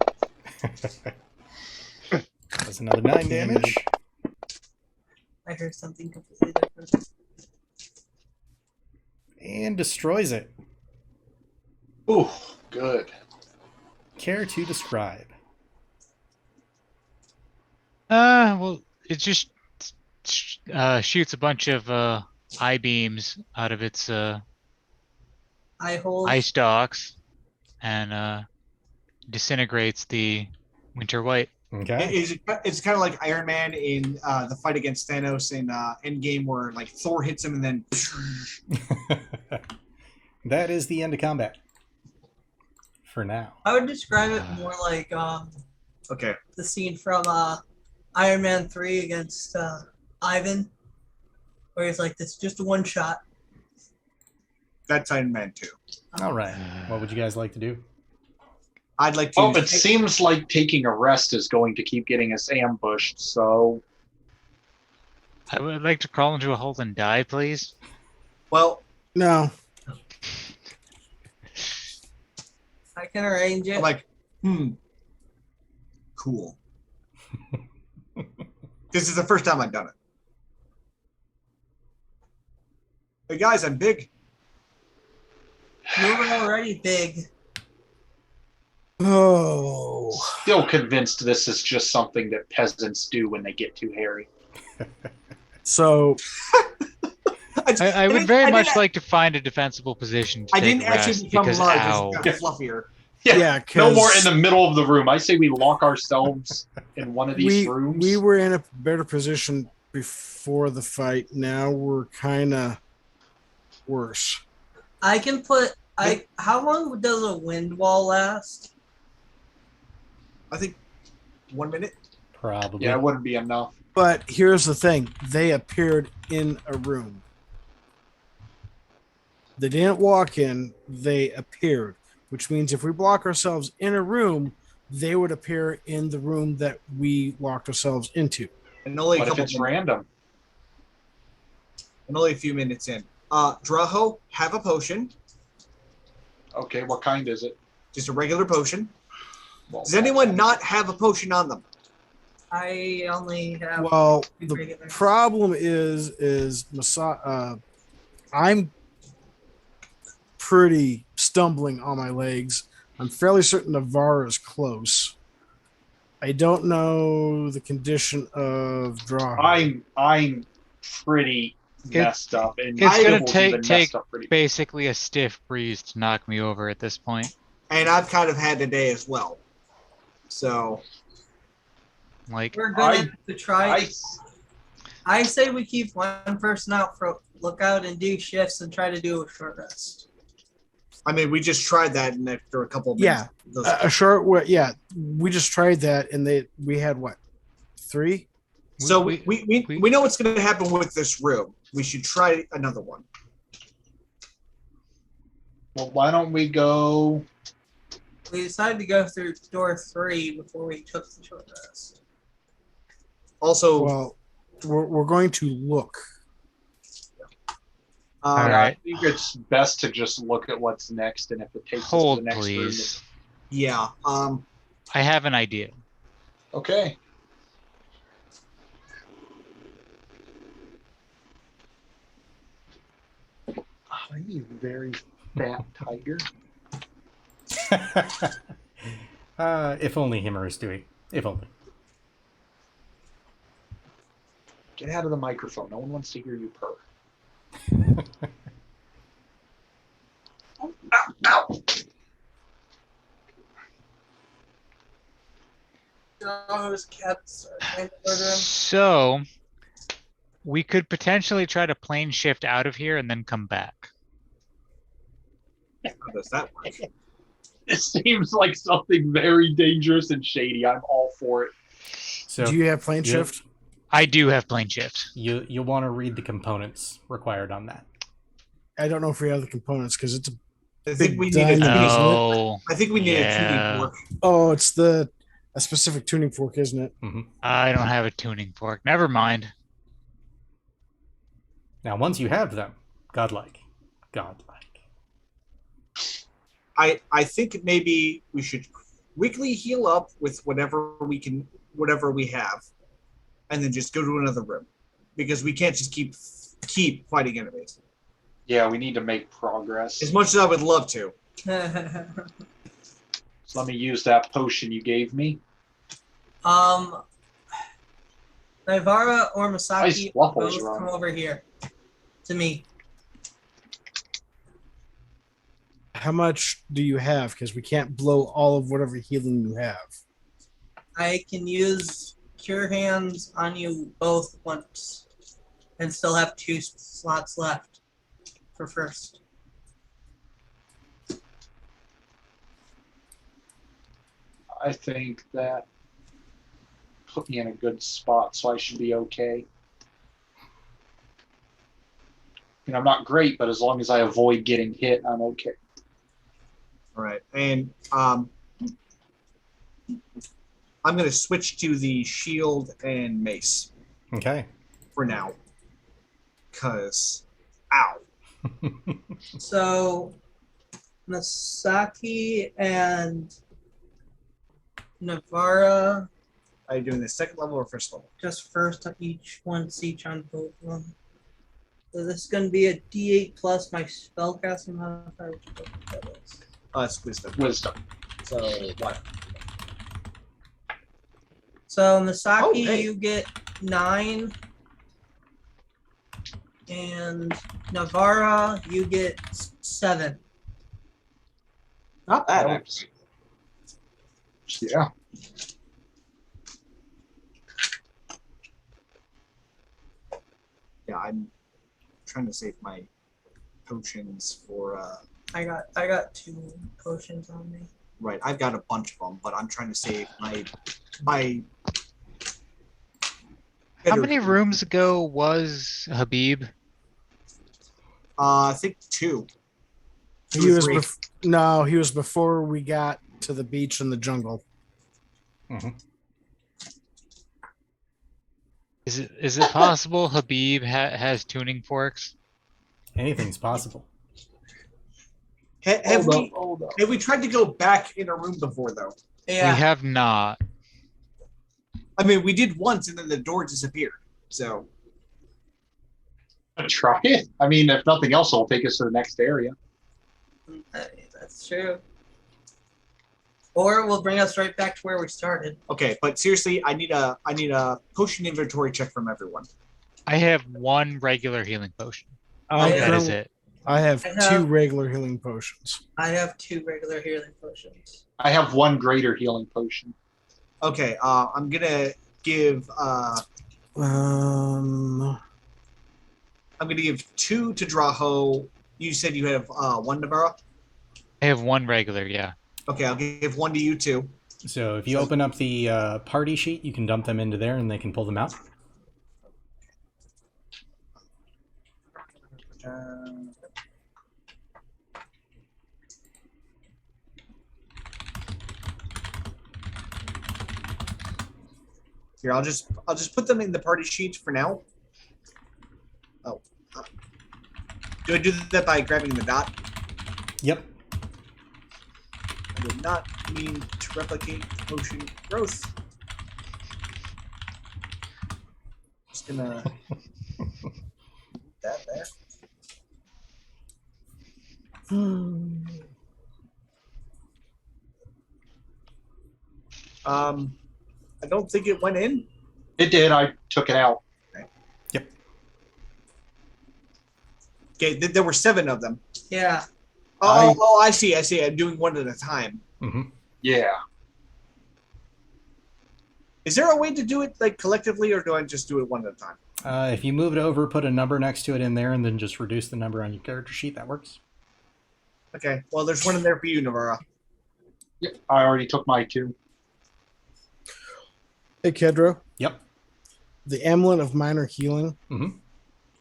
That's another 9 damage. I heard something completely different. And destroys it. Ooh, good. Care to describe? Well, it just shoots a bunch of eye beams out of its I hold. eye stalks and disintegrates the Winter White. Okay. It's kind of like Iron Man in the fight against Thanos in Endgame, where like Thor hits him and then. That is the end of combat. For now. I would describe it more like Okay. the scene from Iron Man 3 against Ivan, where he's like, "This is just a one shot." That's Iron Man 2. All right. What would you guys like to do? I'd like to. Oh, it seems like taking a rest is going to keep getting us ambushed, so... I would like to crawl into a hole and die, please. Well, No. I can arrange it. I'm like, cool. This is the first time I've done it. Hey guys, I'm big. You were already big. Oh. Still convinced this is just something that peasants do when they get too hairy. So I would very much like to find a defensible position to I take didn't a rest actually become because large. ow. It's kind of fluffier. yeah, No more 'cause in the middle of the room. I say we lock ourselves in one of these rooms. we were in a better position before the fight. Now we're kind of worse. I can put. How long does a wind wall last? I think 1 minute. Probably. Yeah, it wouldn't be enough. But here's the thing. They appeared in a room. They didn't walk in. They appeared. Which means if we block ourselves in a room, they would appear in the room that we locked ourselves into. And only What if it's random? And only a few minutes in. Draho, have a potion. Okay, what kind is it? Just a regular potion. Well, Does anyone not have a potion on them? I only have. Well, two the regulars. problem is I'm pretty stumbling on my legs. I'm fairly certain Navarre is close. I don't know the condition of draw. I'm pretty messed up, and It's gonna Nigel's even take messed up pretty. basically a stiff breeze to knock me over at this point. And I've kind of had today as well. So Like, We're gonna have to try. I, I say we keep one person out for lookout and do shifts and try to do a short rest. I mean, we just tried that, and after a couple of minutes, A short way. Yeah, we just tried that, and we had what, 3? So we- we know what's going to happen with this room. We should try another one. well, why don't we go? We decided to go through door 3 before we took the short rest. Also, Well, we're going to look. all I right, think it's best to just look at what's next, and if it takes us to hold the next please. yeah. I have an idea. room. Okay. Oh, you very fat tiger. If only Himmer is doing. If only. Get out of the microphone. No one wants to hear you purr. long as cats are trying to murder him. So we could potentially try to plane shift out of here and then come back. How does that work? It seems like something very dangerous and shady. I'm all for it. So Do you have plane you- shift? I do have plane shift. you want to read the components required on that. I don't know if we have the components because it's a. I think Big we need a diamond. tuning. No, I think we need a tuning Yeah. fork. Oh, it's a specific tuning fork, isn't it? I don't have a tuning fork. Never mind. Now, once you have them, godlike. I think maybe we should quickly heal up with whatever we have, and then just go to another room, because we can't just keep fighting enemies. Yeah, we need to make progress. As much as I would love to. So let me use that potion you gave me. Nivara or Nice Masaki waffles, both Ron. come over here to me. How much do you have? Because we can't blow all of whatever healing you have. I can use Cure Hands on you both once and still have 2 slots left for first. I think that put me in a good spot, so I should be okay. I'm not great, but as long as I avoid getting hit, I'm okay. All right, and I'm going to switch to the shield and mace Okay. for now, because ow. So, Masaki and Navara, Are you doing the second level or first level? just first on each on both of them. So this is going to be a D8 plus my spellcasting modifier, which I don't know what that is. It's wisdom. Wisdom. So what? So Masaki, Oh, hey. you get 9, and Navara, you get 7. Not bad. Actually. Yeah. Yeah, I'm trying to save my potions for. I got 2 potions on me. Right, I've got a bunch of them, but I'm trying to save my. How many rooms ago was Habib? I think 2. He was Three. no, he was before we got to the beach in the jungle. Is it possible Habib has tuning forks? Anything's possible. Have Hold up. we tried to go back in a room before though? Yeah. We have not. I mean, we did once, and then the door disappeared. So Try it. I mean, if nothing else, it'll take us to the next area. That's true. Or it will bring us right back to where we started. okay, but seriously, I need a potion inventory check from everyone. I have 1 regular healing potion. Okay. That is it. I have I have- 2 regular healing potions. I have 2 regular healing potions. I have 1 greater healing potion. Okay, I'm gonna give Um, 2 to Draho. You said you have 1 Nabara? I have 1 regular, yeah. Okay, I'll give 1 to you too. So if you open up the party sheet, you can dump them into there and they can pull them out. Here, I'll just put them in the party sheet for now. Oh, do I do that by grabbing the dot? Yep. I did not mean to replicate potion growth. Just gonna put that there. I don't think it went in. It did. I took it out. Okay, there were 7 of them. Yeah. I see. I'm doing 1 at a time. hmm Yeah. Is there a way to do it like collectively, or do I just do it one at a time? If you move it over, put a number next to it in there, and then just reduce the number on your character sheet, that works. Okay. Well, there's one in there for you, Navarra. Yep, I already took my 2. Hey, Kedro. Yep. The Amulet of Minor Healing. Mm-hmm.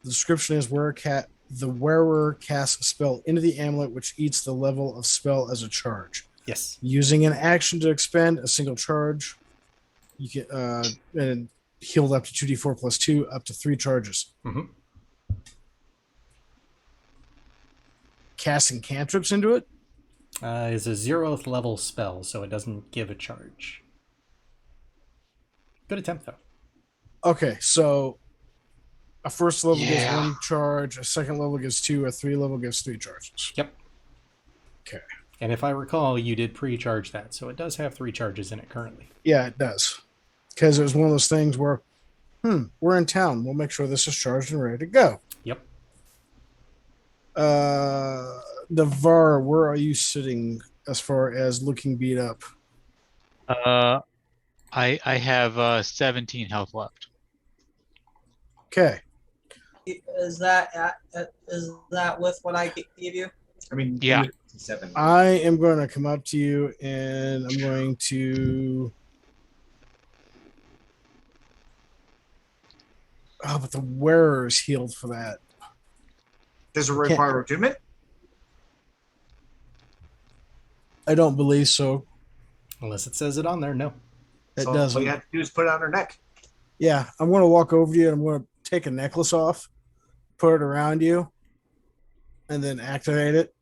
The description is the wearer casts a spell into the amulet, which eats the level of spell as a charge. Yes. Using an action to expend a single charge, you get and healed up to 2d4 plus 2, up to 3 charges. Mm-hmm. Casting cantrips into it? Is a 0th level spell, so it doesn't give a charge. Good attempt, though. Okay, so a first level gives Yeah. 1 charge, a second level gives 2, a 3 level gives 3 charges. Yep. Okay. And if I recall, you did pre-charge that, so it does have 3 charges in it currently. Yeah, it does. Because it was one of those things where, we're in town. We'll make sure this is charged and ready to go. Yep. Navarre, where are you sitting as far as looking beat up? I have 17 health left. Okay. Is that with what I gave you? I mean, Yeah. 7. I am going to come up to you and I'm going to... Oh, but the wearer is healed for that. Does it require attunement? I don't believe so. Unless it says it on there, no. It So doesn't. All you have to do is put it on her neck. Yeah, I'm going to walk over to you and I'm going to take a necklace off, put it around you, and then activate it.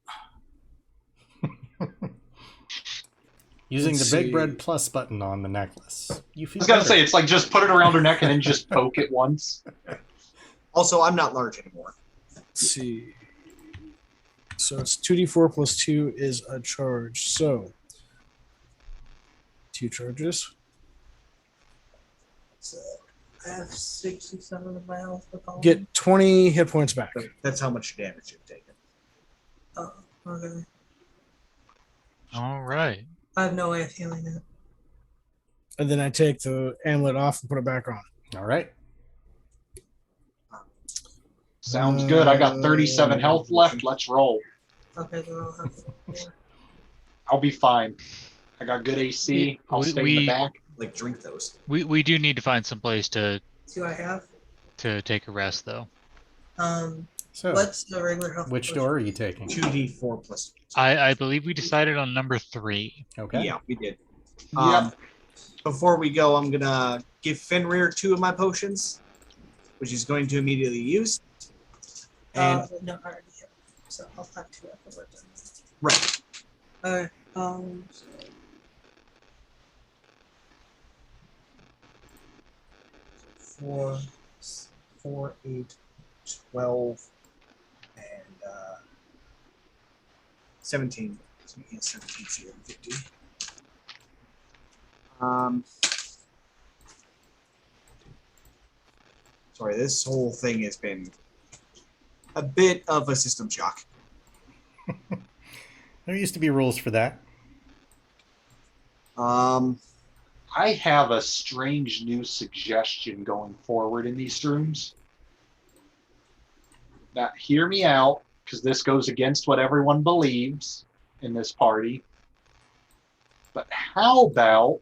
Using Let's the Big see. Red Plus button on the necklace. You I feel was gonna better. say, it's like just put it around her neck and then just poke it once. Also, I'm not large anymore. Let's see. So it's 2d4 plus 2 is a charge. So 2 charges. So I have 67 of my health. Get 20 hit points back. So that's how much damage you've taken. Oh, okay. All right. I have no way of healing it. And then I take the amulet off and put it back on. All right. Sounds good. I got 37 health left. Let's roll. Okay, then I'll have 4. I'll be fine. I got good AC. I'll stay in the back. Like, drink those. We do need to find some place to Do I have? take a rest though. So, What's the regular health? which potion? door are you taking? 2d4 plus. I believe we decided on number 3. Okay. Yeah, we did. Yep. Before we go, I'm gonna give Fenrir 2 of my potions, which he's going to immediately use. And No, I already have. So I'll have 2 after we're done. right, Alright. 4, 4, 8, 12, and 17. So he has 17, so 50. Sorry, this whole thing has been a bit of a system shock. There used to be rules for that. I have a strange new suggestion going forward in these rooms. Now, hear me out, because this goes against what everyone believes in this party. But how about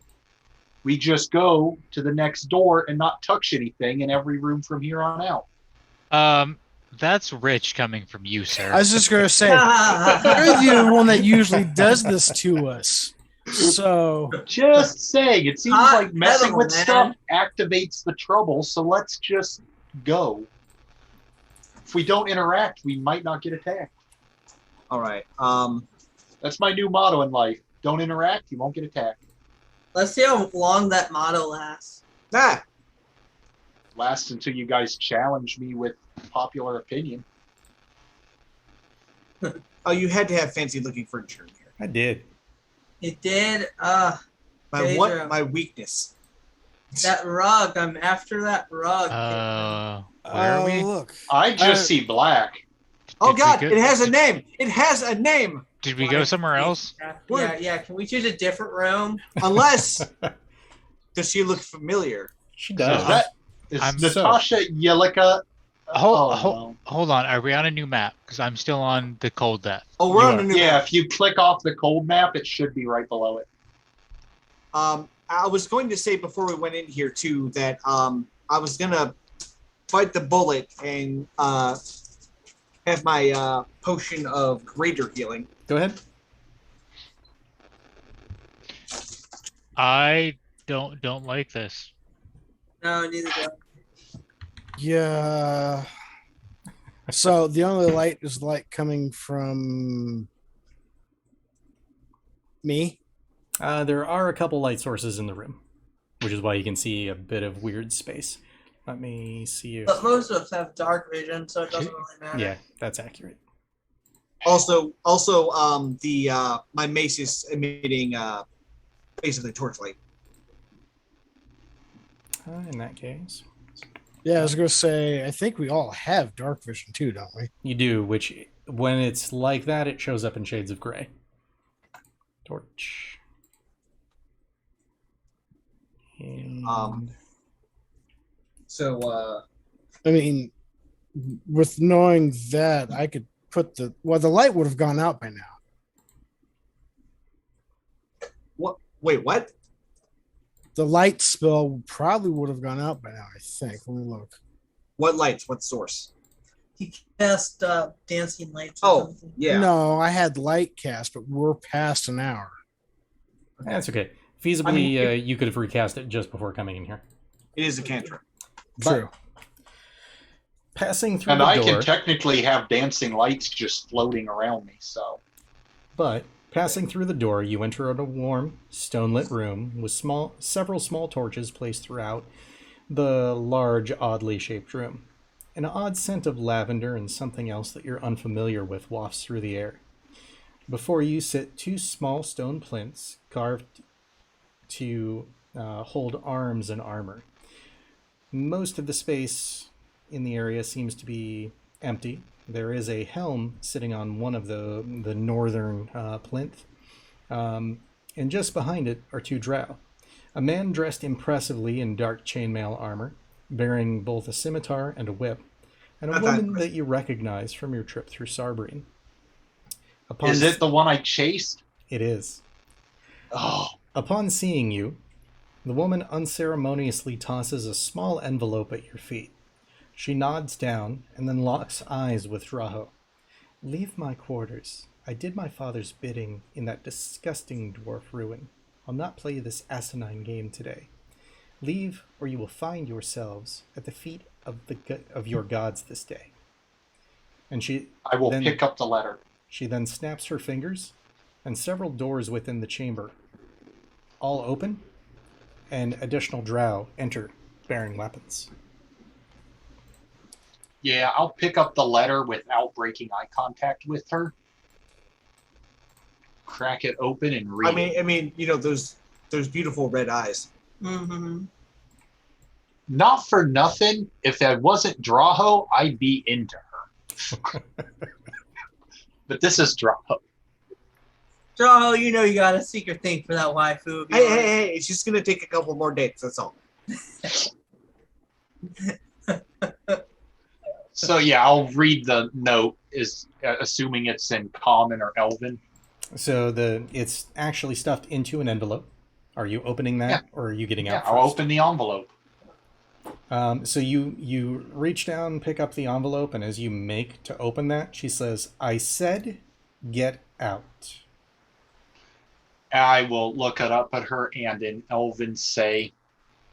we just go to the next door and not touch anything in every room from here on out? That's rich coming from you, sir. I was just going to say, you're the one that usually does this to us. So, Just saying, it seems Hot like messing metal, with man. stuff activates the trouble, so let's just go. If we don't interact, we might not get attacked. All right. That's my new motto in life. Don't interact, you won't get attacked. Let's see how long that motto lasts. Lasts until you guys challenge me with popular opinion. Oh, you had to have fancy looking furniture in here. I did. It did. My Pedro. my weakness. That rug. I'm after that rug. Where are we? look. I just see black. Oh Did we God! go- It has a name. It has a name. Did we go somewhere else? Yeah. Can we choose a different room? Unless Does she look familiar? She Is does. that is I'm Natasha Yllica? Hold on. Are we on a new map? Because I'm still on the Cold Death. Oh, we're You on are. a new Yeah, map. if you click off the cold map, it should be right below it. I was going to say before we went in here too that I was gonna bite the bullet and have my potion of greater healing. Go ahead. I don't like this. No, neither do I. Yeah. So the only light is light coming from me. There are a couple light sources in the room, which is why you can see a bit of weird space. Let me see if... But most of us have dark vision, so it doesn't really matter. Yeah, that's accurate. Also, my mace is emitting basically torchlight. In that case, Yeah, I was gonna say I think we all have dark vision too, don't we? you do, which when it's like that, it shows up in shades of gray. Torch. And... So I mean, with knowing that, I could put the light would have gone out by now. what? Wait, what? The light spell probably would have gone out by now. I think. Let me look. What lights? What source? He cast dancing lights. Or Oh, something. yeah. No, I had light cast, but we're past an hour. That's okay. Feasibly, you could have recast it just before coming in here. It is a cantrip. True. Passing through And the I door, can technically have dancing lights just floating around me, so. but passing through the door, you enter a warm, stone-lit room with several small torches placed throughout the large, oddly shaped room. An odd scent of lavender and something else that you're unfamiliar with wafts through the air. Before you sit two small stone plinths carved to hold arms and armor. Most of the space in the area seems to be empty. There is a helm sitting on one of the northern plinth, and just behind it are two drow. A man dressed impressively in dark chainmail armor, bearing both a scimitar and a whip, and a woman that you recognize from your trip through Sarbreen. Is it the one I chased? It is. Oh, Upon seeing you, the woman unceremoniously tosses a small envelope at your feet. She nods down and then locks eyes with Draho. Leave my quarters. I did my father's bidding in that disgusting dwarf ruin. I'll not play this asinine game today. Leave, or you will find yourselves at the feet of your gods this day. And I will pick up the letter. She then snaps her fingers, and several doors within the chamber all open, and additional drow enter bearing weapons. Yeah, I'll pick up the letter without breaking eye contact with her. Crack it open and read it. I mean, you know those beautiful red eyes. Mm-hmm. Not for nothing, if I wasn't Draho, I'd be into her. But this is Draho. Draho, you know you got a secret thing for that waifu. Hey, it's just gonna take a couple more dates. That's all. So yeah, I'll read the note, assuming it's in Common or Elven. So it's actually stuffed into an envelope. Are you opening that, or are you getting out I'll first? open the envelope. So you reach down, pick up the envelope, and as you make to open that, she says, "I said, get out." I will look it up at her and in Elven say,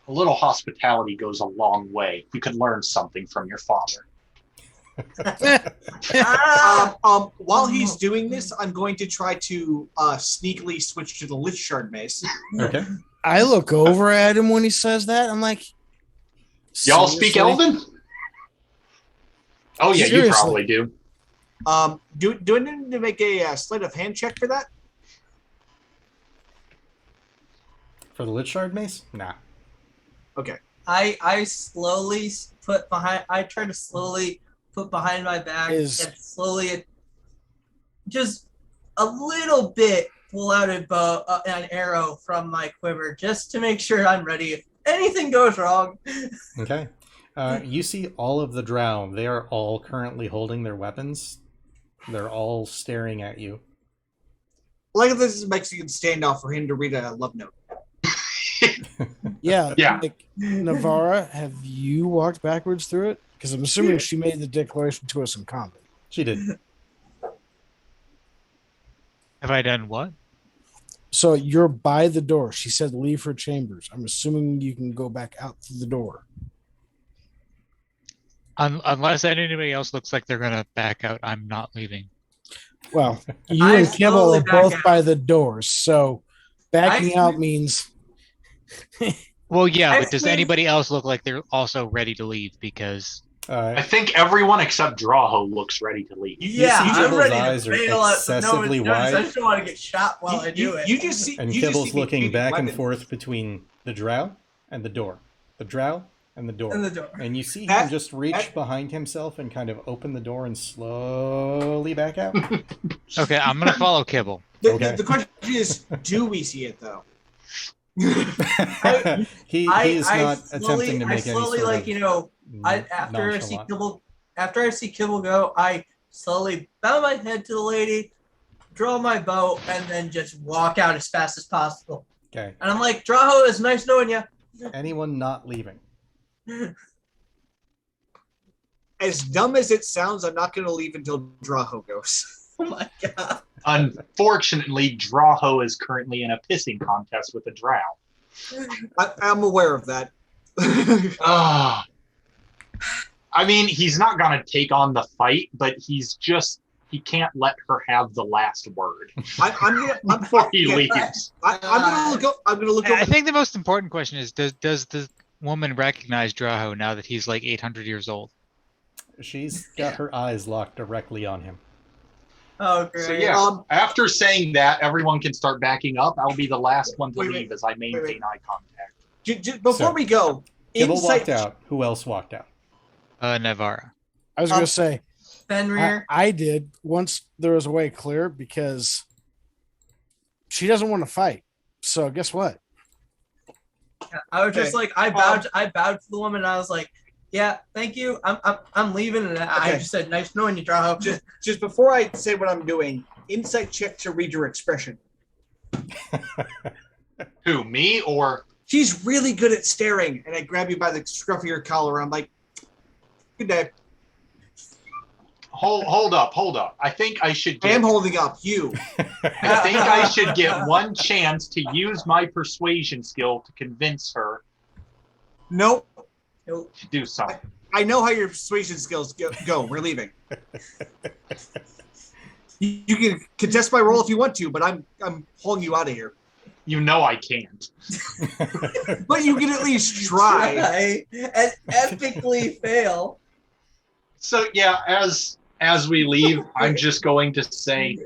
"A little hospitality goes a long way. You can learn something from your father." While he's doing this, I'm going to try to sneakily switch to the Lich Shard Mace. Okay. I look over at him when he says that. I'm like, Y'all speak seriously? Elven? Oh yeah, Seriously. you probably do. Do I need to make a sleight of hand check for that? For the Lich Shard Mace? Nah. Okay. I slowly put behind. I try to slowly put behind my back and slowly, just a little bit, pull out an arrow from my quiver just to make sure I'm ready if anything goes wrong. Okay. You see all of the drow. They are all currently holding their weapons. They're all staring at you. Like if this is a Mexican standoff for him to read a love note. Yeah. Yeah. Like, Navarra, have you walked backwards through it? Because I'm assuming she made the declaration to us in combat. She did. Have I done what? So you're by the door. She said leave her chambers. I'm assuming you can go back out through the door. Unless anybody else looks like they're gonna back out, I'm not leaving. Well, you I and Kibble slowly are back both out. by the doors, so backing I- out means Well, yeah, but does Actually- anybody else look like they're also ready to leave? Because I think everyone except Drawho looks ready to leave. Yeah, see I'm Kibble's ready eyes to are fail at excessively no, wide. I just don't want to get shot while I do it. You just see, and you just Kibble's see me looking shooting back and weapons. forth between the drow and the door. The drow and the door. in the door. And you see him That- just reach that- behind himself and kind of open the door and slowly back out. okay, I'm gonna follow Kibble. Okay. The question is, do we see it though? he is not attempting to make any sort like of you know, after I see Kibble go, I slowly bow my head to the lady, draw my bow, and then just walk out as fast as possible. Okay. And I'm like, Draho, it's nice knowing you. Anyone not leaving? As dumb as it sounds, I'm not going to leave until Draho goes. Oh my god. Unfortunately, Drawho is currently in a pissing contest with a Drow. I'm aware of that. Ah. I mean, he's not going to take on the fight, but he can't let her have the last word before he leaves. I'm gonna look up. I'm gonna look I up. think the most important question is: Does the woman recognize Draho now that he's like 800 years old? She's got her eyes locked directly on him. Oh great. So yeah, after saying that, everyone can start backing up. I'll be the last one to Wait, leave as I maintain eye contact. Before So, we go, Kibble insight. walked out. Who else walked out? Navarra. I was going to say, Fenrir. I did once there was a way clear because she doesn't want to fight. So guess what? I was just Okay. like, I bowed to the woman, and I was like, yeah, thank you. I'm leaving, and I Okay. just said, nice knowing you, Draho. Just before I say what I'm doing, insight check to read your expression. Who, me or? She's really good at staring, and I grab you by the scruff of your collar. I'm like, "Good day." Hold up. I think I should I am get. holding up you. I think I should get one chance to use my persuasion skill to convince her Nope. to do something. I know how your persuasion skills go. We're leaving. You can contest my roll if you want to, but I'm pulling you out of here. You know I can't. But you can at least try. And epically fail. So yeah, as we leave, I'm just going to say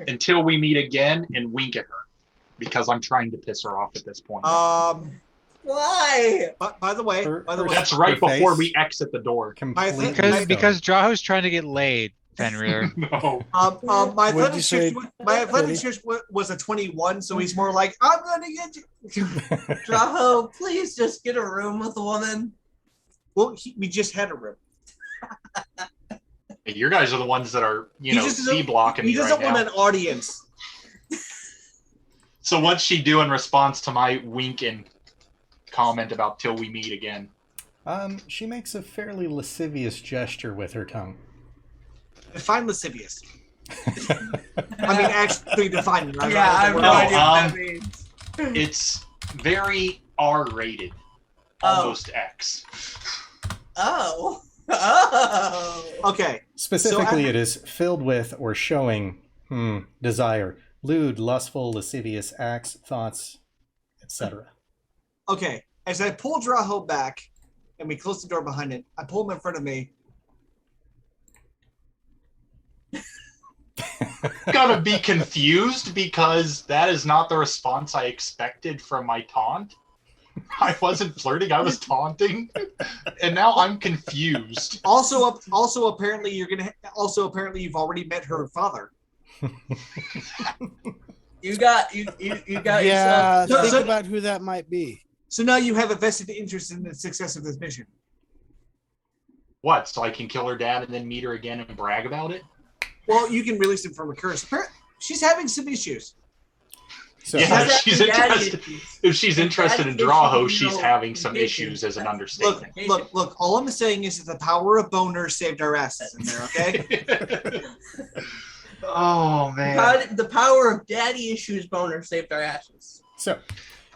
until we meet again and wink at her because I'm trying to piss her off at this point. Why? By the way, That's right her before face we exit the door. completely Because Draho's trying to get laid, Fenrir. No. my What'd you say, athletics shift was a 21, so he's more like, I'm gonna get you. Draho, please just get a room with a woman. Well, we just had a room. You guys are the ones that are, He just doesn't- C blocking He me doesn't right want now. an audience. So what's she do in response to my winking comment about till we meet again? She makes a fairly lascivious gesture with her tongue. Define lascivious. I mean, actually define it. Yeah, I have no No, idea what that means. It's very R-rated, Oh. almost X. Oh. Okay. Specifically, So I- it is filled with or showing desire, lewd, lustful, lascivious acts, thoughts, etc. Okay. As I pull Draho back and we close the door behind it, I pull him in front of me. Gonna be confused because that is not the response I expected from my taunt. I wasn't flirting, I was taunting, and now I'm confused. Also, apparently you've already met her father. You got Yeah, yourself. think about who that might be. So now you have a vested interest in the success of this mission. What? So I can kill her dad and then meet her again and brag about it? Well, you can release him from a curse. She's having some issues. So, Yeah, She's she's having daddy interested. issues. If she's interested in Daddy Drawho, issues, she's no having some communication. issues as an Look, understatement. look. All I'm saying is that the power of boner saved our asses in there, okay? Oh, man. The power of daddy issues boner saved our ashes. so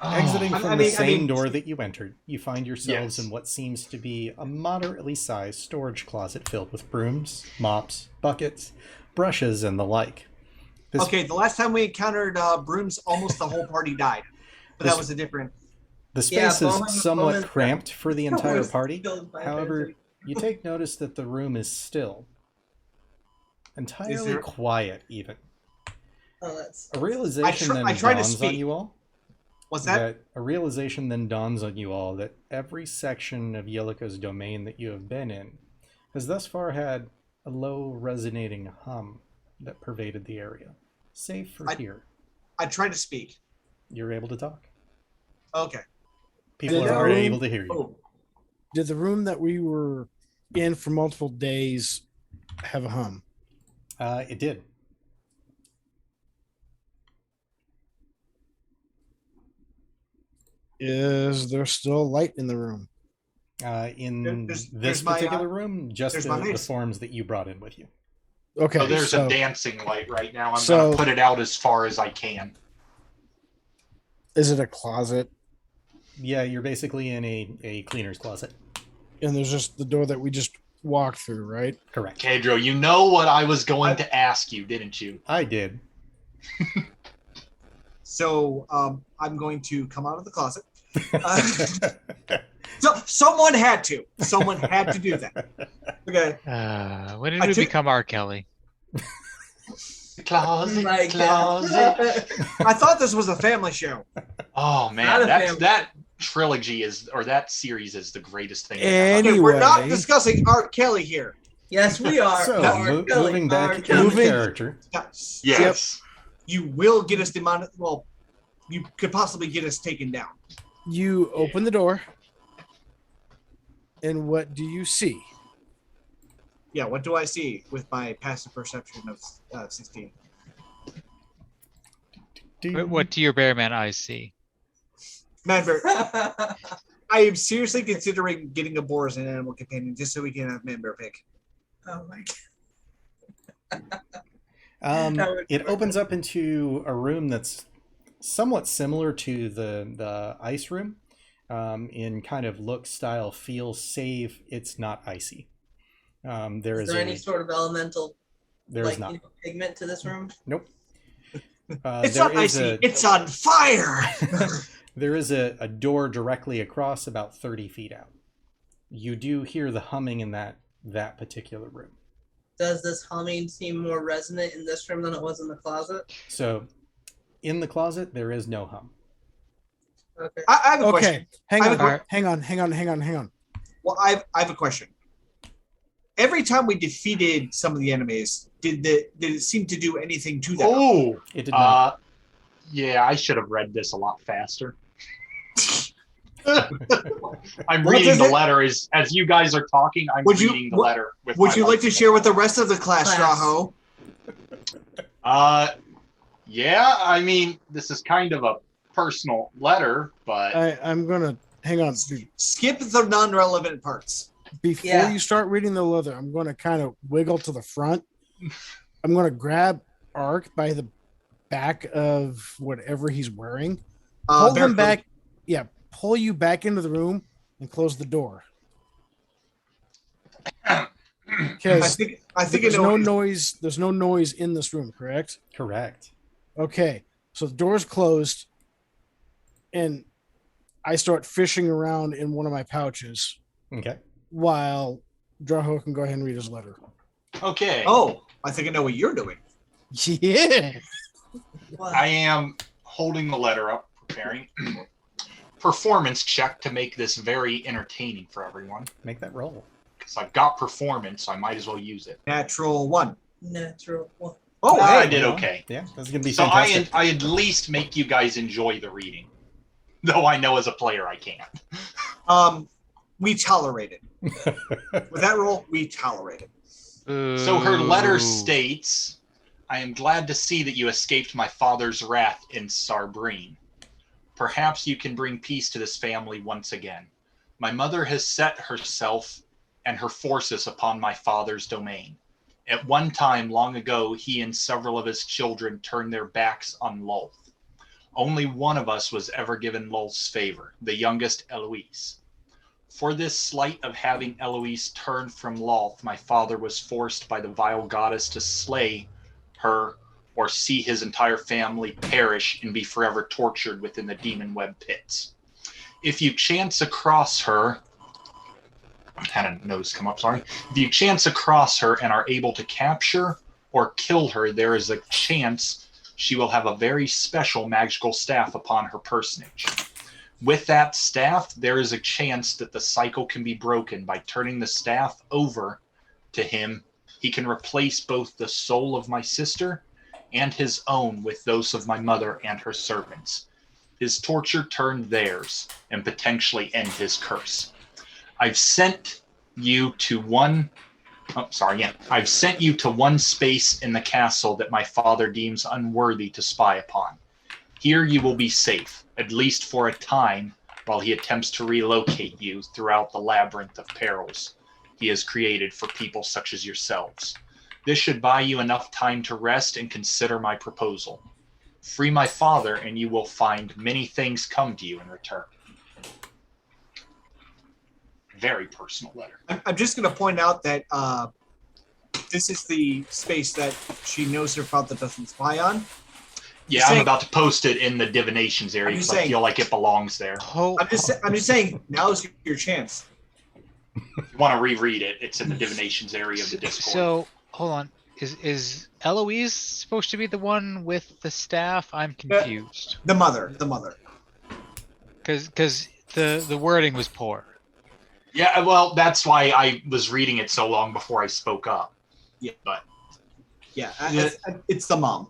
Oh. exiting I from mean- the same door that you entered, you find yourselves Yes. in what seems to be a moderately sized storage closet filled with brooms, mops, buckets, brushes, and the like. This, Okay, the last time we encountered brooms, almost the whole party died. But This- that was a different... the space Bowman- is somewhat Bowman's cramped for the entire was party. killed by a However, parasite. you take notice that the room is still. Entirely there- quiet, even. Oh, that's A realization I then try to dawns on speak. you all. What's that? A realization then dawns on you all that every section of Yllica's domain that you have been in has thus far had a low resonating hum that pervaded the area, save for here. I try to speak. You're able to talk. Okay. People Did are the already room- able to hear you. Oh, Did the room that we were in for multiple days have a hum? It did. Is there still light in the room? In There's this my, particular room, just there's the, my the mace. forms that you brought in with you. Okay, So there's so a dancing light right now. I'm So- going to put it out as far as I can. is it a closet? Yeah, you're basically in a cleaner's closet. And there's just the door that we just walked through, right? Correct. Kedro, you know what I was going to ask you, didn't you? I did. so I'm going to come out of the closet. So someone had to. Someone had to do that. Okay. When did I we took- become R. Kelly? Closet, My closet. God. I thought this was a family show. Oh Not man, a family. that trilogy is, or that series is the greatest thing. Okay, we're not Anyway. discussing Art Kelly here. Yes, we are. So, R. Kelly, moving R. back Kelly. in character. Yes. You will get us demoted. Well, you could possibly get us taken down. You open the door, and what do you see? Yeah, what do I see with my passive perception of 16? What do your bearman eyes see? Manbear, I am seriously considering getting a boar as an animal companion just so we can have Manbear pick. Oh my God. That would It be opens up into a room that's somewhat similar to the ice room in kind of look, style, feel, save it's not icy. Is there any sort of elemental there is not. pigment to this room? Nope. It's there not is icy, it's on fire! there is a door directly across about 30 feet out. You do hear the humming in that particular room. Does this humming seem more resonant in this room than it was in the closet? So in the closet, there is no hum. Okay. I have a question. Okay, I hang have on. Well, I have a question. Every time we defeated some of the enemies, did it seem to do anything to them? Oh, It did not. yeah, I should have read this a lot faster. I'm What reading is the it? letter as you guys are talking. I'm Would you- reading the what- letter. With Would my you like to light. share with the rest of the class, Class. Straho? Yeah. I mean, this is kind of a personal letter, but I'm gonna hang on. Skip the non-relevant parts. Before Yeah. you start reading the letter, I'm gonna kind of wiggle to the front. I'm gonna grab Ark by the back of whatever he's wearing. Pull him barefoot. back. Yeah, pull you back into the room and close the door. I Because think I there's know no what he's- noise. There's no noise in this room, correct? Correct. Okay, so the door's closed, and I start fishing around in one of my pouches Okay. while Drow can go ahead and read his letter. okay. Oh, I think I know what you're doing. Yeah. What? I am holding the letter up, preparing. Performance check to make this very entertaining for everyone. Make that roll. Because I've got performance, so I might as well use it. Natural 1. Natural. Well, Oh, hey, I did okay. Yeah, that's gonna be So fantastic. I at least make you guys enjoy the reading, though I know as a player I can't. We tolerate it. With that roll, we tolerate it. So her letter states, I am glad to see that you escaped my father's wrath in Sarbreen. Perhaps you can bring peace to this family once again. My mother has set herself and her forces upon my father's domain. At one time, long ago, he and several of his children turned their backs on Lolth. Only one of us was ever given Lolth's favor, the youngest Eloise. For this slight of having Eloise turn from Lolth, my father was forced by the vile goddess to slay her or see his entire family perish and be forever tortured within the demon web pits. If you chance across her, I had a nose come up, sorry. If you chance across her and are able to capture or kill her, there is a chance she will have a very special magical staff upon her personage. With that staff, there is a chance that the cycle can be broken by turning the staff over to him. He can replace both the soul of my sister and his own with those of my mother and her servants. His torture turned theirs and potentially end his curse. I've sent you to one space in the castle that my father deems unworthy to spy upon. Here you will be safe, at least for a time, while he attempts to relocate you throughout the labyrinth of perils he has created for people such as yourselves. This should buy you enough time to rest and consider my proposal. Free my father, and you will find many things come to you in return. Very personal letter. I'm just going to point out that this is the space that she knows her father doesn't spy on. Yeah, I'm about to post it in the divinations area because I feel like it belongs there. I'm just saying, now's your chance. If you want to reread it, it's in the divinations area of the Discord. So, hold on. Is Eloise supposed to be the one with the staff? I'm confused. The mother. Because the wording was poor. Yeah, well, that's why I was reading it so long before I spoke up. Yeah, but it's the mom.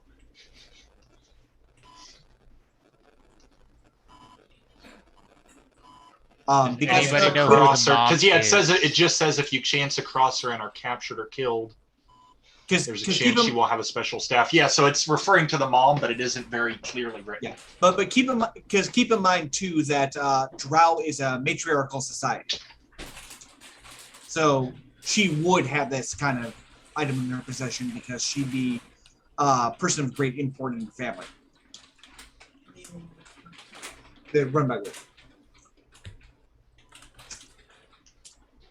Because anybody know who the mom is? It just says if you chance across her and are captured or killed, there's a chance she will have a special staff. Yeah, so it's referring to the mom, but it isn't very clearly written. Yeah, but keep in mind too that Drow is a matriarchal society, so she would have this kind of item in her possession because she'd be a person of great import in the family. They run by with.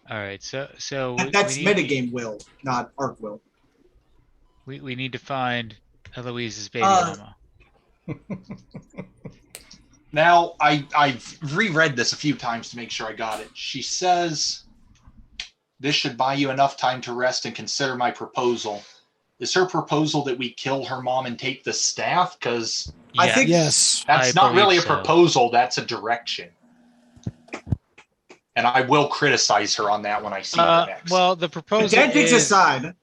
All right, so that's metagame will, not arc will. We need to find Eloise's baby mama. Now, I've reread this a few times to make sure I got it. She says, this should buy you enough time to rest and consider my proposal. Is her proposal that we kill her mom and take the staff? Because I think yes. That's not really a proposal, that's a direction. And I will criticize her on that when I see her next. Well, the proposal is aside.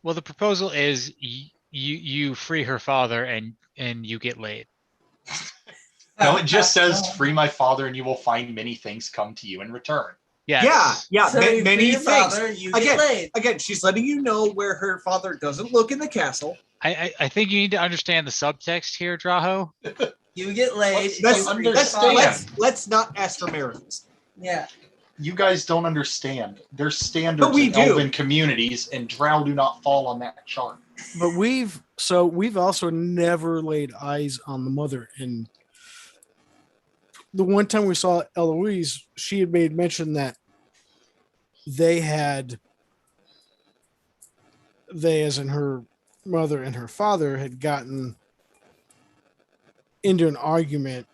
Well, the proposal is you free her father and you get laid. No, it just says free my father and you will find many things come to you in return. Yes. Yeah. So many things. Father, you get laid. Again, she's letting you know where her father doesn't look in the castle. I think you need to understand the subtext here, Draho. You get laid. Let's not ask for miracles. Yeah. You guys don't understand. There's standards in elven communities, and Drow do not fall on that chart. But we've also never laid eyes on the mother. And the one time we saw Eloise, she had made mention that they as in her mother and her father, had gotten into an argument,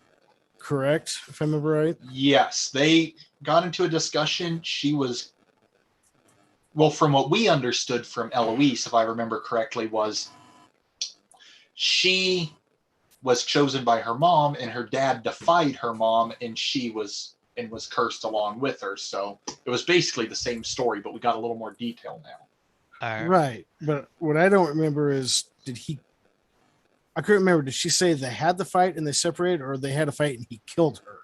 correct? If I remember right? Yes, they got into a discussion. She was, well, from what we understood from Eloise, if I remember correctly, was she was chosen by her mom and her dad defied her mom and she was cursed along with her. So it was basically the same story, but we got a little more detail now. Right. But what I don't remember is, I couldn't remember. Did she say they had the fight and they separated, or they had a fight and he killed her?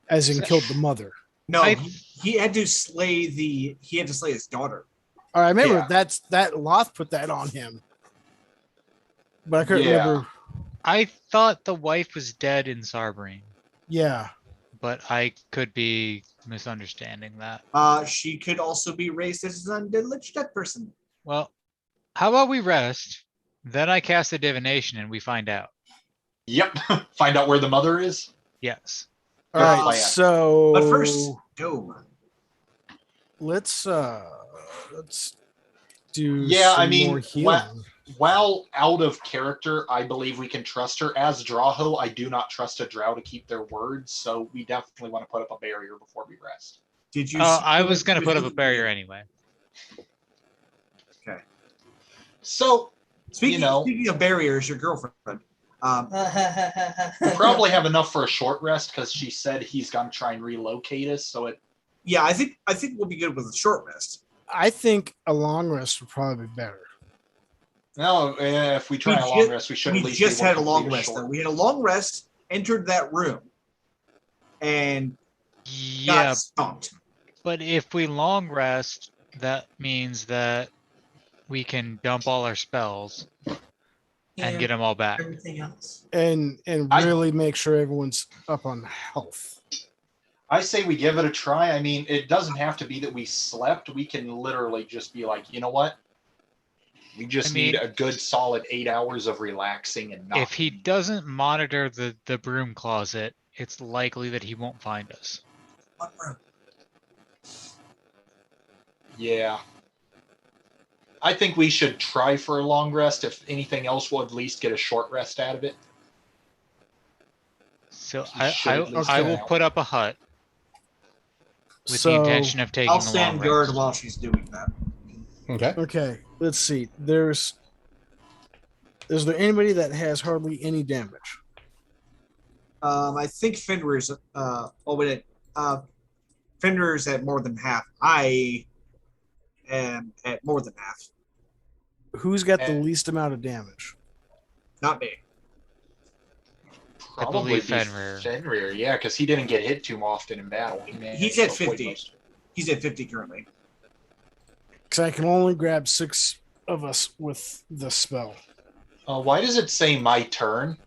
As in killed the mother. No, he had to slay his daughter. I remember that Loth put that on him. But I couldn't remember. I thought the wife was dead in Sarbrine. Yeah. But I could be misunderstanding that. She could also be raised as an undead dead person. Well, how about we rest? Then I cast a divination and we find out. Yep. Find out where the mother is? Yes. All right, so but first, go. Let's do more healing. While out of character, I believe we can trust her. As Drawho, I do not trust a drow to keep their words, so we definitely want to put up a barrier before we rest. Did you? I was going to put up a barrier anyway. Okay. So, speaking of barriers, your girlfriend. We'll probably have enough for a short rest because she said he's going to try and relocate us. So yeah, I think we'll be good with a short rest. I think a long rest would probably be better. No, if we try a long rest, we should at least. We just had a long rest, though. We had a long rest, entered that room, and got stomped. But if we long rest, that means that we can dump all our spells and get them all back. Everything else. And really make sure everyone's up on health. I say we give it a try. I mean, it doesn't have to be that we slept. We can literally just be like, you know what? We just need a good solid 8 hours of relaxing and not. If he doesn't monitor the broom closet, it's likely that he won't find us. What room? Yeah. I think we should try for a long rest. If anything else, we'll at least get a short rest out of it. So I will put up a hut with the intention of taking a long rest. I'll stand guard while she's doing that. Okay. Let's see. Is there anybody that has hardly any damage? I think Fenrir's. Fenrir's at more than half. I am at more than half. Who's got the least amount of damage? Not me. I believe Fenrir. Fenrir, yeah, because he didn't get hit too often in battle. He's at 50. He's at 50 currently. Because I can only grab 6 of us with the spell. Why does it say my turn?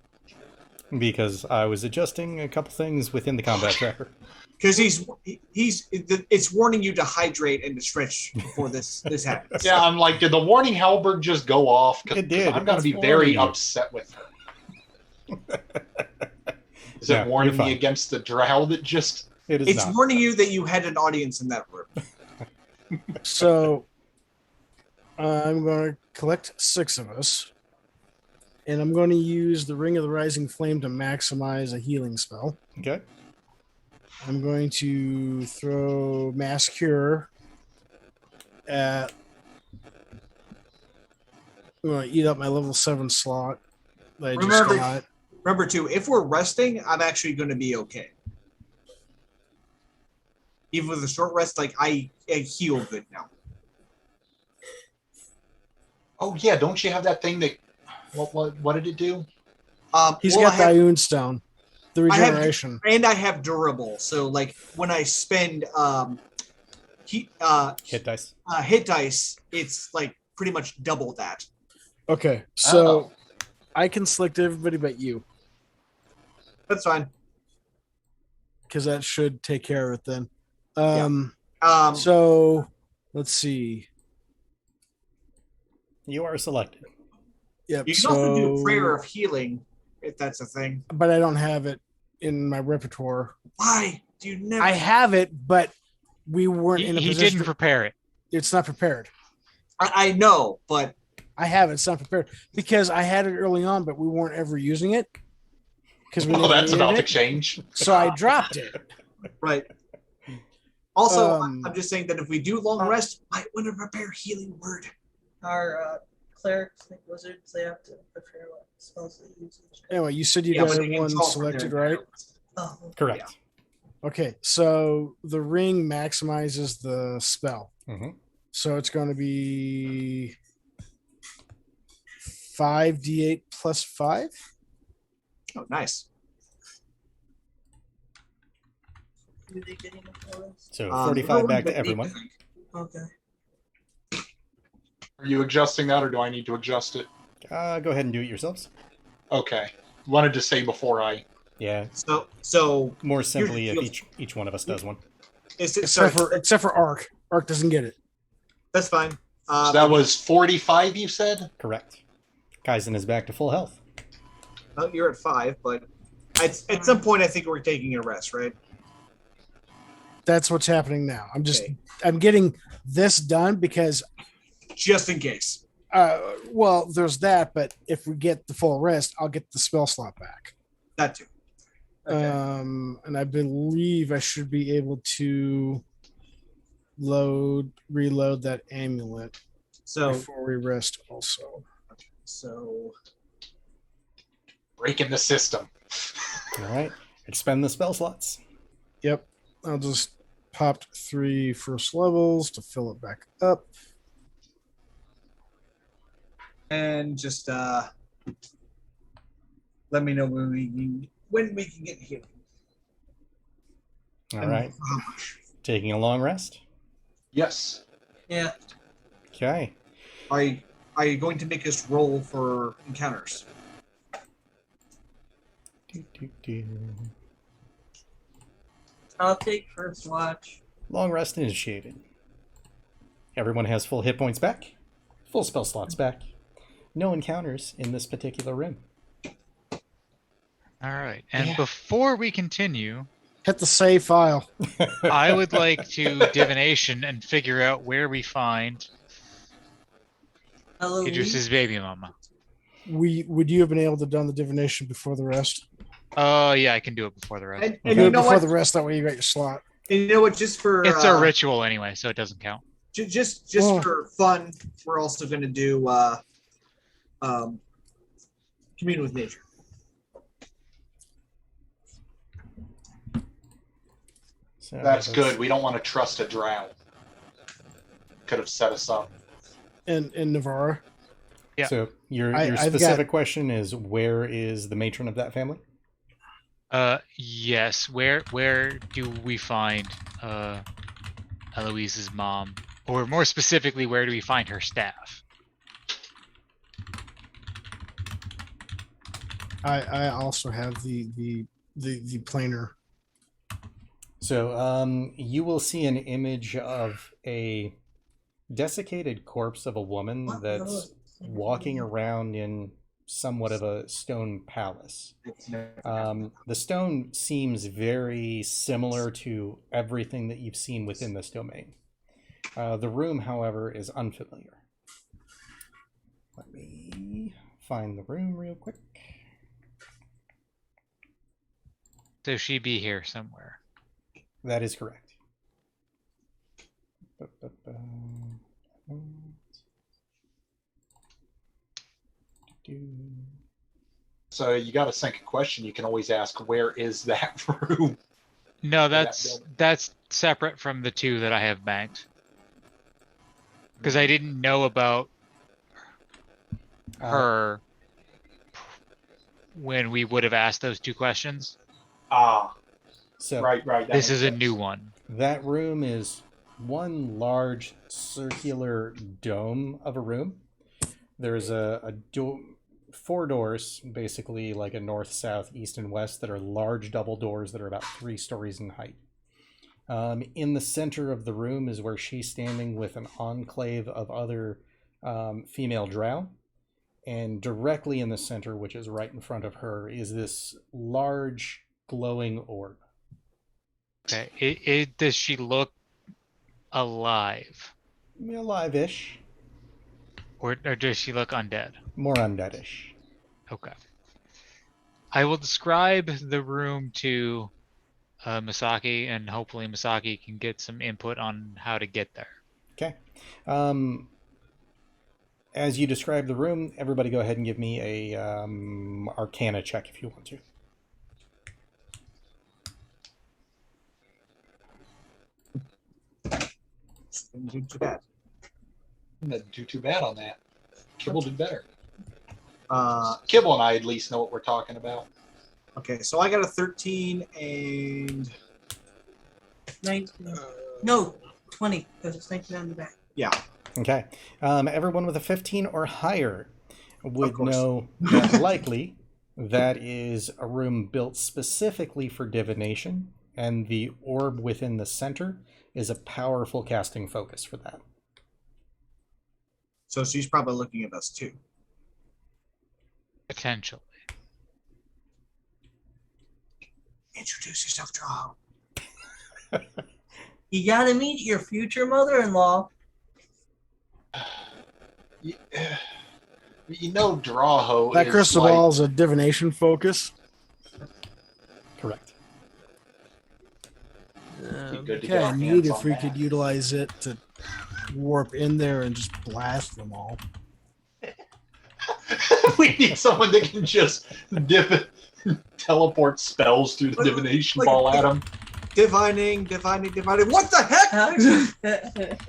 Because I was adjusting a couple things within the combat tracker. Because it's warning you to hydrate and to stretch before this happens. Yeah, I'm like, did the warning halberd just go off? It did. I'm going to be very upset with her. Is it warning me against the drow that just... It's warning you that you had an audience in that room. So, I'm going to collect 6 of us. And I'm going to use the Ring of the Rising Flame to maximize a healing spell. Okay. I'm going to throw Mass Cure at... I'm going to eat up my level 7 slot that I just got. Remember, too, if we're resting, I'm actually going to be okay. Even with a short rest, like, I heal good now. Oh, yeah, don't you have that thing that... What did it do? He's got the Ioun Stone. The regeneration. I have durable. So, like, when I spend hit dice, it's, like, pretty much double that. Okay, so I can select everybody but you. That's fine. Because that should take care of it then. So, let's see. You are selected. Yep. You can also do Prayer of Healing, if that's a thing. But I don't have it in my repertoire. Why? Do you never? I have it, but we weren't in a position. He didn't prepare it. It's not prepared. I know, but... I have it. It's not prepared. Because I had it early on, but we weren't ever using it. Well, that's about to change. So I dropped it. Right. Also, I'm just saying that if we do long rest, I want to prepare Healing Word. Our clerics, like wizards, they have to prepare what spells they use. Anyway, you said you got one selected, right? Oh, correct. Yeah. Okay, so the ring maximizes the spell. Mm-hmm. So it's going to be 5d8 plus 5. Oh, nice. Do they get enough for us? So 45 back to everyone everyone. Okay. Are you adjusting that, or do I need to adjust it? Go ahead and do it yourselves. Okay. Wanted to say before I. Yeah. So More simply, if you're- each one of us does one. Except for Ark. Ark doesn't get it. That's fine. So that was 45, you said? Correct. Kaizen is back to full health. Well, you're at 5, but at some point I think we're taking a rest, right? That's what's happening now. Okay. I'm getting this done because Just in case. well, there's that, but if we get the full rest, I'll get the spell slot back. That too. Okay. And I believe I should be able to reload that amulet So before we rest also. Breaking the system. All right. Expend the spell slots. Yep. I'll just popped 3 first levels to fill it back up. and just let me know when we can get healing. All right. Taking a long rest. Yes. Yeah. Okay. Are you going to make us roll for encounters? I'll take first watch. Long rest initiated. Everyone has full hit points back. Full spell slots back. No encounters in this particular room. All right. And before we continue, Hit the save file. I would like to divination and figure out where we find Hello. Idris's baby mama. Would you have been able to done the divination before the rest? Oh, yeah, I can do it before the rest. And Do you it know before what? the rest. That way you got your slot. And you know what? Just for It's a ritual anyway, so it doesn't count. just Oh. for fun, we're also going to do commune with nature. So That's good. We don't want to trust a drow. Could have set us up. In Navarra. Yeah. So your I've specific question is, where is the matron of that family? Yes. Where do we find Eloise's mom? Or more specifically, where do we find her staff? I also have the planar. So you will see an image of a desiccated corpse of a woman that's walking around in somewhat of a stone palace. The stone seems very similar to everything that you've seen within this domain. The room, however, is unfamiliar. Let me find the room real quick. So she be here somewhere. That is correct. So you got a second question. You can always ask, where is that room? No, that that's separate from the two that I have banked. Because I didn't know about her when we would have asked those two questions. So Right. This is a new one. that room is one large circular dome of a room. There's four doors, basically like a north, south, east, and west, that are large double doors that are about 3 stories in height. In the center of the room is where she's standing with an enclave of other female drow. And directly in the center, which is right in front of her, is this large glowing orb. Okay. Does she look alive? Alive-ish. Or does she look undead? More undeadish. Okay. I will describe the room to Misaki, and hopefully Misaki can get some input on how to get there. Okay. As you describe the room, everybody go ahead and give me a Arcana check if you want to. Didn't do too bad. Didn't do too bad on that. Kibble did better. Uh, Kibble and I at least know what we're talking about. okay, so I got a 13 and 19. No, 20, because it's 19 on the back. yeah. Okay. Everyone with a 15 or higher would course. know that likely that is a room built specifically for divination, and the orb within the center is a powerful casting focus for that. So she's probably looking at us too. Potentially. Introduce yourself, Drow. You gotta meet your future mother-in-law. You know, Drawho That is crystal like, ball is a divination focus. Correct. Be good to get our Yeah, neat hands if on we that. could utilize it to warp in there and just blast them all. We need someone that can just teleport spells through the divination Like- ball at them. Divining. What the heck?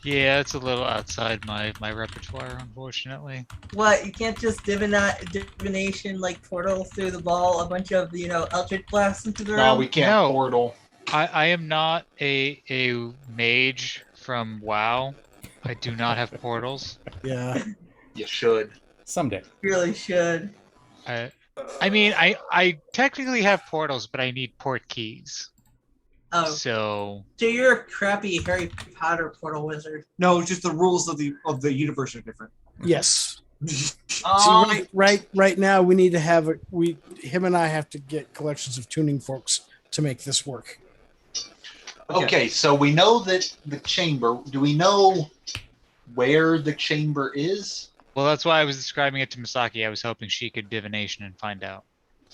Yeah, it's a little outside my repertoire, unfortunately. What? You can't just divination like portal through the ball a bunch of Eldritch Blast into the room. No, we can't No. portal. I am not a mage from WoW. I do not have portals. Yeah. You should. Someday. Really should. I mean, I technically have portals, but I need port keys. Oh, So so you're a crappy Harry Potter portal wizard. No, just the rules of the universe are different. Yes. Oh, See, right now we need to have him and I have to get collections of tuning forks to make this work. Okay, so we know that the chamber. Do we know where the chamber is? well, that's why I was describing it to Misaki. I was hoping she could divination and find out.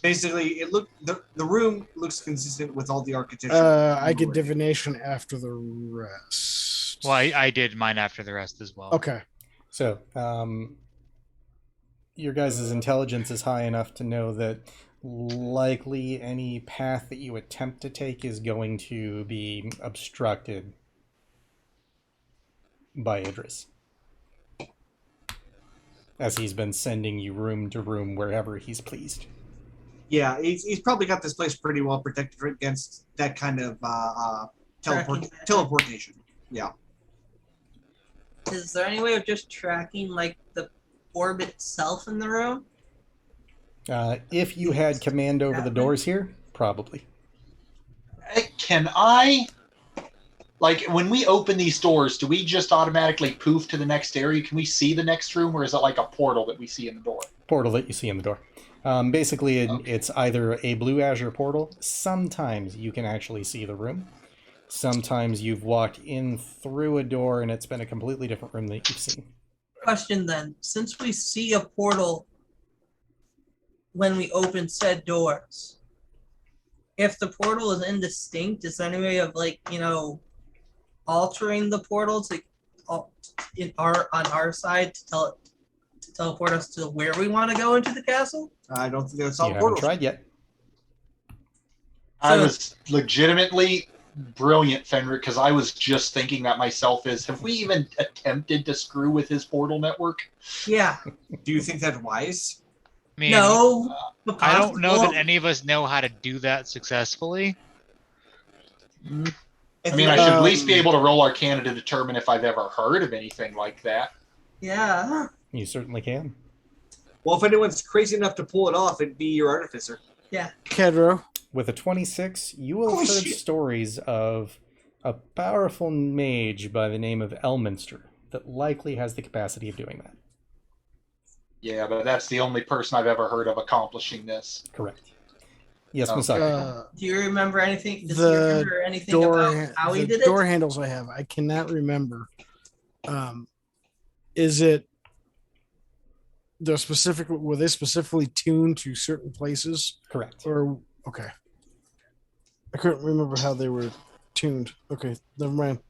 Basically, the room looks consistent with all the architecture. I get divination after the rest. Well, I did mine after the rest as well. Okay. So, your guys' intelligence is high enough to know that likely any path that you attempt to take is going to be obstructed by Idriz, as he's been sending you room to room wherever he's pleased. Yeah, he's probably got this place pretty well protected against that kind of teleportation. Yeah. is there any way of just tracking like the orb itself in the room? If you had command over the doors here, probably. Can I, like, when we open these doors, do we just automatically poof to the next area? Can we see the next room, or is it like a portal that we see in the door? Portal that you see in the door. Basically, it's either a blue azure portal. Sometimes you can actually see the room. Sometimes you've walked in through a door and it's been a completely different room that you've seen. Question then, since we see a portal when we open said doors, if the portal is indistinct, is there any way of altering the portal to on our side to teleport us to where we want to go into the castle? I don't think that's You all haven't portals. tried yet. I So- was legitimately brilliant, Fenrir, because I was just thinking that myself. Have we even attempted to screw with his portal network? Yeah. Do you think that's wise? I mean, No. but I don't know possible. that any of us know how to do that successfully. I mean, I should at least be able to roll Arcana to determine if I've ever heard of anything like that. Yeah. You certainly can. Well, if anyone's crazy enough to pull it off, it'd be your artificer. Kedro. With a 26, you will have heard stories of a powerful mage by the name of Elminster that likely has the capacity of doing that. Yeah, but that's the only person I've ever heard of accomplishing this. Correct. Yes, Okay. Masaki. Do you remember anything? Does The you remember anything about how he the did it? door handles I have, I cannot remember. Is it were they specifically tuned to certain places? Correct. Or okay. I couldn't remember how they were tuned. Okay, never mind.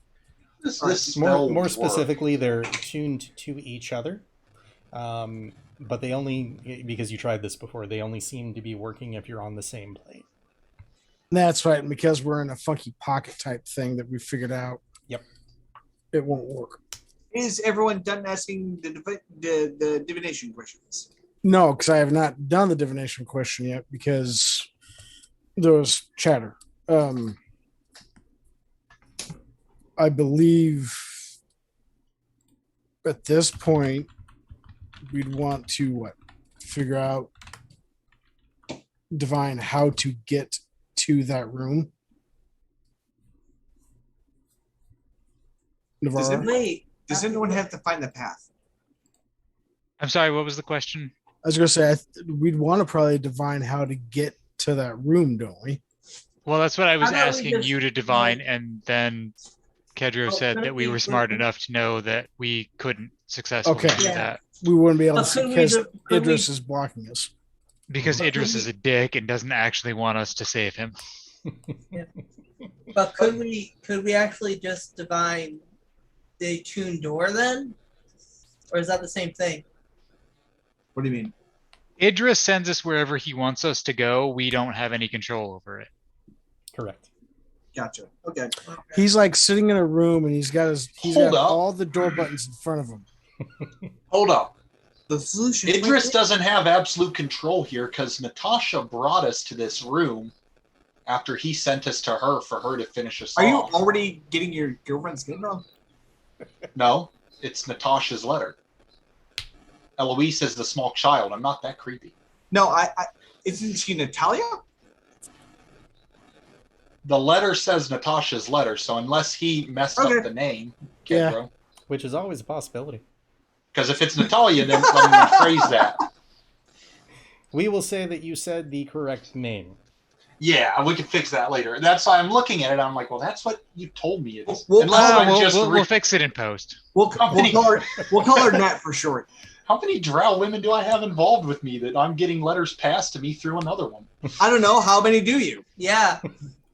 This spell More work. specifically, they're tuned to each other. But they only, because you tried this before, they only seem to be working if you're on the same plane. That's right, and because we're in a funky pocket type thing that we figured out. Yep. It won't work. Is everyone done asking the divination questions? No, because I have not done the divination question yet because there was chatter. I believe at this point we'd want to figure out divine how to get to that room. Navarra? Does anyone have to find the path? I'm sorry, what was the question? I was going to say, we'd want to probably divine how to get to that room, don't we? Well, that's what I was How about we asking just- you to divine, and then Kedro said that we were smart enough to know that we couldn't successfully Okay. do Yeah. that. We wouldn't be able to But see could we because do- could we- Idris is blocking us. Because But Idris could is we- a dick and doesn't actually want us to save him. But could we actually just divine the tuned door then? Or is that the same thing? What do you mean? Idris sends us wherever he wants us to go. We don't have any control over it. Correct. Gotcha. Okay. He's like sitting in a room and he's got Hold up. all the door buttons in front of him. Hold up. The solution. Idris doesn't have absolute control here because Natasha brought us to this room after he sent us to her for her to finish us Are you off. already getting your girlfriend's name wrong? No, it's Natasha's letter. Eloise is the small child. I'm not that creepy. No, I isn't she Natalia? The letter says Natasha's letter, so unless he messed Okay. up the name, Yeah. Kedro. Which is always a possibility. Because if it's Natalia, then let me rephrase that. We will say that you said the correct name. Yeah, we can fix that later. That's why I'm looking at it. I'm like, well, that's what you told me it is. Well, Unless I'm we'll, just we'll, we'll fix it in post. We'll call her Nat for short. How many drow women do I have involved with me that I'm getting letters passed to me through another one? I don't know. How many do you? Yeah.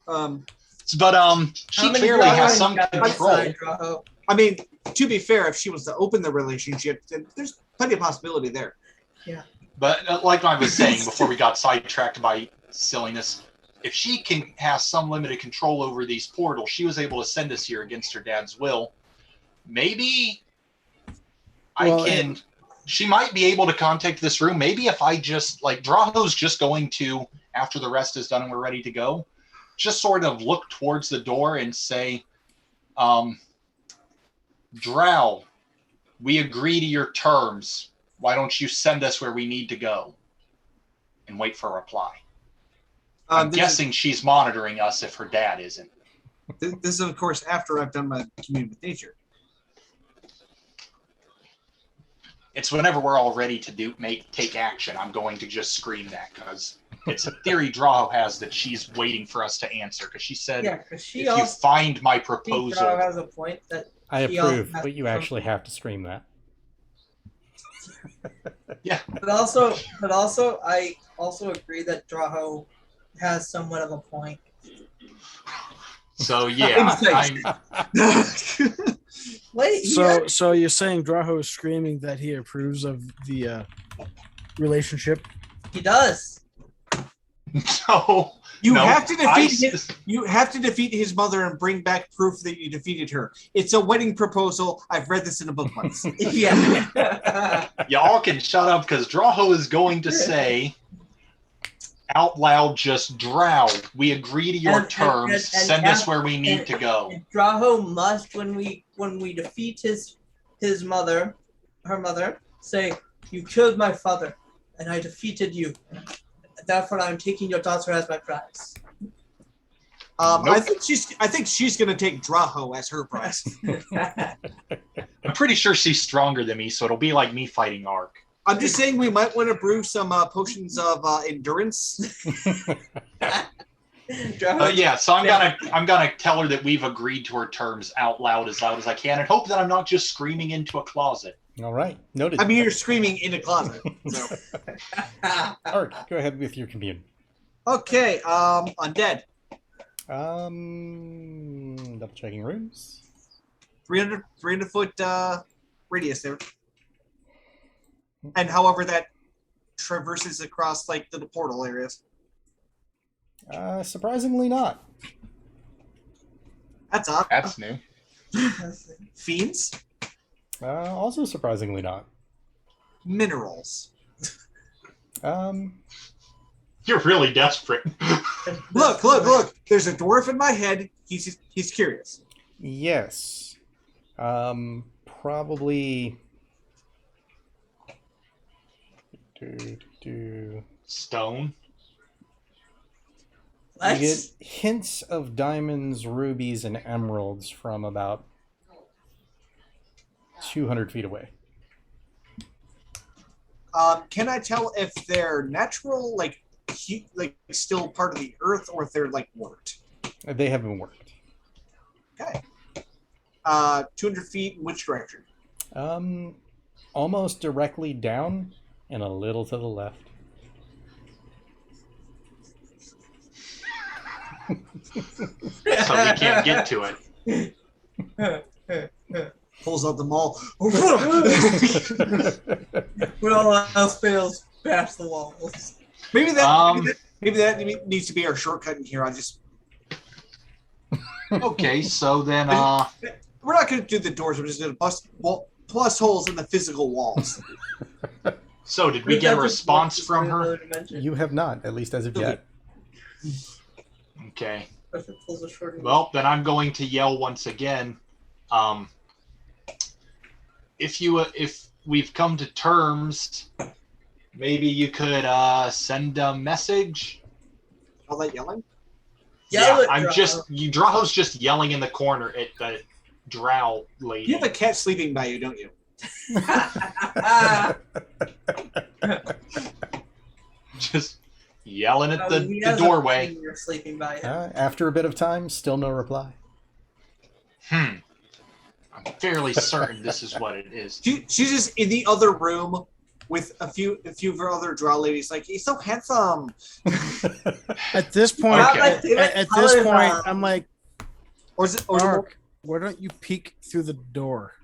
But How she many clearly has drawings some you got control. outside, Drow? I mean, to be fair, if she wants to open the relationship, then there's plenty of possibility there. But like I was saying before we got sidetracked by silliness, if she can have some limited control over these portals, she was able to send us here against her dad's will. Maybe Well, I can. She might be able to contact this room. Maybe if I just like Draho's just going to, after the rest is done and we're ready to go, just sort of look towards the door and say, Drow, we agree to your terms. Why don't you send us where we need to go? And wait for a reply. I'm guessing she's monitoring us if her dad isn't. This is, of course, after I've done my commune with nature. It's whenever we're all ready to take action, I'm going to just scream that because it's a theory Drow has that she's waiting for us to answer because she said, Yeah, because she if you also find my Drow proposal, has a point that I she also approve, has but you some- actually have to scream that. But also, I also agree that Drow has somewhat of a point. so yeah, Wait, here? So you're saying Draho is screaming that he approves of the relationship? He does. no, You no, have to I defeat his, you have to defeat his mother and bring back proof that you defeated her. It's a wedding proposal. I've read this in a book once. Yeah. y'all can shut up because Draho is going to say out loud, just Drow, we agree to your And- terms. and Send us where we need to go. And Draho must, when we defeat his mother, her mother, say, "You killed my father, and I defeated you. Therefore, I'm taking your daughter as my prize." Nope. I think she's gonna take Draho as her prize. I'm pretty sure she's stronger than me, so it'll be like me fighting Ark. I'm just saying we might want to brew some potions of endurance. Yeah, so I'm gonna tell her that we've agreed to her terms out loud as I can, and hope that I'm not just screaming into a closet. All right, noted. I mean, you're screaming in a closet. So. Art, go ahead with your commune. Okay, undead. Double checking rooms. 300 foot radius there. And however that traverses across like little portal areas. Surprisingly not. That's odd. That's new. Fiends? Also surprisingly not. Minerals. You're really desperate. Look. There's a dwarf in my head. He's curious. Yes. Probably. Stone. You get hints of diamonds, rubies, and emeralds from about 200 feet away. Can I tell if they're natural, like still part of the earth, or if they're like worked? They have been worked. Okay. 200 feet in which direction? Almost directly down and a little to the left. So we can't get to it. Pulls out the maul. When all else fails, bash the walls. Maybe that needs to be our shortcut in here. Okay, so then We're not going to do the doors. We're just going to plus holes in the physical walls. So did we get a response from her? You have not, at least as of yet. Okay. Well, then I'm going to yell once again. If we've come to terms, maybe you could send a message. All that yelling? Yeah, Drogo's just yelling in the corner at the drow lady. You have a cat sleeping by you, don't you? Just yelling at the doorway. You're sleeping by him. After a bit of time, still no reply. I'm fairly certain this is what it is. She's just in the other room with a few of her other drow ladies. Like, he's so handsome. At this point, I'm like, Mark, why don't you peek through the door?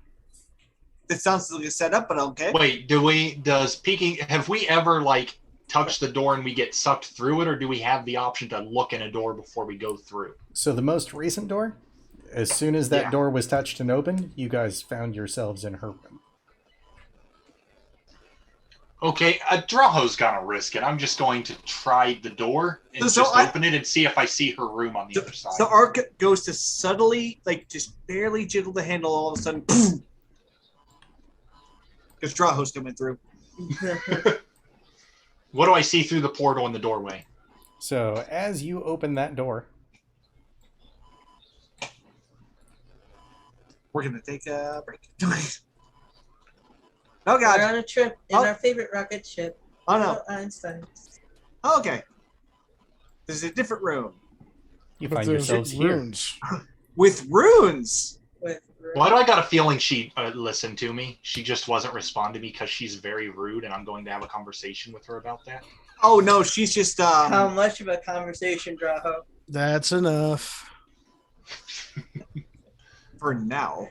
It sounds like a setup, but okay. Wait, have we ever touch the door and we get sucked through it, or do we have the option to look in a door before we go through? So the most recent door, as soon as that door was touched and opened, you guys found yourselves in her room. Okay, Drogo's gonna risk it. I'm just going to try the door and open it and see if I see her room on the other side. So Ark goes to subtly, just barely jiggle the handle, all of a sudden, boom! Because Drogo's coming through. What do I see through the portal in the doorway? So as you open that door, we're gonna take a break. Oh God! We're on a trip in our favorite rocket ship. Oh no! Einstein. Oh, okay. This is a different room. You find yourselves here. With runes! Why do I got a feeling she listened to me? She just wasn't responding because she's very rude, and I'm going to have a conversation with her about that. Oh no, she's just How much of a conversation, Drogo? That's enough. For now.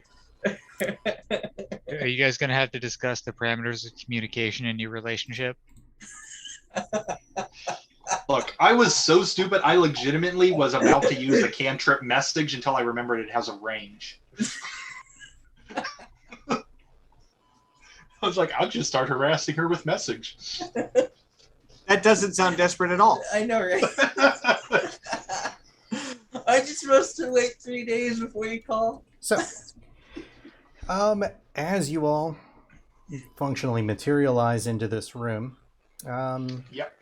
Are you guys going to have to discuss the parameters of communication in your relationship? Look, I was so stupid, I legitimately was about to use a cantrip message until I remembered it has a range. I was like, I'll just start harassing her with message. That doesn't sound desperate at all. I know, right? Are you supposed to wait 3 days before you call? So, as you all functionally materialize into this room, yep.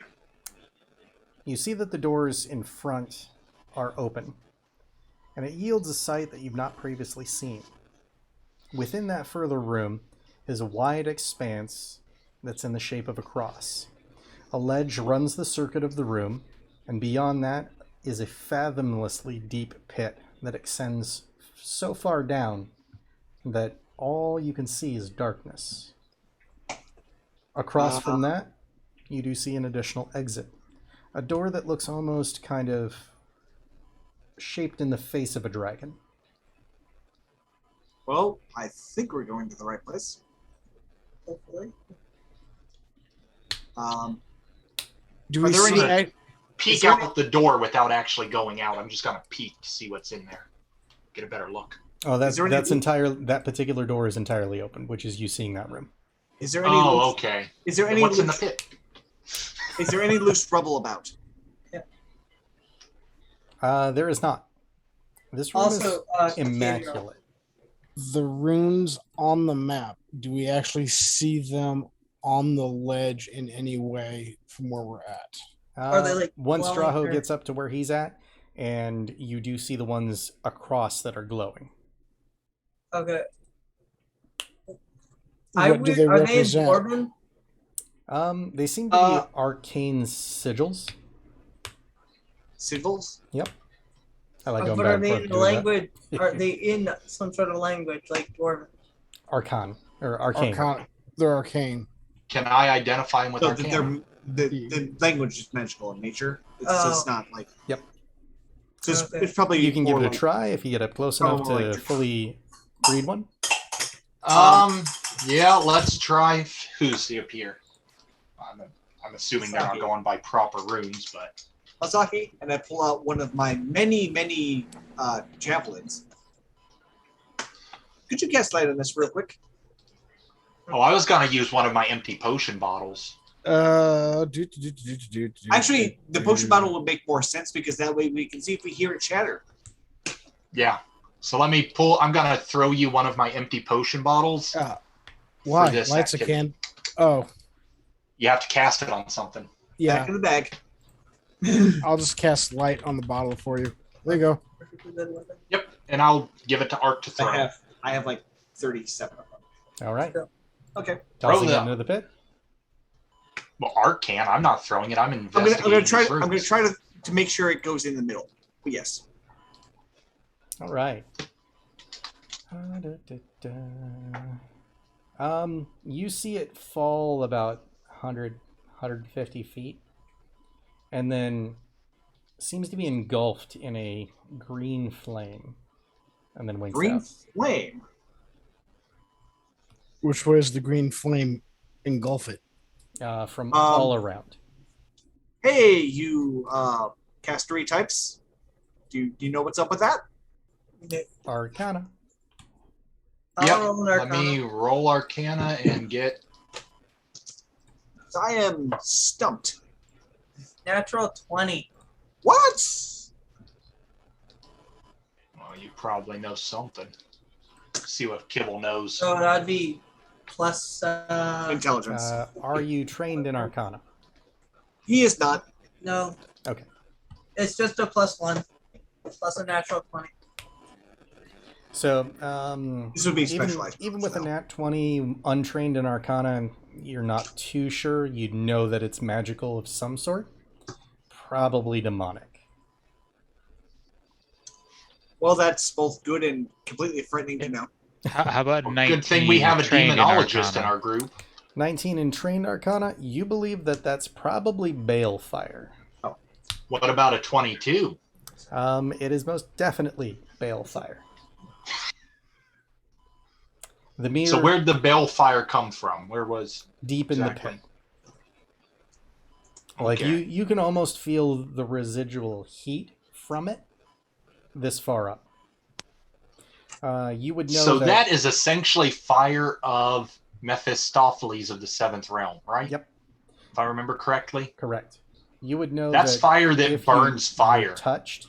You see that the doors in front are open, and it yields a sight that you've not previously seen. Within that further room is a wide expanse that's in the shape of a cross. A ledge runs the circuit of the room, and beyond that is a fathomlessly deep pit that extends so far down that all you can see is darkness. Across from that, you do see an additional exit. A door that looks almost kind of shaped in the face of a dragon. Well, I think we're going to the right place. Hopefully. Do we see peek out the door without actually going out? I'm just gonna peek to see what's in there. Get a better look. Oh, Is there any- that particular door is entirely open, which is you seeing that room. Is there any? Oh, loose, okay. Is there any? What's in the Loose, pit? is there any loose rubble about? There is not. This room Also, is immaculate. The runes on the map, do we actually see them on the ledge in any way from where we're at? Are they, like, Once glowing Straho or- gets up to where he's at, and you do see the ones across that are glowing. Okay. What do they Are they in represent? Dwarven? They seem to be arcane sigils. Sigils? Yep. I like going But back are and they forth in doing language? Are they in some sort of language like Dwarven? that. Arcane or arcane. They're arcane. Can I identify them with So Arcana? the language is magical in nature. So it's not like. Yep. So it's, Okay. it's probably. You can give more it a like- try if you get up close enough Probably to like- fully read one. Yeah, let's try. Who's up here? I'm assuming they're not Saki. going by proper runes, but Masaki, and I pull out one of my many javelins. Could you cast light on this real quick? oh, I was gonna use one of my empty potion bottles. Actually, the potion bottle would make more sense because that way we can see if we hear it shatter. Yeah. So let me pull. I'm gonna throw you one of my empty potion bottles. Why? this Lights a activity. can. Oh, You have to cast it on something. Back yeah. in the bag. I'll just cast light on the bottle for you. There you go. Yep. And I'll give it to Art to throw. I have like 37 of them. All right. Okay. Tossing it them. into the pit. Well, Art can. I'm not throwing it. I'm I'm investigating. gonna try. these I'm gonna runes. try to make sure it goes in the middle. But yes. All right. You see it fall about 100, 150 feet, and then seems to be engulfed in a green flame, and then winks Green out. flame. Which way does the green flame engulf it? From all around. Hey, you castery types. Do you know what's up with that? Arcana. I'll Yep. roll an Let Arcana. me roll Arcana and get. I am stumped. Natural 20. What? Well, you probably know something. See what Kibble knows. So that'd be plus. Intelligence. Are you trained in Arcana? He is not. No. Okay. It's just a +1. Plus a natural 20. So, This would be specialized. even with a so. nat 20, untrained in Arcana, you're not too sure. You'd know that it's magical of some sort. Probably demonic. Well, that's both good and completely frightening to know. How about 19? Good thing we have a trained in demonologist in Arcana? our group. 19 in trained Arcana, you believe that that's probably Balefire. What about a 22? It is most definitely Balefire. The mirror So where'd the Balefire come from? Where was deep in the exactly? pit. Like Okay. you can almost feel the residual heat from it this far up. You would know So that is essentially fire of Mephistopheles of the Seventh Realm, right? Yep. If I remember correctly. correct. You would know That's that fire that if burns you fire. were touched,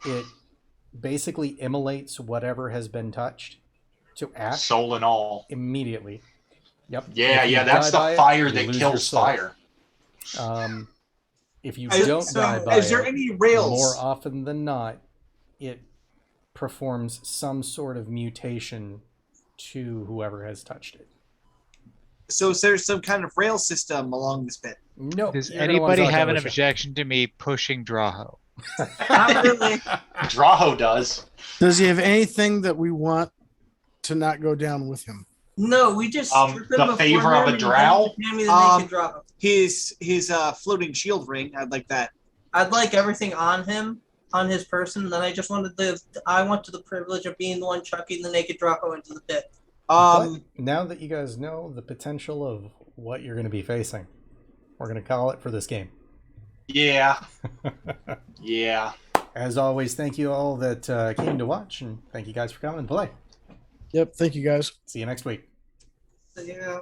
it basically immolates whatever has been touched to ash Soul and all. immediately. Yep. Yeah, If you yeah, that's the die by it, fire you that lose your kills soul. fire. If you Is- don't so, die by is there it, any rails? more often than not, it performs some sort of mutation to whoever has touched it. So is there some kind of rail system along this pit? No. Does anybody have an objection to me pushing Draho? Not really. Draho does. Does he have anything that we want to not go down with him? No, we just strip him the before favor of him a and drow? hand me the naked drop. His floating shield ring. I'd like that. I'd like everything on him, on his person. Then I just wanted I wanted the privilege of being the one chucking the naked Draco into the pit. But now that you guys know the potential of what you're going to be facing, we're going to call it for this game. Yeah. Yeah. As always, thank you all that came to watch, and thank you guys for coming and play. Yep. Thank you guys. See you next week. So, yeah.